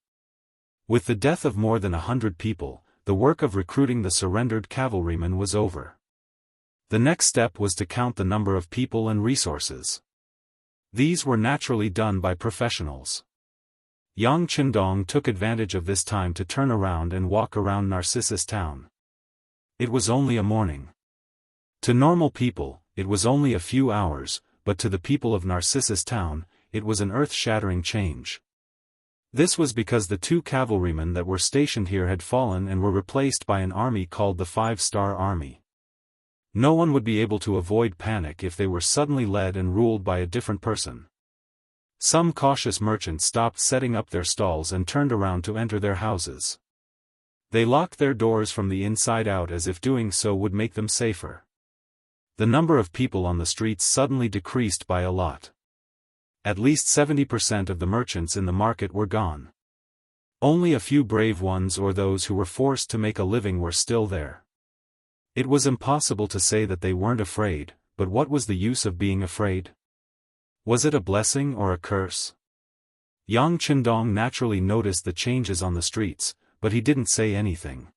With the death of more than 100 people, the work of recruiting the surrendered cavalrymen was over. The next step was to count the number of people and resources. These were naturally done by professionals. Yang Chendong took advantage of this time to turn around and walk around Narcissus town. It was only a morning. To normal people, it was only a few hours, but to the people of Narcissus town, it was an earth-shattering change. This was because the 2 cavalrymen that were stationed here had fallen and were replaced by an army called the 5-Star Army. No one would be able to avoid panic if they were suddenly led and ruled by a different person. Some cautious merchants stopped setting up their stalls and turned around to enter their houses. They locked their doors from the inside out as if doing so would make them safer. The number of people on the streets suddenly decreased by a lot. At least 70% of the merchants in the market were gone. Only a few brave ones or those who were forced to make a living were still there. It was impossible to say that they weren't afraid, but what was the use of being afraid? Was it a blessing or a curse? Yang Chendong naturally noticed the changes on the streets, but he didn't say anything.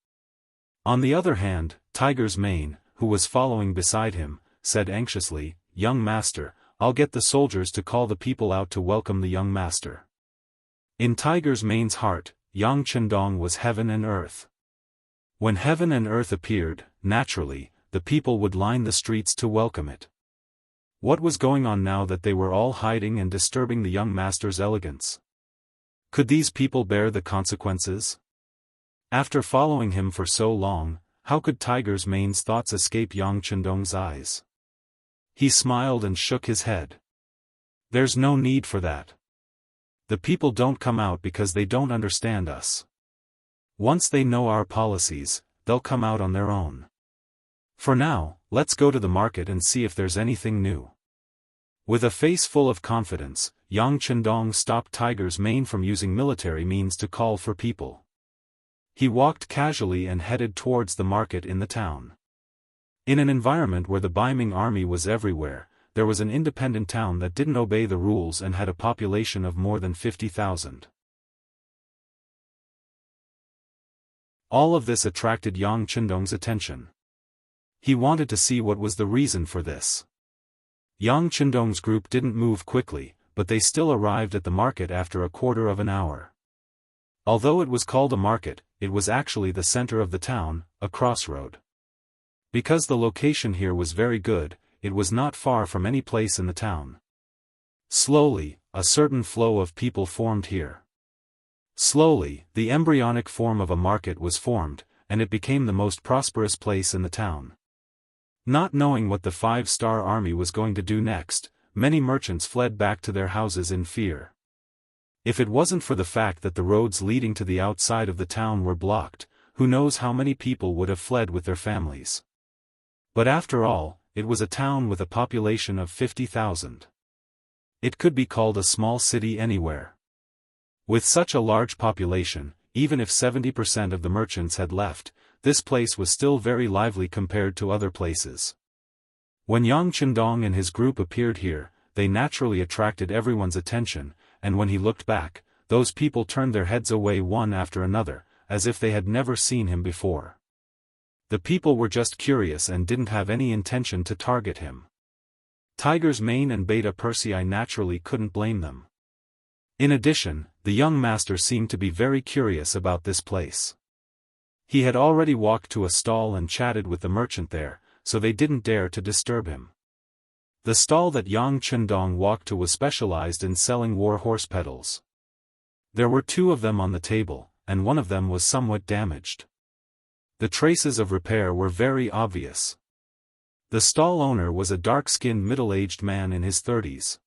On the other hand, Tiger's Mane, who was following beside him, said anxiously, "Young master, I'll get the soldiers to call the people out to welcome the young master." In Tiger's Mane's heart, Yang Chendong was heaven and earth. When heaven and earth appeared, naturally, the people would line the streets to welcome it. What was going on now that they were all hiding and disturbing the young master's elegance? Could these people bear the consequences? After following him for so long, how could Tiger's Mane's thoughts escape Yang Chendong's eyes? He smiled and shook his head. There's no need for that. The people don't come out because they don't understand us. Once they know our policies, they'll come out on their own. For now, let's go to the market and see if there's anything new. With a face full of confidence, Yang Chendong stopped Tiger's Mane from using military means to call for people. He walked casually and headed towards the market in the town. In an environment where the Baiming army was everywhere, there was an independent town that didn't obey the rules and had a population of more than 50,000. All of this attracted Yang Chendong's attention. He wanted to see what was the reason for this. Yang Chendong's group didn't move quickly, but they still arrived at the market after a quarter of an hour. Although it was called a market, it was actually the center of the town, a crossroad. Because the location here was very good, it was not far from any place in the town. Slowly, a certain flow of people formed here. Slowly, the embryonic form of a market was formed, and it became the most prosperous place in the town. Not knowing what the 5-star army was going to do next, many merchants fled back to their houses in fear. If it wasn't for the fact that the roads leading to the outside of the town were blocked, who knows how many people would have fled with their families. But after all, it was a town with a population of 50,000. It could be called a small city anywhere. With such a large population, even if 70% of the merchants had left, this place was still very lively compared to other places. When Yang Chendong and his group appeared here, they naturally attracted everyone's attention, and when he looked back, those people turned their heads away one after another, as if they had never seen him before. The people were just curious and didn't have any intention to target him. Tiger's Mane and Beta Persei naturally couldn't blame them. In addition, the young master seemed to be very curious about this place. He had already walked to a stall and chatted with the merchant there, so they didn't dare to disturb him. The stall that Yang Chendong walked to was specialized in selling war horse pedals. There were 2 of them on the table, and one of them was somewhat damaged. The traces of repair were very obvious. The stall owner was a dark-skinned middle-aged man in his 30s.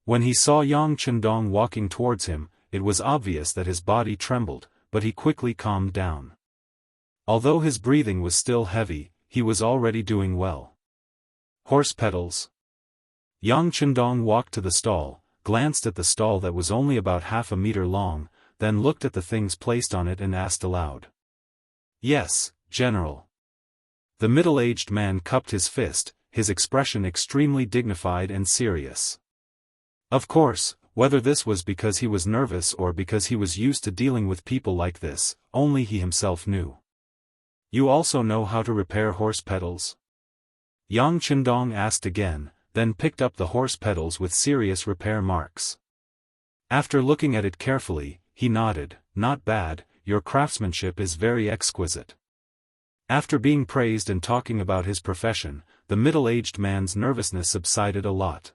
When he saw Yang Chendong walking towards him, it was obvious that his body trembled, but he quickly calmed down. Although his breathing was still heavy, he was already doing well. Horse pedals. Yang Chendong walked to the stall, glanced at the stall that was only about half a meter long, then looked at the things placed on it and asked aloud. "Yes, General." The middle-aged man cupped his fist, his expression extremely dignified and serious. Of course, whether this was because he was nervous or because he was used to dealing with people like this, only he himself knew. "You also know how to repair horse pedals?" Yang Chendong asked again, then picked up the horse pedals with serious repair marks. After looking at it carefully, he nodded. "Not bad, your craftsmanship is very exquisite." After being praised and talking about his profession, the middle-aged man's nervousness subsided a lot.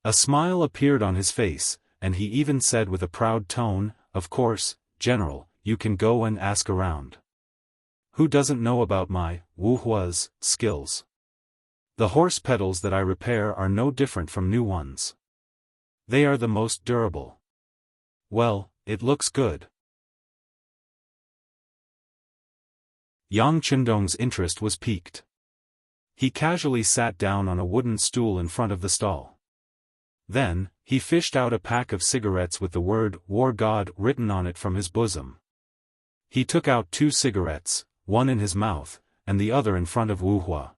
A smile appeared on his face, and he even said with a proud tone, "Of course, General, you can go and ask around. Who doesn't know about my Wuhua's skills? The horse pedals that I repair are no different from new ones. They are the most durable." "Well, it looks good." Yang Chendong's interest was piqued. He casually sat down on a wooden stool in front of the stall. Then, he fished out a pack of cigarettes with the word "War God" written on it from his bosom. He took out 2 cigarettes, one in his mouth, and the other in front of Wuhua.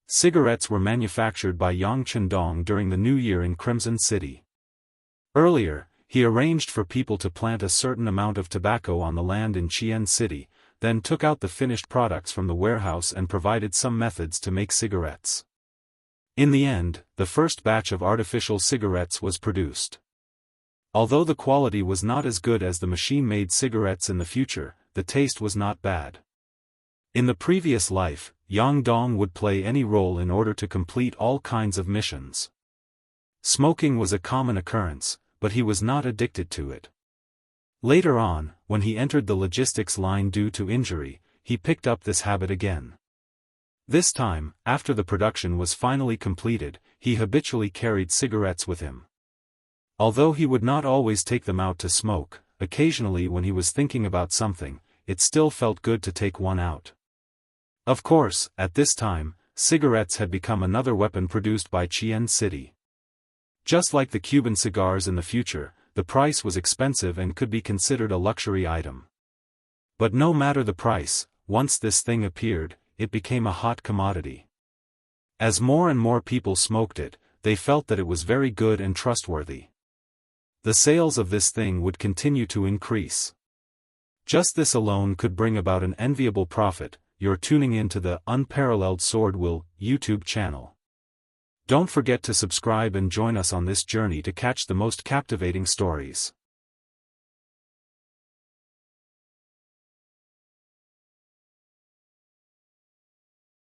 Cigarettes were manufactured by Yang Chendong during the New Year in Crimson City. Earlier, he arranged for people to plant a certain amount of tobacco on the land in Qian City, then took out the finished products from the warehouse and provided some methods to make cigarettes. In the end, the first batch of artificial cigarettes was produced. Although the quality was not as good as the machine-made cigarettes in the future, the taste was not bad. In the previous life, Yang Dong would play any role in order to complete all kinds of missions. Smoking was a common occurrence, but he was not addicted to it. Later on, when he entered the logistics line due to injury, he picked up this habit again. This time, after the production was finally completed, he habitually carried cigarettes with him. Although he would not always take them out to smoke, occasionally when he was thinking about something, it still felt good to take one out. Of course, at this time, cigarettes had become another weapon produced by Qian City. Just like the Cuban cigars in the future, the price was expensive and could be considered a luxury item. But no matter the price, once this thing appeared, it became a hot commodity. As more and more people smoked it, they felt that it was very good and trustworthy. The sales of this thing would continue to increase. Just this alone could bring about an enviable profit. You're tuning in to the Unparalleled SwordWill YouTube channel. Don't forget to subscribe and join us on this journey to catch the most captivating stories.